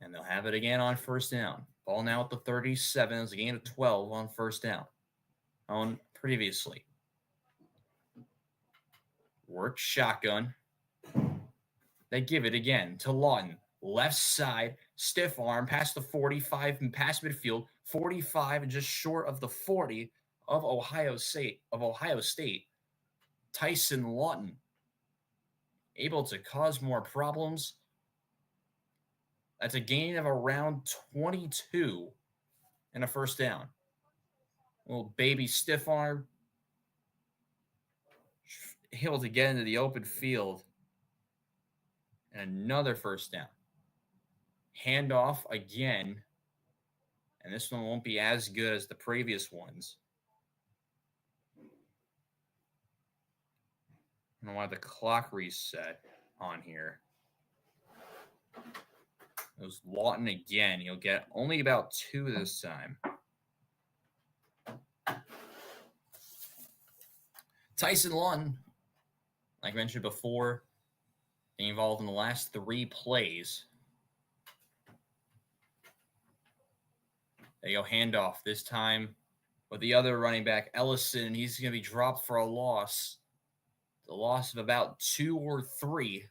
And they'll have it again on first down. Ball now at the 37. It was a gain of 12 on first down. On previously. Work shotgun. They give it again to Lawton. Left side, stiff arm, past the 45 and past midfield. 45 and just short of the 40 of Ohio State. Tyson Lawton able to cause more problems. That's a gain of around 22 and a first down. Little baby stiff arm. Able to get into the open field. And another first down. Handoff again. And this one won't be as good as the previous ones. I don't know why the clock reset on here. It was Lawton again. He'll get only about 2 this time. Tyson Lawton, like I mentioned before, being involved in the last 3 plays. There you go, handoff. This time with the other running back, Ellison. He's going to be dropped for a loss. The loss of about 2 or 3.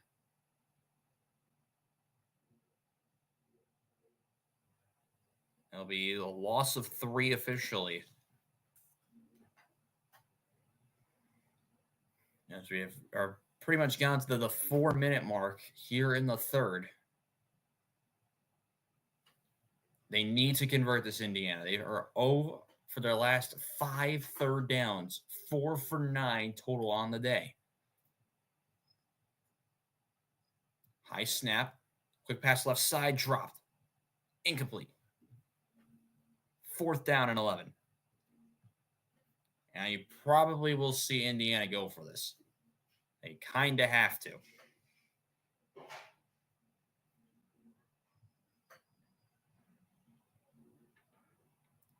It'll be a loss of 3 officially. As we are pretty much gone to the 4-minute mark here in the third. They need to convert this, Indiana. They are 0 for their last 5 third downs. 4 for 9 total on the day. High snap. Quick pass left side, dropped. Incomplete. 4th down and 11. And you probably will see Indiana go for this. They kind of have to.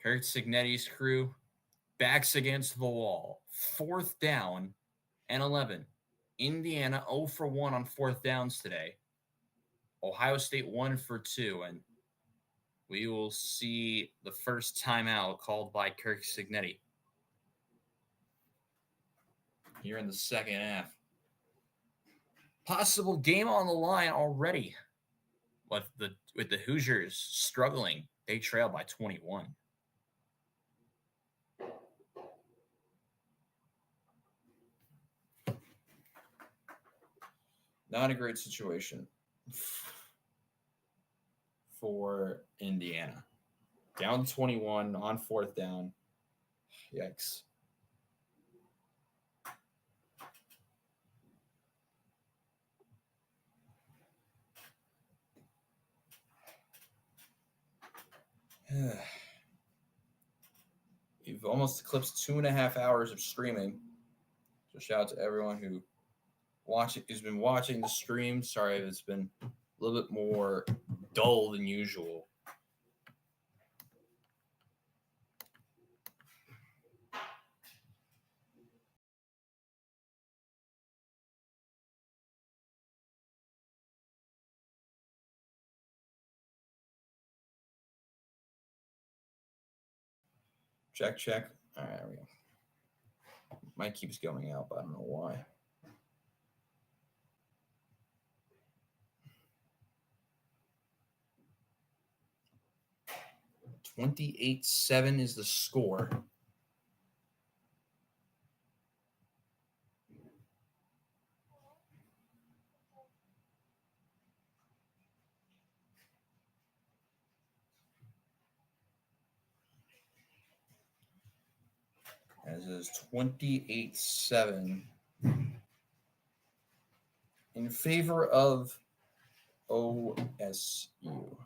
Kurt Cignetti's crew backs against the wall. 4th down and 11. Indiana 0 for 1 on 4th downs today. Ohio State 1 for 2. And we will see the first timeout called by Kirk Cignetti here in the second half. Possible game on the line already. But with the Hoosiers struggling, they trail by 21. Not a great situation for Indiana. Down 21 on 4th down. Yikes. You've almost eclipsed 2.5 hours of streaming. So shout out to everyone who's been watching the stream. Sorry if it's been a little bit more dull than usual. Check. All right, there we go. Mic keeps going out, but I don't know why. $28-7 is the score. As is 28-7 in favor of OSU.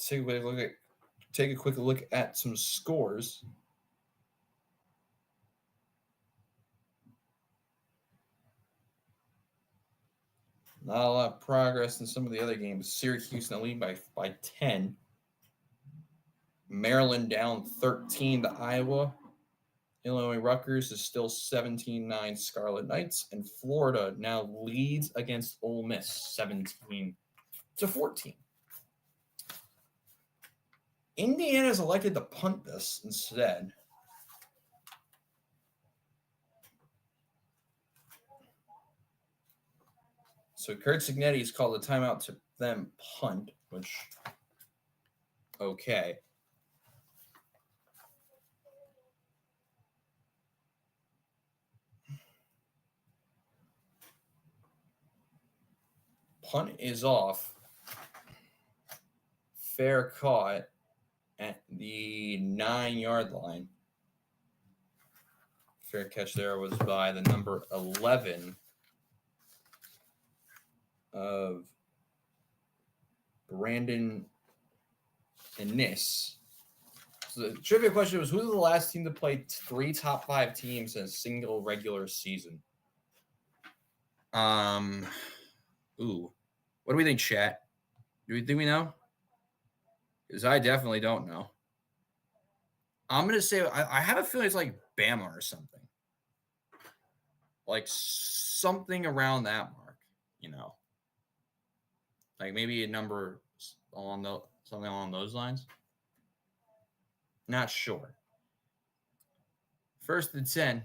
take a quick look at some scores. Not a lot of progress in some of the other games. Syracuse in the lead by 10. Maryland down 13 to Iowa. Illinois Rutgers is still 17-9 Scarlet Knights. And Florida now leads against Ole Miss 17-14. Indiana's elected to punt this instead. So Kurt Cignetti's called a timeout to them punt, which, okay. Punt is off. Fair caught at the 9-yard line. Fair catch there was by the number 11 of Brandon Ennis. So the trivia question was, who's the last team to play 3 top 5 teams in a single regular season? What do we think, chat? Do we think we know? Because I definitely don't know. I'm going to say, I have a feeling it's like Bama or something. Like something around that mark, you know. Like maybe a number something along those lines. Not sure. 1st and 10.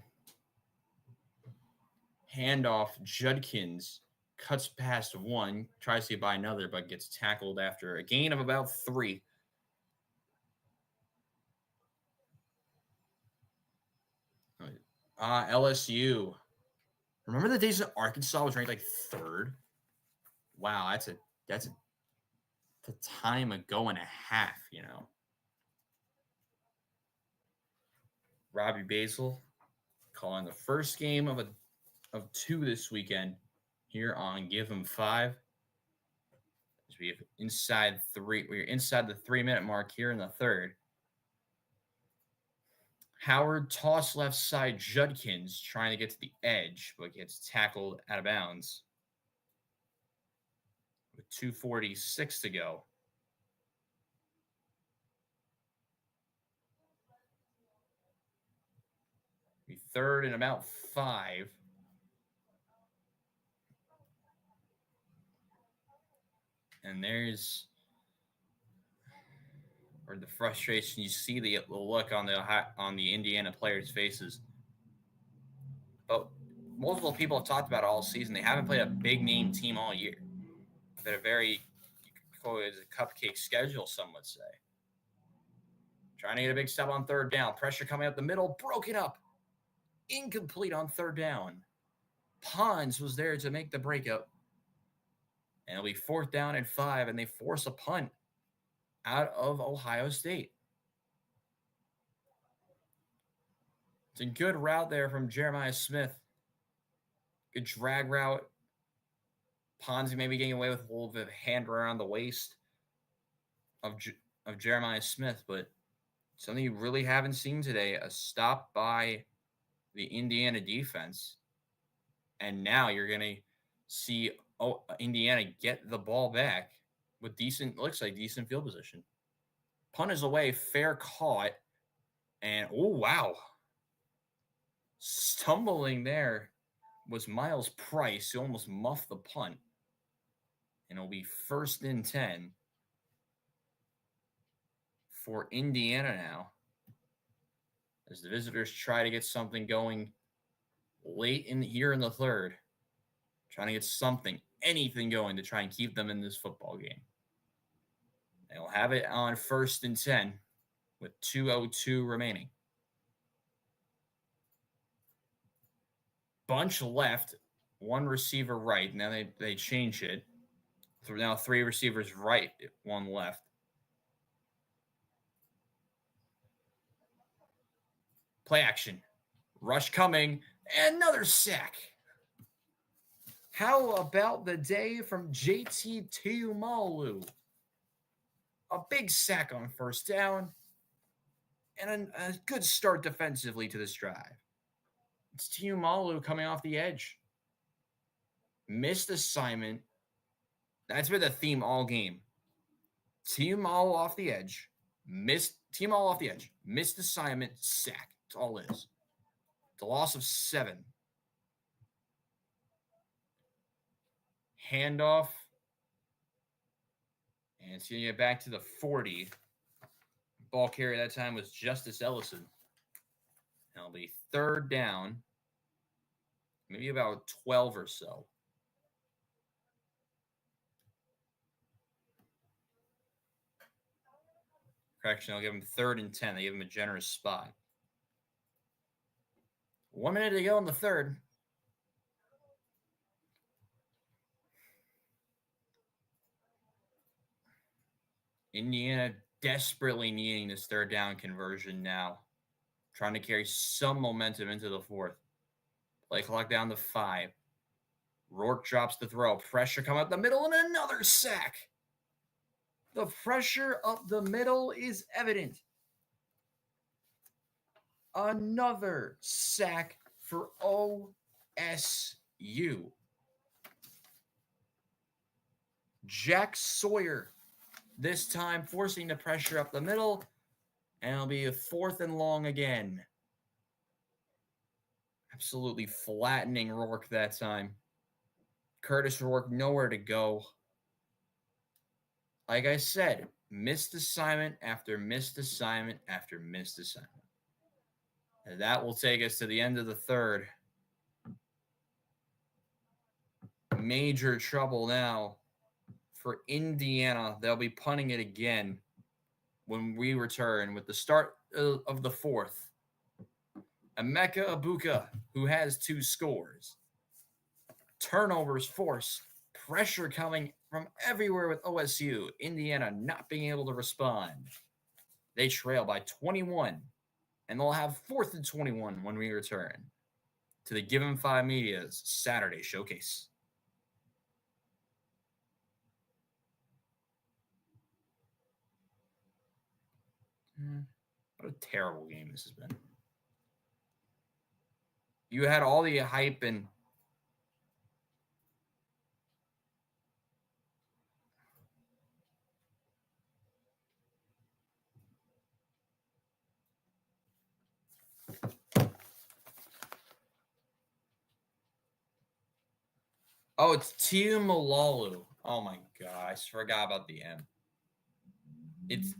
Handoff, Judkins cuts past 1, tries to get by another, but gets tackled after a gain of about 3. LSU. Remember the days that Arkansas was ranked like 3rd? Wow, that's a time ago and a half, you know. Robbie Basel calling the first game of 2 this weekend here on Give 'Em 5. As we have we're inside the 3-minute mark here in the 3rd. Howard toss left side Judkins trying to get to the edge, but gets tackled out of bounds. With 2:46 to go. Be 3rd and about 5. And there's where the frustration, you see the look on the Indiana players' faces. But multiple people have talked about it all season. They haven't played a big name team all year. They're very, you could call it a cupcake schedule, some would say. Trying to get a big stop on 3rd down. Pressure coming up the middle, broken up. Incomplete on 3rd down. Pons was there to make the breakup. And it'll be 4th down and 5, and they force a punt out of Ohio State. It's a good route there from Jeremiah Smith. Good drag route. Ponzi maybe getting away with a little bit of hand around the waist of Jeremiah Smith, but something you really haven't seen today, a stop by the Indiana defense. And now you're going to see Indiana get the ball back with decent field position. Punt is away, fair caught, and oh, wow. Stumbling there was Miles Price, who almost muffed the punt. And it'll be 1st and 10 for Indiana now, as the visitors try to get something going late in the 3rd. Trying to get anything going to try and keep them in this football game. They'll have it on 1st and 10 with 2:02 remaining. Bunch left, 1 receiver right. Now they change it. So now 3 receivers right, 1 left. Play action. Rush coming. Another sack. How about the day from JT Tuimoloau? a big sack on first down, and a good start defensively to this drive. It's Tiumalu coming off the edge. Missed assignment. That's been the theme all game. Tiumalu off the edge. Missed assignment, sack. That's all it is. It's a loss of 7. Handoff. And it's going to get back to the 40. Ball carrier that time was Justice Ellison. It'll be 3rd down. Maybe about 12 or so. Correction, I'll give him 3rd and 10. They give him a generous spot. 1 minute to go in the 3rd. Indiana desperately needing this 3rd down conversion now. Trying to carry some momentum into the 4th. Play clock down to 5. Rourke drops the throw. Pressure coming up the middle and another sack. The pressure up the middle is evident. Another sack for OSU. Jack Sawyer this time forcing the pressure up the middle, and it'll be a 4th and long again. Absolutely flattening Rourke that time. Curtis Rourke nowhere to go. Like I said, missed assignment after missed assignment after missed assignment. And that will take us to the end of the 3rd. Major trouble now for Indiana. They'll be punting it again when we return with the start of the 4th. Emeka Ibuka, who has 2 scores. Turnovers forced. Pressure coming from everywhere with OSU. Indiana not being able to respond. They trail by 21, and they'll have 4th and 21 when we return to the Given 5 Media's Saturday Showcase. What a terrible game this has been. You had all the hype and oh, it's Tiumalalu. Oh my God, I forgot about the M. It's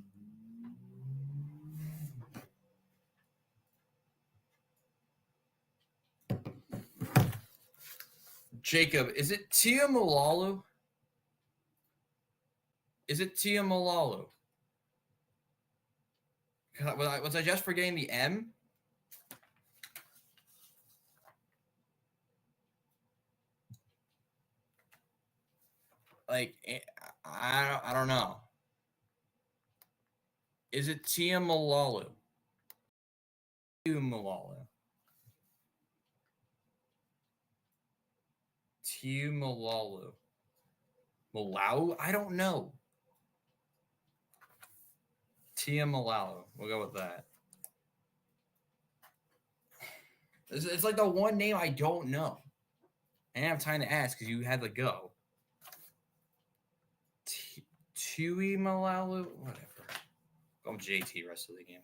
Jacob. Is it Tiumalalu? Is it Tiumalalu? Was I just forgetting the M? Like, I don't know. Is it Tiumalalu? Tiumalalu. Tiumalalu. Malau? I don't know. Tiumalalu. We'll go with that. It's like the one name I don't know. I didn't have time to ask because you had to go. Tui Malalu? Whatever. Go with JT rest of the game.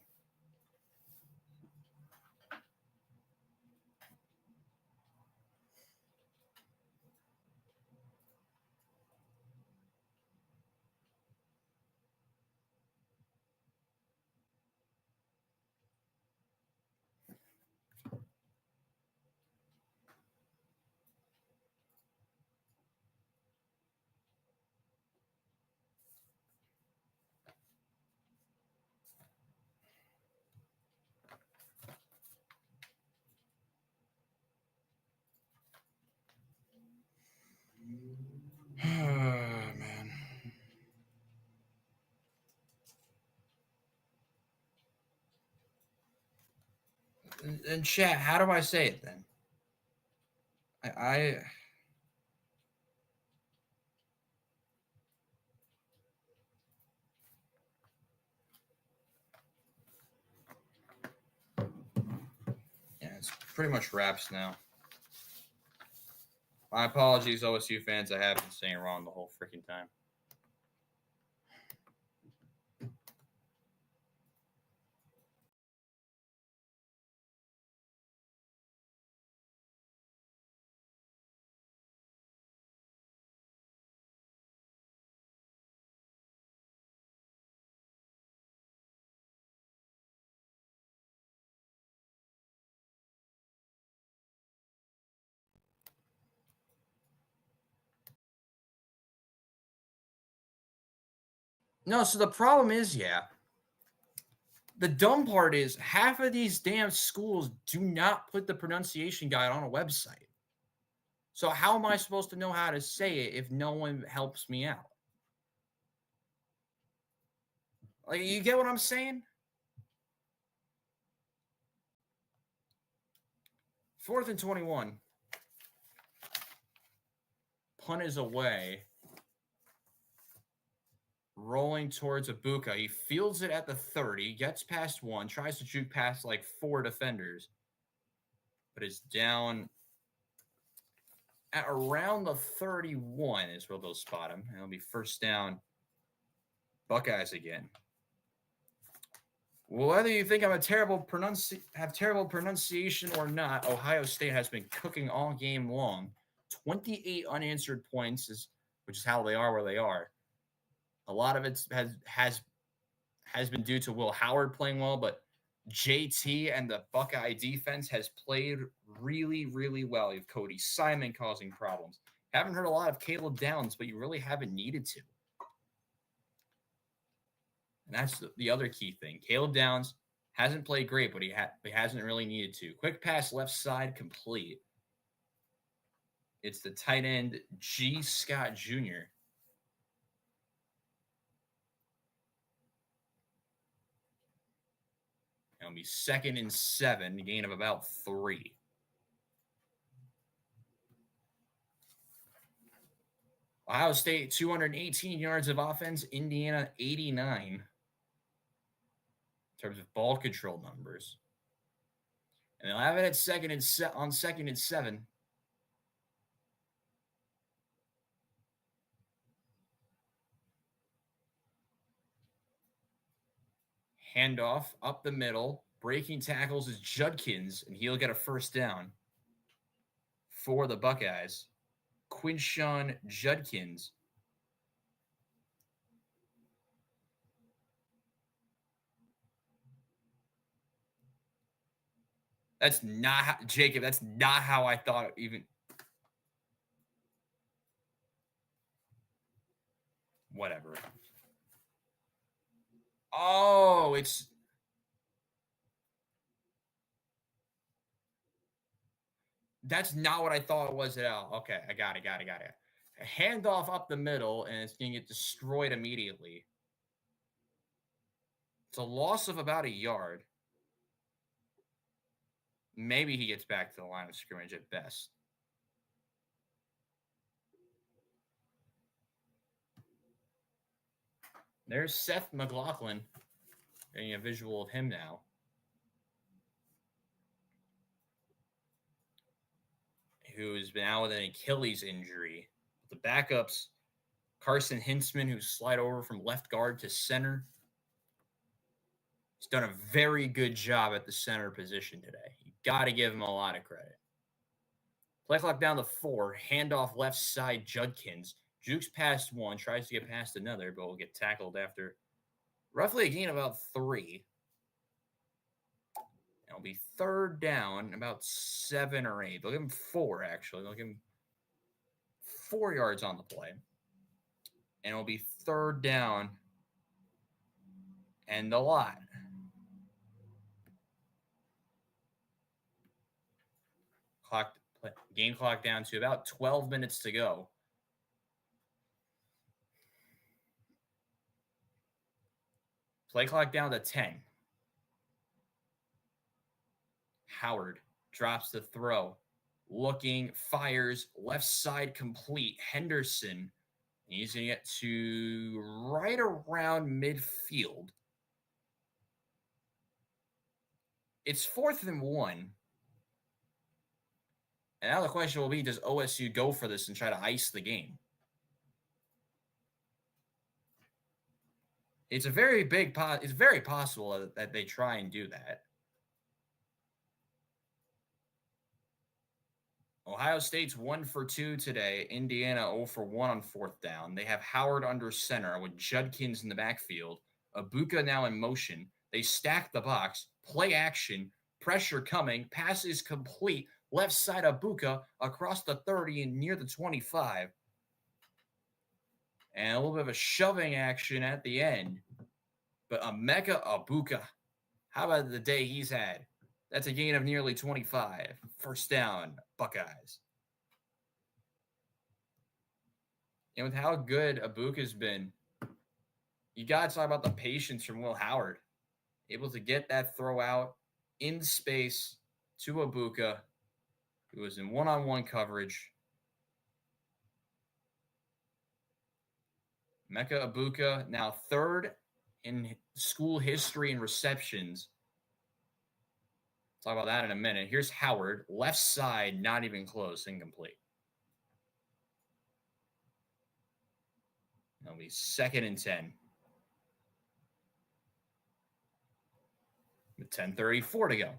Man. And chat, how do I say it then? I pretty much wraps now. My apologies, OSU fans. I have been saying it wrong the whole freaking time. No, so the problem is, the dumb part is half of these damn schools do not put the pronunciation guide on a website. So how am I supposed to know how to say it if no one helps me out? Like, you get what I'm saying? 4th and 21. Punt is away. Rolling towards Ibuka. He fields it at the 30, gets past one, tries to juke past like 4 defenders, but is down at around the 31 is where they'll spot him. And it'll be first down, Buckeyes again. Well, whether you think I'm have terrible pronunciation or not, Ohio State has been cooking all game long. 28 unanswered points, which is how they are where they are. A lot of it has been due to Will Howard playing well, but JT and the Buckeye defense has played really, really well. You have Cody Simon causing problems. Haven't heard a lot of Caleb Downs, but you really haven't needed to. And that's the other key thing. Caleb Downs hasn't played great, but he hasn't really needed to. Quick pass left side complete. It's the tight end G. Scott Jr. It'll be 2nd and 7, gain of about 3. Ohio State, 218 yards of offense. Indiana, 89. In terms of ball control numbers. And they'll have it at 2nd and 7. Handoff up the middle. Breaking tackles is Judkins, and he'll get a first down for the Buckeyes. Quinshon Judkins. That's not how, Jacob, that's not how I thought it even. Whatever. Oh, it's. That's not what I thought it was at all. Okay, I got it. A handoff up the middle, and it's going to get destroyed immediately. It's a loss of about a yard. Maybe he gets back to the line of scrimmage at best. There's Seth McLaughlin. Getting a visual of him now. Who's been out with an Achilles injury. The backups, Carson Hintzman, who slide over from left guard to center. He's done a very good job at the center position today. You got to give him a lot of credit. Play clock down to 4. Handoff left side, Judkins. Jukes past one, tries to get past another, but will get tackled after roughly a gain of about 3. It'll be 3rd down, about 7 or 8. They'll give him 4, actually. They'll give him 4 yards on the play. And it'll be 3rd down and a lot. Game clock down to about 12 minutes to go. Play clock down to 10. Howard drops the throw. Looking, fires, left side complete. Henderson, he's going to get to right around midfield. It's 4th and 1. And now the question will be, does OSU go for this and try to ice the game? It's a very big it's very possible that they try and do that. Ohio State's 1 for 2 today. Indiana 0 for 1 on fourth down. They have Howard under center with Judkins in the backfield. Ibuka now in motion. They stack the box. Play action. Pressure coming. Pass is complete. Left side Ibuka across the 30 and near the 25. And a little bit of a shoving action at the end. But Emeka Ibuka, how about the day he's had? That's a gain of nearly 25. First down, Buckeyes. And with how good Ibuka's been, you got to talk about the patience from Will Howard. Able to get that throw out in space to Ibuka, who was in one-on-one coverage. Emeka Ibuka now third in school history in receptions. Talk about that in a minute. Here's Howard, left side, not even close, incomplete. That'll be 2nd and 10. With 10:34 to go.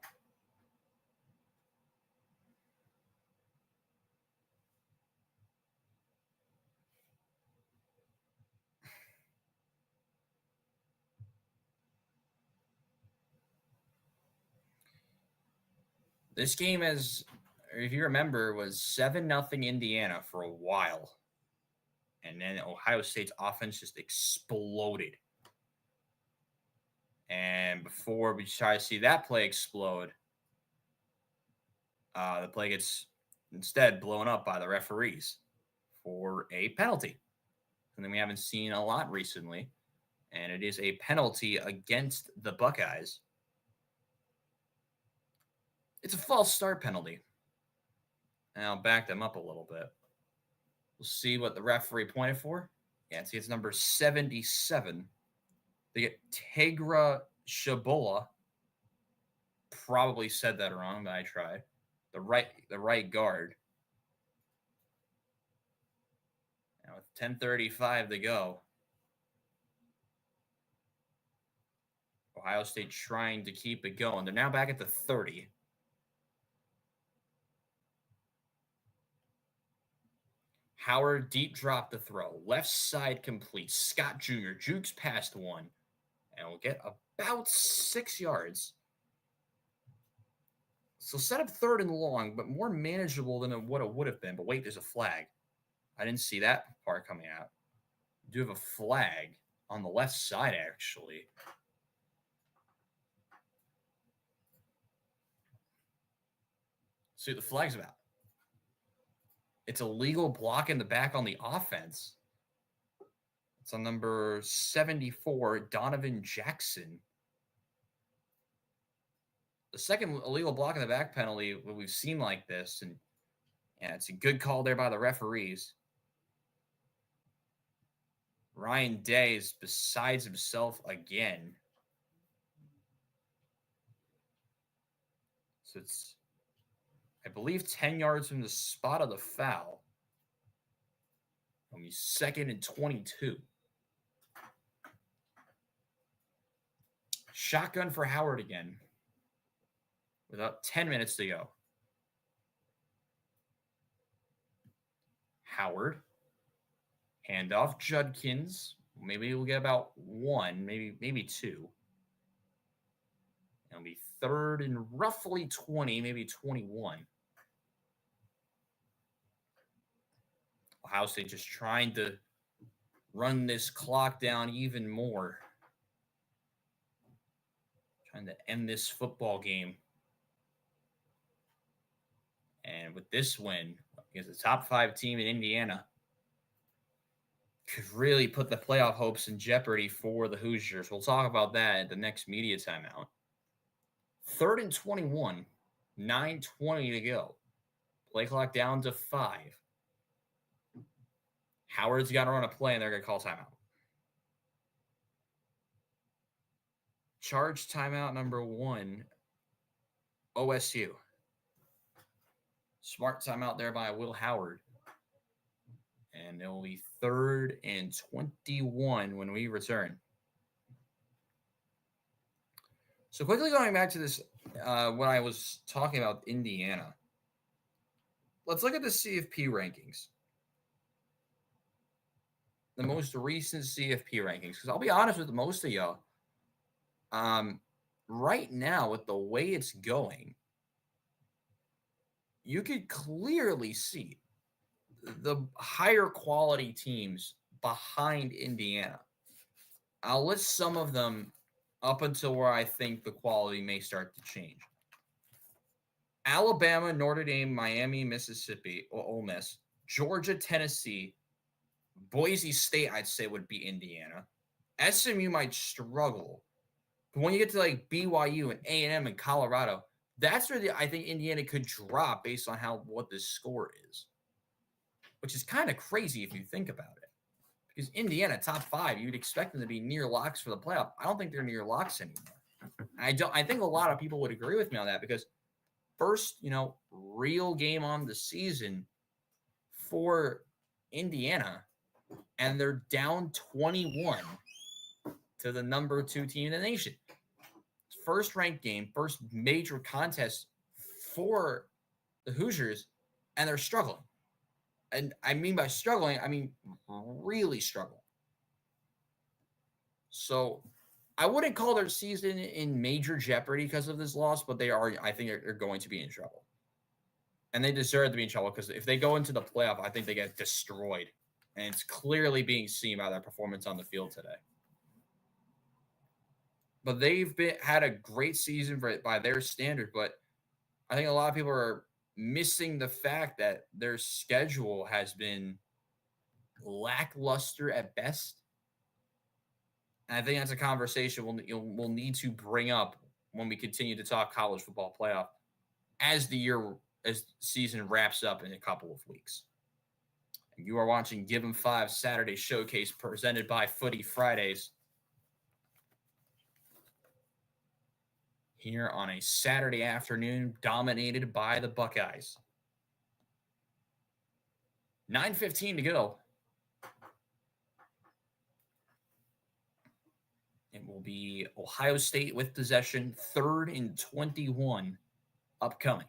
This game, as if you remember, was 7-0 Indiana for a while. And then Ohio State's offense just exploded. And before we try to see that play explode, the play gets instead blown up by the referees for a penalty. Something we haven't seen a lot recently. And it is a penalty against the Buckeyes. It's a false start penalty. And I'll back them up a little bit. We'll see what the referee pointed for. Yeah, see, it's number 77. They get Tegra Shabola. Probably said that wrong, but I tried. The right guard. Now with 10:35 to go. Ohio State trying to keep it going. They're now back at the 30. Howard deep drop the throw. Left side complete. Scott Jr. jukes past one. And will get about 6 yards. So set up 3rd and long, but more manageable than what it would have been. But wait, there's a flag. I didn't see that part coming out. We do have a flag on the left side, actually. See what the flag's about. It's a legal block in the back on the offense. It's on number 74, Donovan Jackson. The second illegal block in the back penalty we've seen like this, and yeah, it's a good call there by the referees. Ryan Day is besides himself again. So it's, I believe, 10 yards from the spot of the foul. It'll be 2nd and 22. Shotgun for Howard again. With about 10 minutes to go. Howard. Handoff. Judkins. Maybe we'll get about 1, maybe 2. It'll be 3rd and roughly 20, maybe 21. Ohio State just trying to run this clock down even more. Trying to end this football game. And with this win, against the top 5 team in Indiana, could really put the playoff hopes in jeopardy for the Hoosiers. We'll talk about that at the next media timeout. 3rd and 21, 9:20 to go. Play clock down to 5. Howard's got to run a play, and they're going to call timeout. Charge timeout number 1, OSU. Smart timeout there by Will Howard. And it will be 3rd and 21 when we return. So quickly going back to this, when I was talking about Indiana, let's look at the CFP rankings. The most recent CFP rankings, because I'll be honest with most of y'all, right now with the way it's going, you could clearly see the higher quality teams behind Indiana. I'll list some of them up until where I think the quality may start to change. Alabama, Notre Dame, Miami, Mississippi, or Ole Miss, Georgia, Tennessee, Boise State, I'd say would be Indiana. SMU might struggle. But when you get to like BYU and A&M and Colorado, that's where I think Indiana could drop based on what the score is. Which is kind of crazy if you think about it. Because Indiana, top 5, you'd expect them to be near locks for the playoff. I don't think they're near locks anymore. I think a lot of people would agree with me on that because first, real game on the season for Indiana, and they're down 21 to the number 2 team in the nation. First ranked game, first major contest for the Hoosiers, and they're struggling. And I mean by struggling, I mean really struggling. So I wouldn't call their season in major jeopardy because of this loss, but I think they're going to be in trouble. And they deserve to be in trouble because if they go into the playoff, I think they get destroyed. And it's clearly being seen by their performance on the field today. But they've had a great season by their standard, but I think a lot of people are missing the fact that their schedule has been lackluster at best. And I think that's a conversation we'll need to bring up when we continue to talk college football playoff as the season wraps up in a couple of weeks. And you are watching Give 'em 5 Saturday Showcase presented by Footy Fridays here on a Saturday afternoon dominated by the Buckeyes. 9:15 to go. It will be Ohio State with possession, 3rd and 21 upcoming.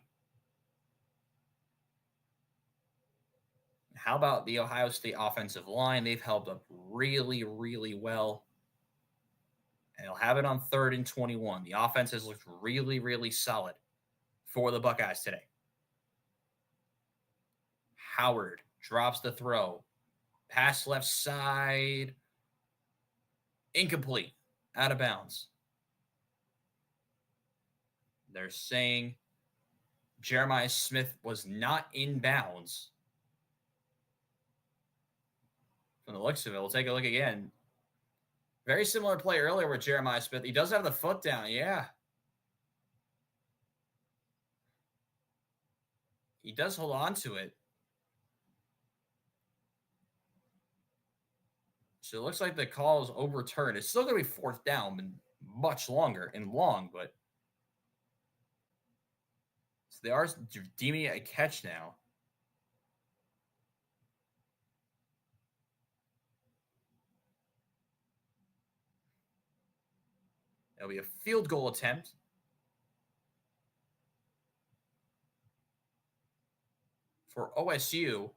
How about the Ohio State offensive line? They've held up really, really well. And they'll have it on 3rd and 21. The offense has looked really, really solid for the Buckeyes today. Howard drops the throw. Pass left side. Incomplete. Out of bounds. They're saying Jeremiah Smith was not in bounds. From the looks of it, we'll take a look again. Very similar play earlier with Jeremiah Smith. He does have the foot down, yeah. He does hold on to it. So it looks like the call is overturned. It's still going to be 4th down, but much longer and long, but so they are deeming it a catch now. It'll be a field goal attempt. For OSU,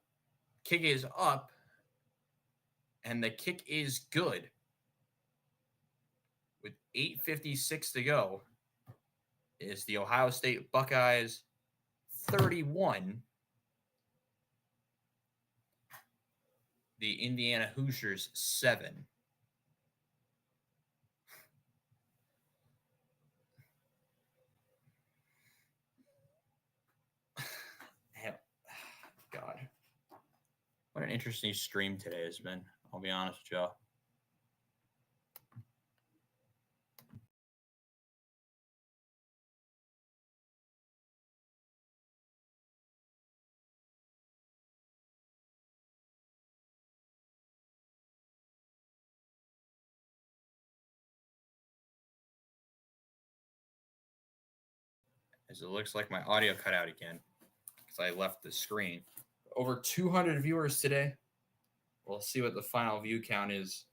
kick is up, and the kick is good. With 8:56 to go, is the Ohio State Buckeyes 31, the Indiana Hoosiers 7. God. What an interesting stream today has been. I'll be honest with y'all. As it looks like my audio cut out again. because I left the screen. Over 200 viewers today. We'll see what the final view count is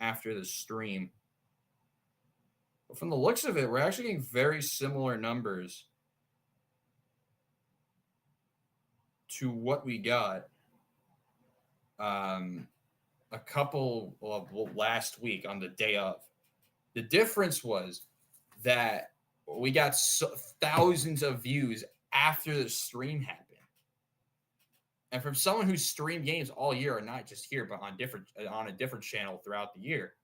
after the stream. But from the looks of it, we're actually getting very similar numbers to what we got a couple of last week on the day of. The difference was that we got thousands of views after the stream happened. And from someone who's streamed games all year, and not just here, but on a different channel throughout the year,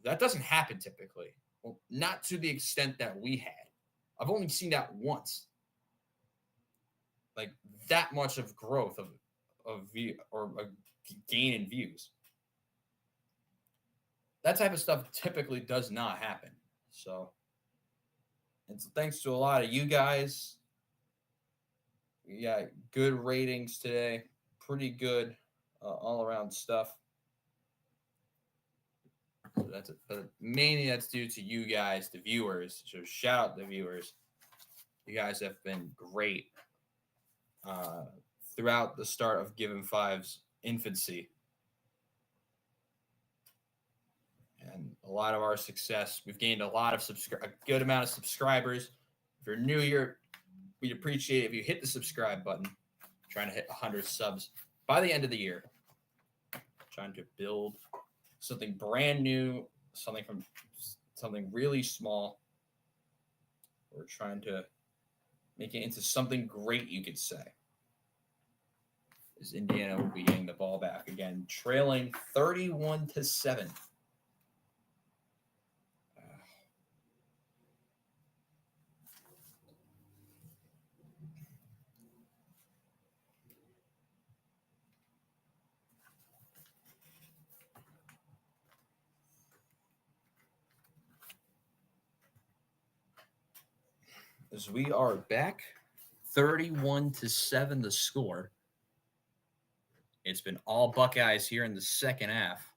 that doesn't happen typically. Well, not to the extent that we had. I've only seen that once. Like that much of growth of view or a gain in views. That type of stuff typically does not happen. So it's thanks to a lot of you guys. We got good ratings today. Pretty good all around stuff. So mainly that's due to you guys, the viewers. So shout out the viewers. You guys have been great throughout the start of Given Five's infancy. And a lot of our success. We've gained a good amount of subscribers. If you're new here, we'd appreciate it if you hit the subscribe button. I'm trying to hit 100 subs by the end of the year. I'm trying to build something brand new, something really small. We're trying to make it into something great, you could say. As Indiana will be getting the ball back again, trailing 31-7. As we are back, 31-7 the score. It's been all Buckeyes here in the second half.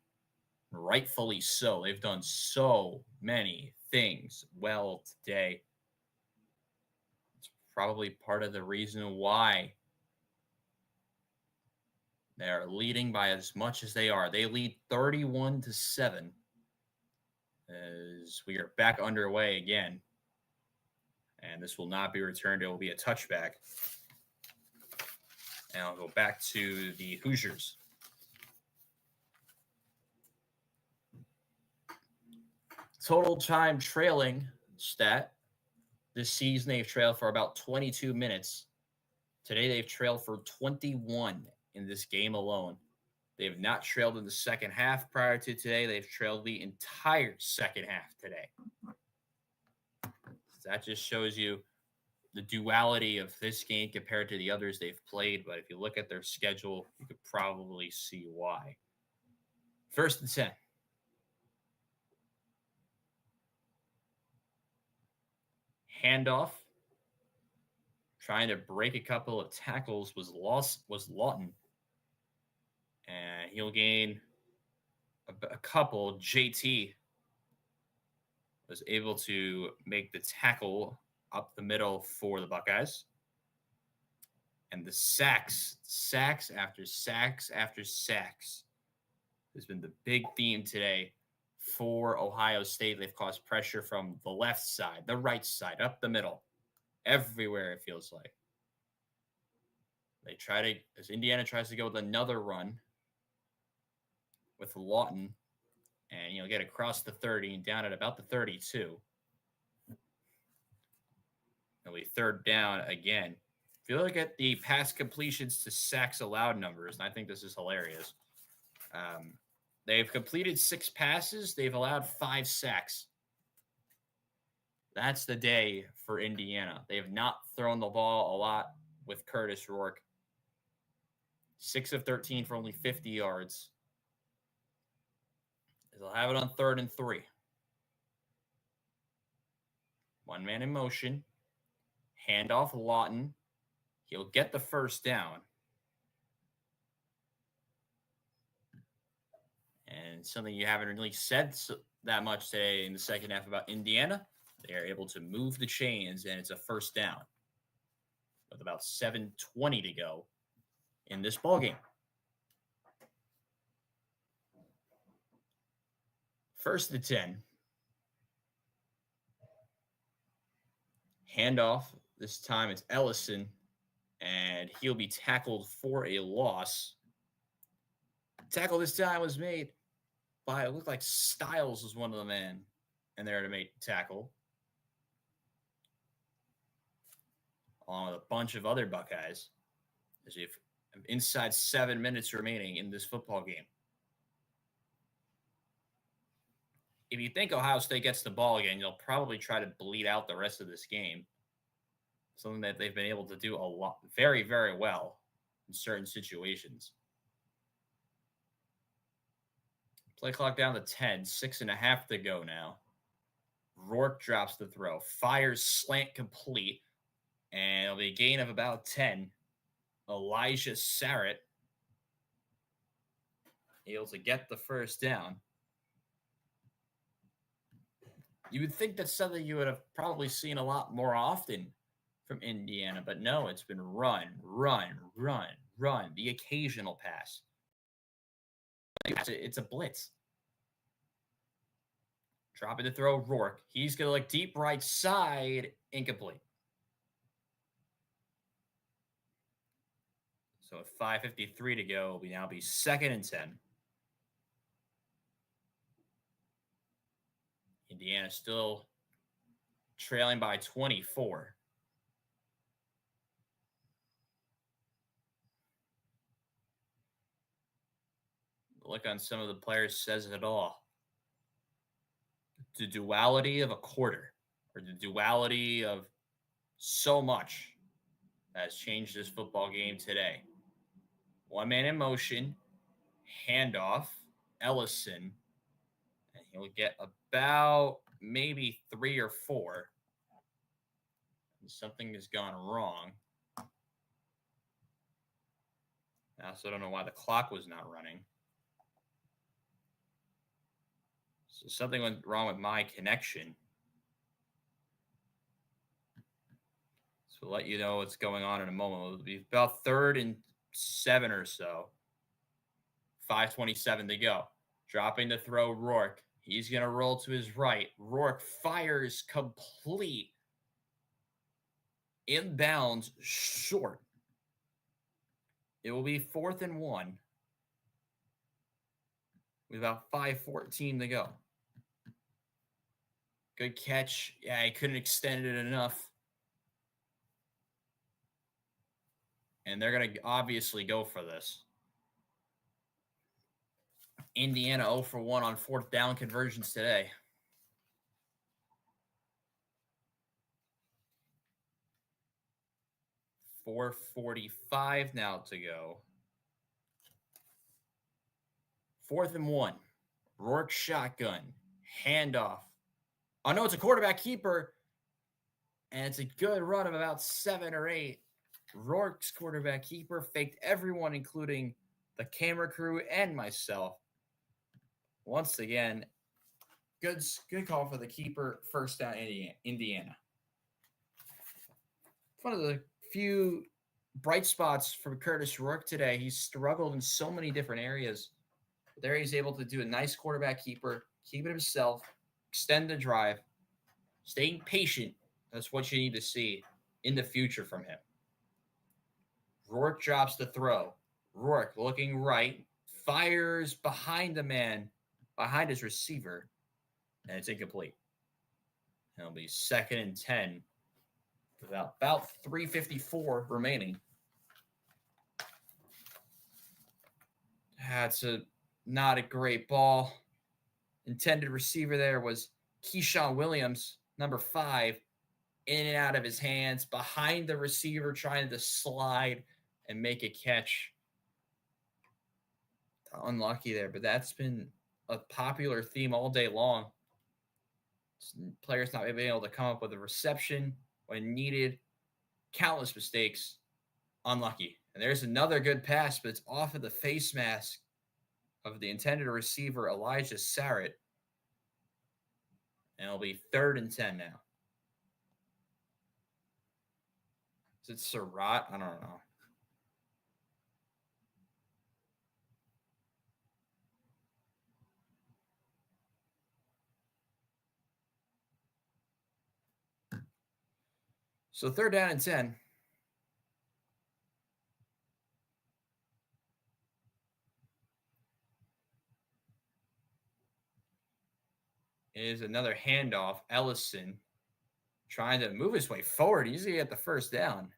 Rightfully so. They've done so many things well today. It's probably part of the reason why they're leading by as much as they are. They lead 31-7 as we are back underway again. And this will not be returned. It will be a touchback. And I'll go back to the Hoosiers. Total time trailing stat. This season, they've trailed for about 22 minutes. Today, they've trailed for 21 in this game alone. They have not trailed in the second half prior to today. They've trailed the entire second half today. That just shows you the duality of this game compared to the others they've played. But if you look at their schedule, you could probably see why. 1st and 10. Handoff. Trying to break a couple of tackles was Lawton. And he'll gain a couple. JT was able to make the tackle up the middle for the Buckeyes. And the sacks after sacks after sacks has been the big theme today for Ohio State. They've caused pressure from the left side, the right side, up the middle, everywhere it feels like. As Indiana tries to go with another run with Lawton, and get across the 30 and down at about the 32. And we 3rd down again. If you look at the pass completions to sacks allowed numbers, and I think this is hilarious. They've completed 6 passes. They've allowed 5 sacks. That's the day for Indiana. They have not thrown the ball a lot with Curtis Rourke. 6 of 13 for only 50 yards. They'll have it on 3rd and 3. One man in motion. Handoff Lawton. He'll get the 1st down. And something you haven't really said that much today in the second half about Indiana, they are able to move the chains, and it's a 1st down. with about 7:20 to go in this ballgame. First and 10. Handoff. This time it's Ellison, and he'll be tackled for a loss. Tackle this time was made by, it looked like Styles was one of the men in there to make tackle, along with a bunch of other Buckeyes, as we have inside 7 minutes remaining in this football game. If you think Ohio State gets the ball again, you'll probably try to bleed out the rest of this game. Something that they've been able to do a lot, very, very well in certain situations. Play clock down to 10, 6.5 to go now. Rourke drops the throw, fires slant complete, and it'll be a gain of about 10. Elijah Sarrett able to get the first down. You would think that's something you would have probably seen a lot more often from Indiana, but no, it's been run. The occasional pass. It's a blitz. Dropping the throw, Rourke. He's going to look deep right side, incomplete. So with 5:53 to go, we now be 2nd and 10. Indiana still trailing by 24. The look on some of the players says it all. The duality of a quarter, or the duality of so much, has changed this football game today. One man in motion, handoff, Ellison, and he'll get about maybe 3 or 4. And something has gone wrong. I also don't know why the clock was not running. So something went wrong with my connection. So we'll let you know what's going on in a moment. It'll be about 3rd and 7 or so. 5:27 to go. Dropping the throw, Rourke. He's going to roll to his right. Rourke fires complete. Inbounds short. It will be 4th and 1 with about 5:14 to go. Good catch. Yeah, he couldn't extend it enough. And they're going to obviously go for this. Indiana 0 for 1 on 4th down conversions today. .445 now to go. 4th and 1. Rourke shotgun. Handoff. Oh, no, it's a quarterback keeper. And it's a good run of about 7 or 8. Rourke's quarterback keeper faked everyone, including the camera crew and myself. Once again, good call for the keeper. First down, Indiana. One of the few bright spots from Curtis Rourke today. He's struggled in so many different areas. But there he's able to do a nice quarterback keeper, keep it himself, extend the drive, staying patient. That's what you need to see in the future from him. Rourke drops the throw. Rourke looking right, fires behind the man, behind his receiver, and it's incomplete. And it'll be 2nd and 10 with about 3:54 remaining. That's not a great ball. Intended receiver there was Keyshawn Williams, number 5, in and out of his hands, behind the receiver, trying to slide and make a catch. Unlucky there, but that's been a popular theme all day long. Players not being able to come up with a reception when needed. Countless mistakes. Unlucky. And there's another good pass, but it's off of the face mask of the intended receiver, Elijah Sarrett. And it'll be 3rd and 10 now. Is it Surratt? I don't know. So 3rd down and 10. Is another handoff. Ellison trying to move his way forward. He's going to get the 1st down.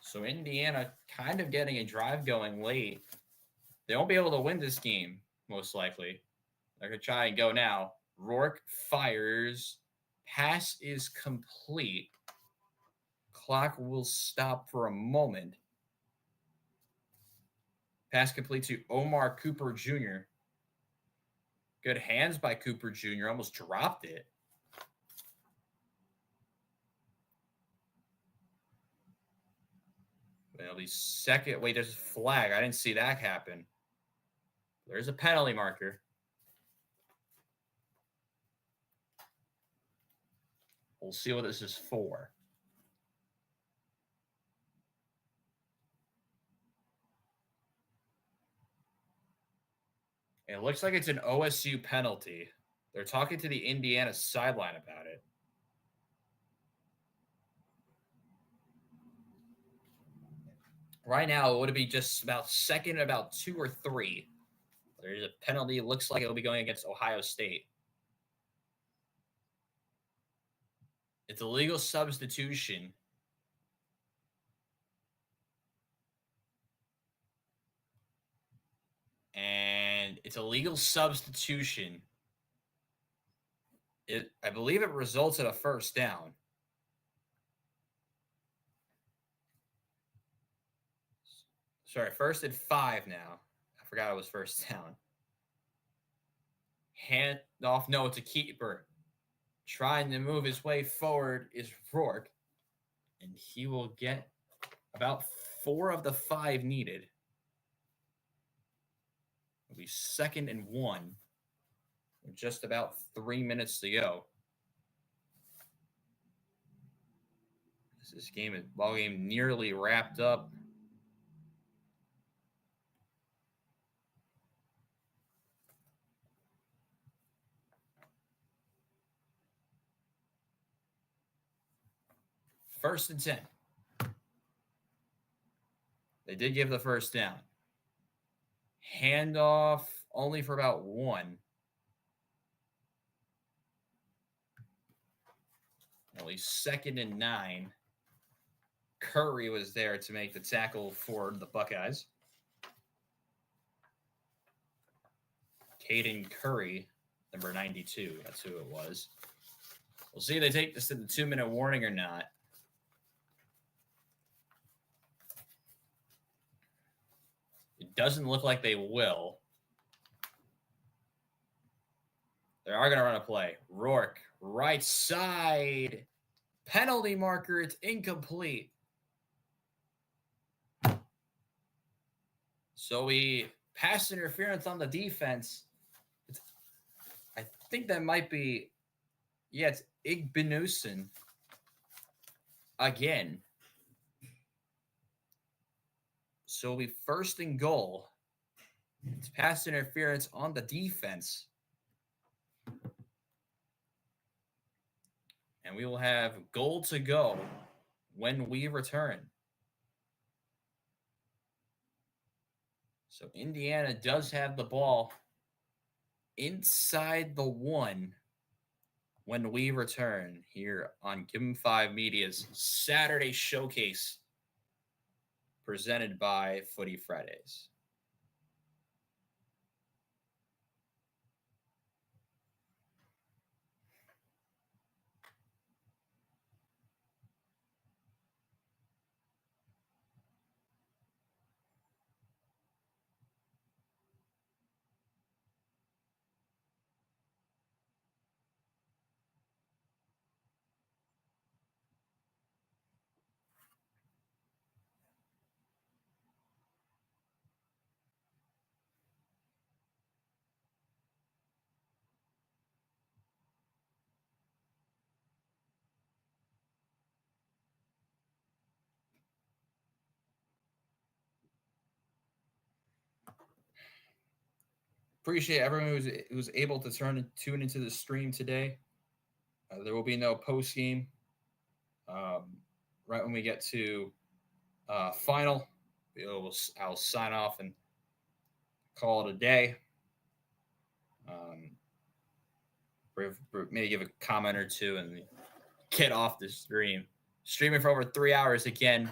So Indiana kind of getting a drive going late. They won't be able to win this game, most likely. They're going to try and go now. Rourke fires. Pass is complete. Clock will stop for a moment. Pass complete to Omar Cooper Jr. Good hands by Cooper Jr. Almost dropped it. It'll be second. Wait, there's a flag. I didn't see that happen. There's a penalty marker. We'll see what this is for. It looks like it's an OSU penalty. They're talking to the Indiana sideline about it. Right now, it would be just about 2nd, about 2 or 3. There's a penalty. It looks like it'll be going against Ohio State. It's a legal substitution. And it's a legal substitution. I believe it results in a 1st down. Sorry, 1st and 5 now. I forgot it was 1st down. Hand off. No, it's a keeper. Trying to move his way forward is Rourke. And he will get about 4 of the 5 needed. It'll be 2nd and 1. With just about 3 minutes to go. This ball game nearly wrapped up. First and 10. They did give the 1st down. Handoff only for about 1. Only 2nd and 9. Curry was there to make the tackle for the Buckeyes. Caden Curry, number 92. That's who it was. We'll see if they take this to the 2-minute warning or not. It doesn't look like they will. They are going to run a play. Rourke, right side. Penalty marker. It's incomplete. So we pass interference on the defense. I think that might be, it's Igbenuson again. So it'll be 1st and goal. It's pass interference on the defense. And we will have goal to go when we return. So Indiana does have the ball inside the 1 when we return here on Give 'em 5 Media's Saturday Showcase presented by Footy Fridays. appreciate everyone who's able to tune into the stream today. There will be no post game. Right when we get to final, I'll sign off and call it a day. Maybe give a comment or two and get off the stream. Streaming for over 3 hours again.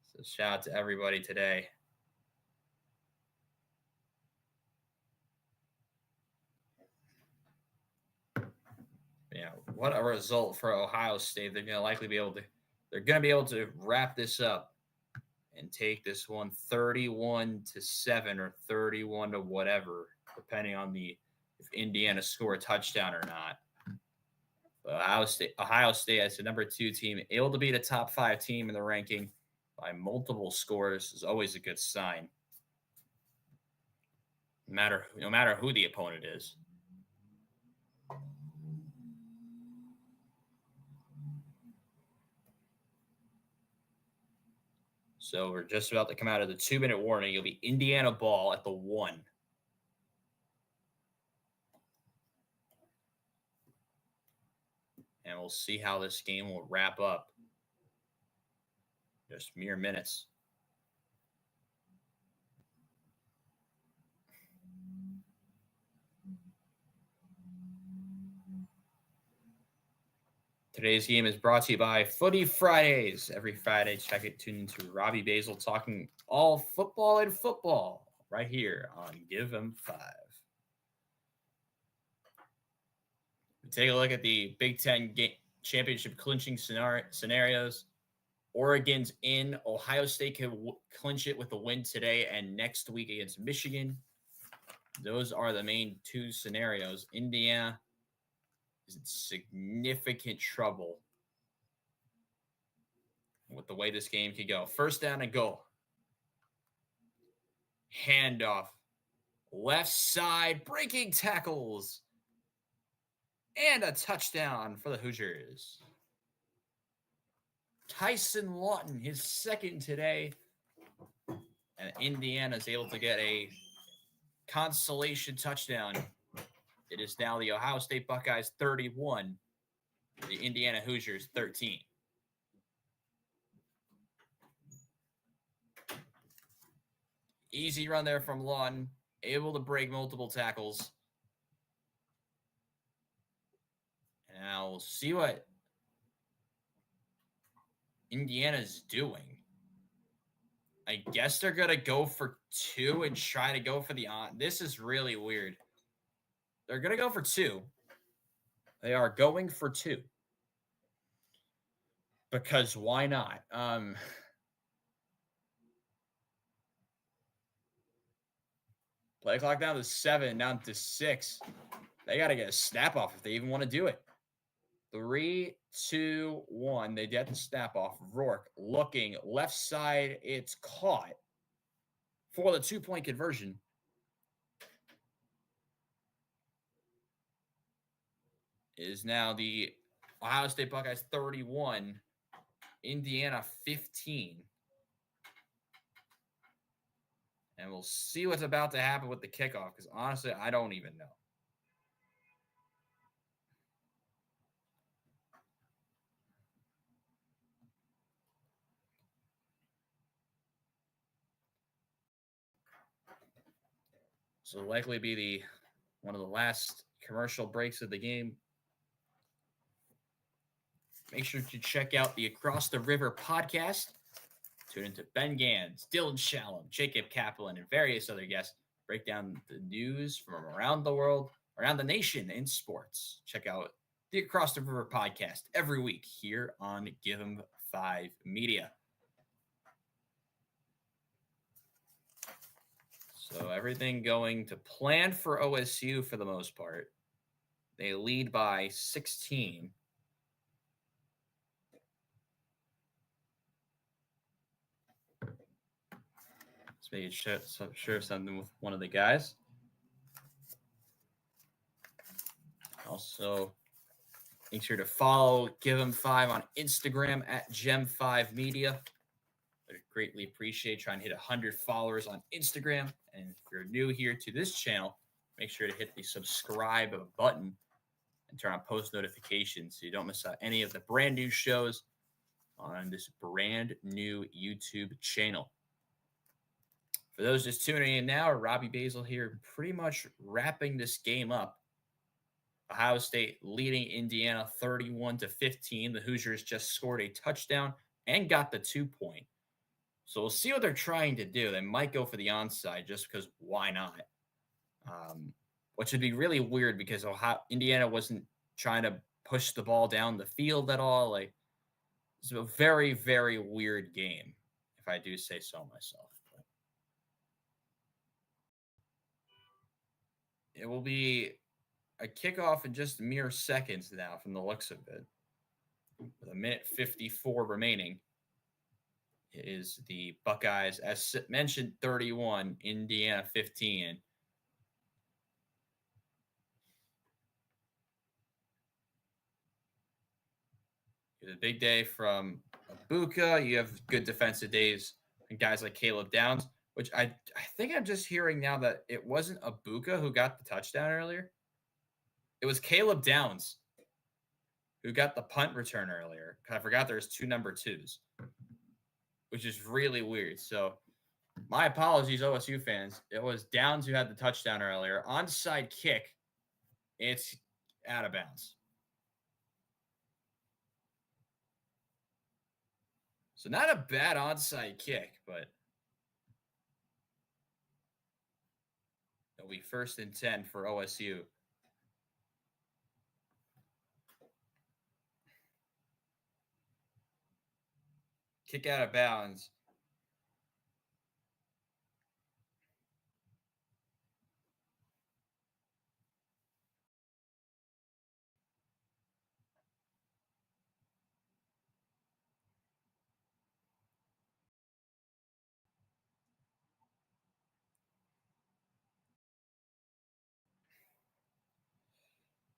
So shout out to everybody today. Yeah, what a result for Ohio State. They're going to be able to wrap this up and take this one 31-7 or 31 to whatever, depending on if Indiana score a touchdown or not. But Ohio State as the number 2 team, able to beat a top 5 team in the ranking by multiple scores is always a good sign. No matter who the opponent is. So we're just about to come out of the 2-minute warning. It'll be Indiana ball at the 1. And we'll see how this game will wrap up. Just mere minutes. Today's game is brought to you by Footy Fridays. Every Friday, check it. Tune into Robbie Basel talking all football and football right here on Give 'Em 5. We take a look at the Big Ten championship clinching scenarios. Oregon's in. Ohio State can clinch it with a win today and next week against Michigan. Those are the main 2 scenarios. Indiana is in significant trouble with the way this game could go. First down and goal. Handoff. Left side. Breaking tackles. And a touchdown for the Hoosiers. Tyson Lawton, his second today. And Indiana is able to get a consolation touchdown. It is now the Ohio State Buckeyes 31, the Indiana Hoosiers 13. Easy run there from Lawton, able to break multiple tackles. And now we'll see what Indiana's doing. I guess they're going to go for 2 and try to go for the on. This is really weird. They're going to go for 2. They are going for 2. Because why not? Play clock down to 7, down to 6. They got to get a snap off if they even want to do it. 3, 2, 1. They get the snap off. Rourke looking left side. It's caught for the 2-point conversion. Is now the Ohio State Buckeyes 31, Indiana 15. And we'll see what's about to happen with the kickoff, because honestly, I don't even know. So likely be one of the last commercial breaks of the game. Make sure to check out the Across the River podcast. Tune into Ben Gans, Dylan Shalom, Jacob Kaplan, and various other guests. Break down the news from around the world, around the nation in sports. Check out the Across the River podcast every week here on Give 'Em 5 Media. So everything going to plan for OSU for the most part. They lead by 16. Let's maybe share something with one of the guys. Also, make sure to follow Give 'Em 5 on Instagram at Gem5Media. I greatly appreciate trying to hit 100 followers on Instagram. And if you're new here to this channel, make sure to hit the subscribe button and turn on post notifications so you don't miss out any of the brand new shows on this brand new YouTube channel. For those just tuning in now, Robbie Basel here, pretty much wrapping this game up. Ohio State leading Indiana 31-15. The Hoosiers just scored a touchdown and got the 2-point. So we'll see what they're trying to do. They might go for the onside just because why not? Which would be really weird because Indiana wasn't trying to push the ball down the field at all. Like, it's a very, very weird game, if I do say so myself. It will be a kickoff in just mere seconds now from the looks of it. With 1:54 remaining. It is the Buckeyes, as mentioned, 31, Indiana 15. It's a big day from Abuka. You have good defensive days and guys like Caleb Downs, which I think I'm just hearing now that it wasn't Abuka who got the touchdown earlier. It was Caleb Downs who got the punt return earlier. I forgot there's 2 number 2s, which is really weird. So my apologies, OSU fans. It was Downs who had the touchdown earlier. Onside kick. It's out of bounds. So not a bad onside kick, but it'll be 1st and 10 for OSU. Kick out of bounds.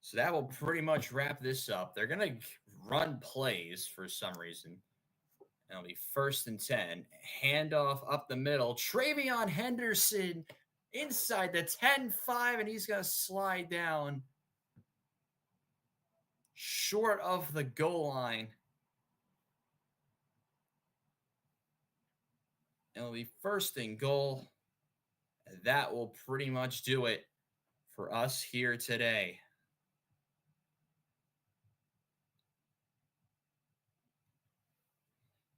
So that will pretty much wrap this up. They're going to run plays for some reason. And it'll be 1st and 10. Handoff up the middle. Travion Henderson inside the 10-5, and he's going to slide down short of the goal line. It'll be 1st and goal. And that will pretty much do it for us here today.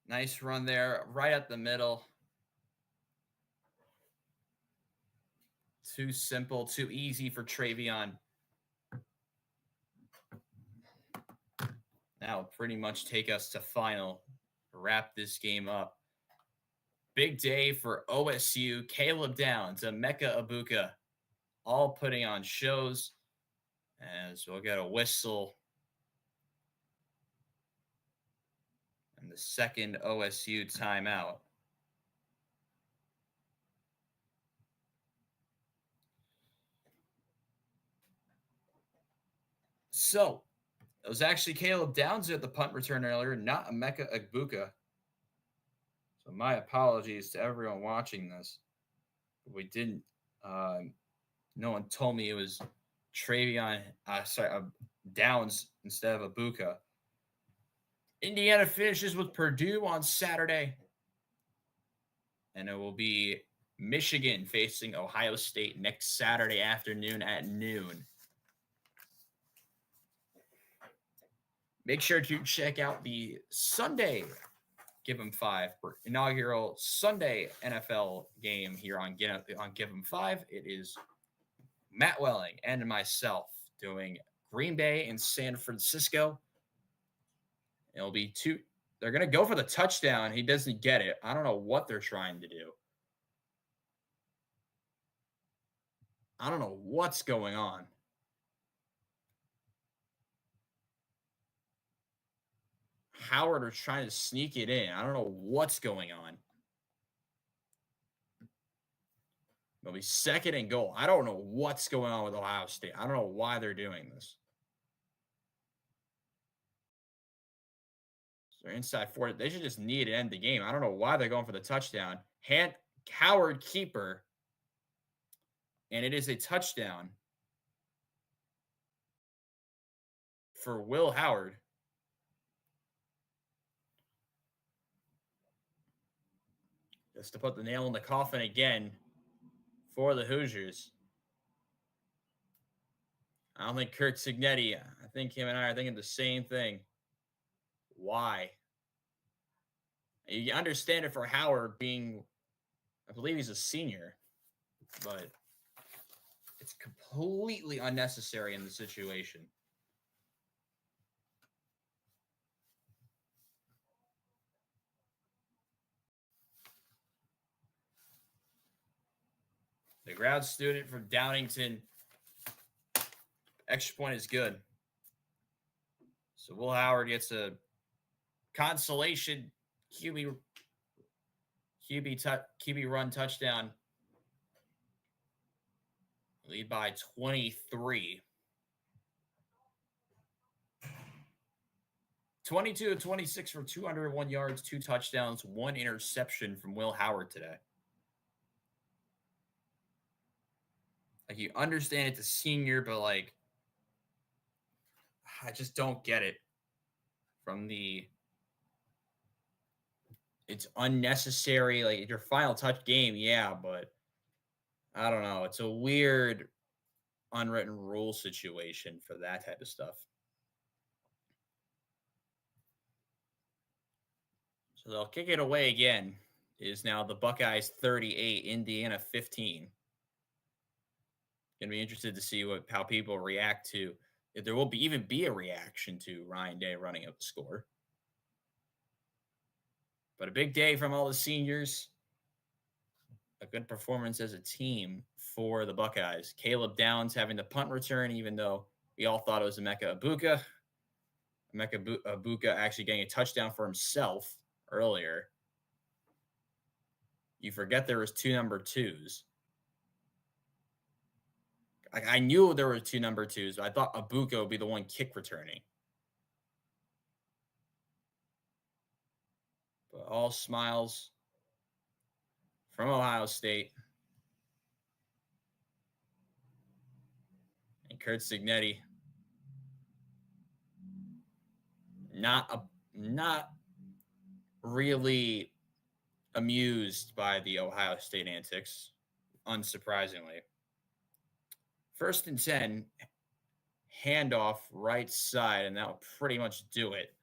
Nice run there, right at the middle. Too simple, too easy for Travion. That'll pretty much take us to final. Wrap this game up. Big day for OSU. Caleb Downs, Emeka Abuka, all putting on shows. As we'll get a whistle. And the second OSU timeout. So, it was actually Caleb Downs at the punt return earlier, not Emeka Abuka. So my apologies to everyone watching this. We didn't. No one told me it was Travion. Downs instead of Abuka. Indiana finishes with Purdue on Saturday. And it will be Michigan facing Ohio State next Saturday afternoon at noon. Make sure to check out the Sunday Give 'em 5 for inaugural Sunday NFL game here on Give 'em 5. It is Matt Welling and myself doing Green Bay and San Francisco. It'll be 2. They're going to go for the touchdown. He doesn't get it. I don't know what they're trying to do. I don't know what's going on. Howard are trying to sneak it in. I don't know what's going on. It'll be 2nd and goal. I don't know what's going on with Ohio State. I don't know why they're doing this. So they're inside 4. They should just need to end the game. I don't know why they're going for the touchdown. Howard keeper. And it is a touchdown for Will Howard. Just to put the nail in the coffin again for the Hoosiers. I don't think Kurt Signetti, I think him and I are thinking the same thing. Why? You understand it for Howard being, I believe he's a senior, but it's completely unnecessary in the situation. The grad student from Downington. Extra point is good. So Will Howard gets a consolation QB run touchdown. Lead by 23. 22 of 26 for 201 yards, 2 touchdowns, 1 interception from Will Howard today. Like, you understand it's a senior, but like, I just don't get it. It's unnecessary. Like, your final touch game, yeah, but I don't know. It's a weird unwritten rule situation for that type of stuff. So they'll kick it away again. It is now the Buckeyes 38, Indiana 15. Gonna be interested to see how people react to, if there will even be a reaction to Ryan Day running up the score. But a big day from all the seniors. A good performance as a team for the Buckeyes. Caleb Downs having the punt return, even though we all thought it was Emeka Egbuka. Emeka Egbuka actually getting a touchdown for himself earlier. You forget there was 2 number 2s. Like, I knew there were 2 number 2s, but I thought Egbuka would be the one kick returning. But all smiles from Ohio State. And Kurt Signetti, not really amused by the Ohio State antics, unsurprisingly. 1st and 10, handoff right side, and that will pretty much do it.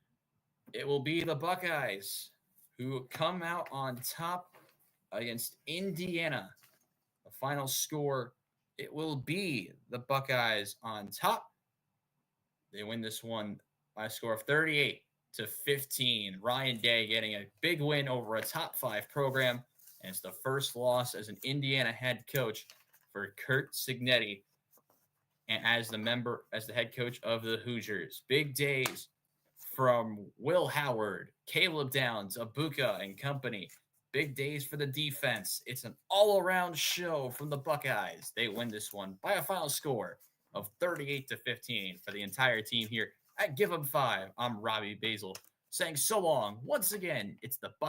It will be the Buckeyes who come out on top against Indiana. The final score, it will be the Buckeyes on top. They win this one by a score of 38-15. Ryan Day getting a big win over a top 5 program, and it's the first loss as an Indiana head coach for Kurt Signetti, and as the head coach of the Hoosiers. Big days from Will Howard, Caleb Downs, Egbuka, and company. Big days for the defense. It's an all-around show from the Buckeyes. They win this one by a final score of 38-15 for the entire team here at Give 'em 5. I'm Robbie Basel saying so long. Once again, it's the Buckeyes.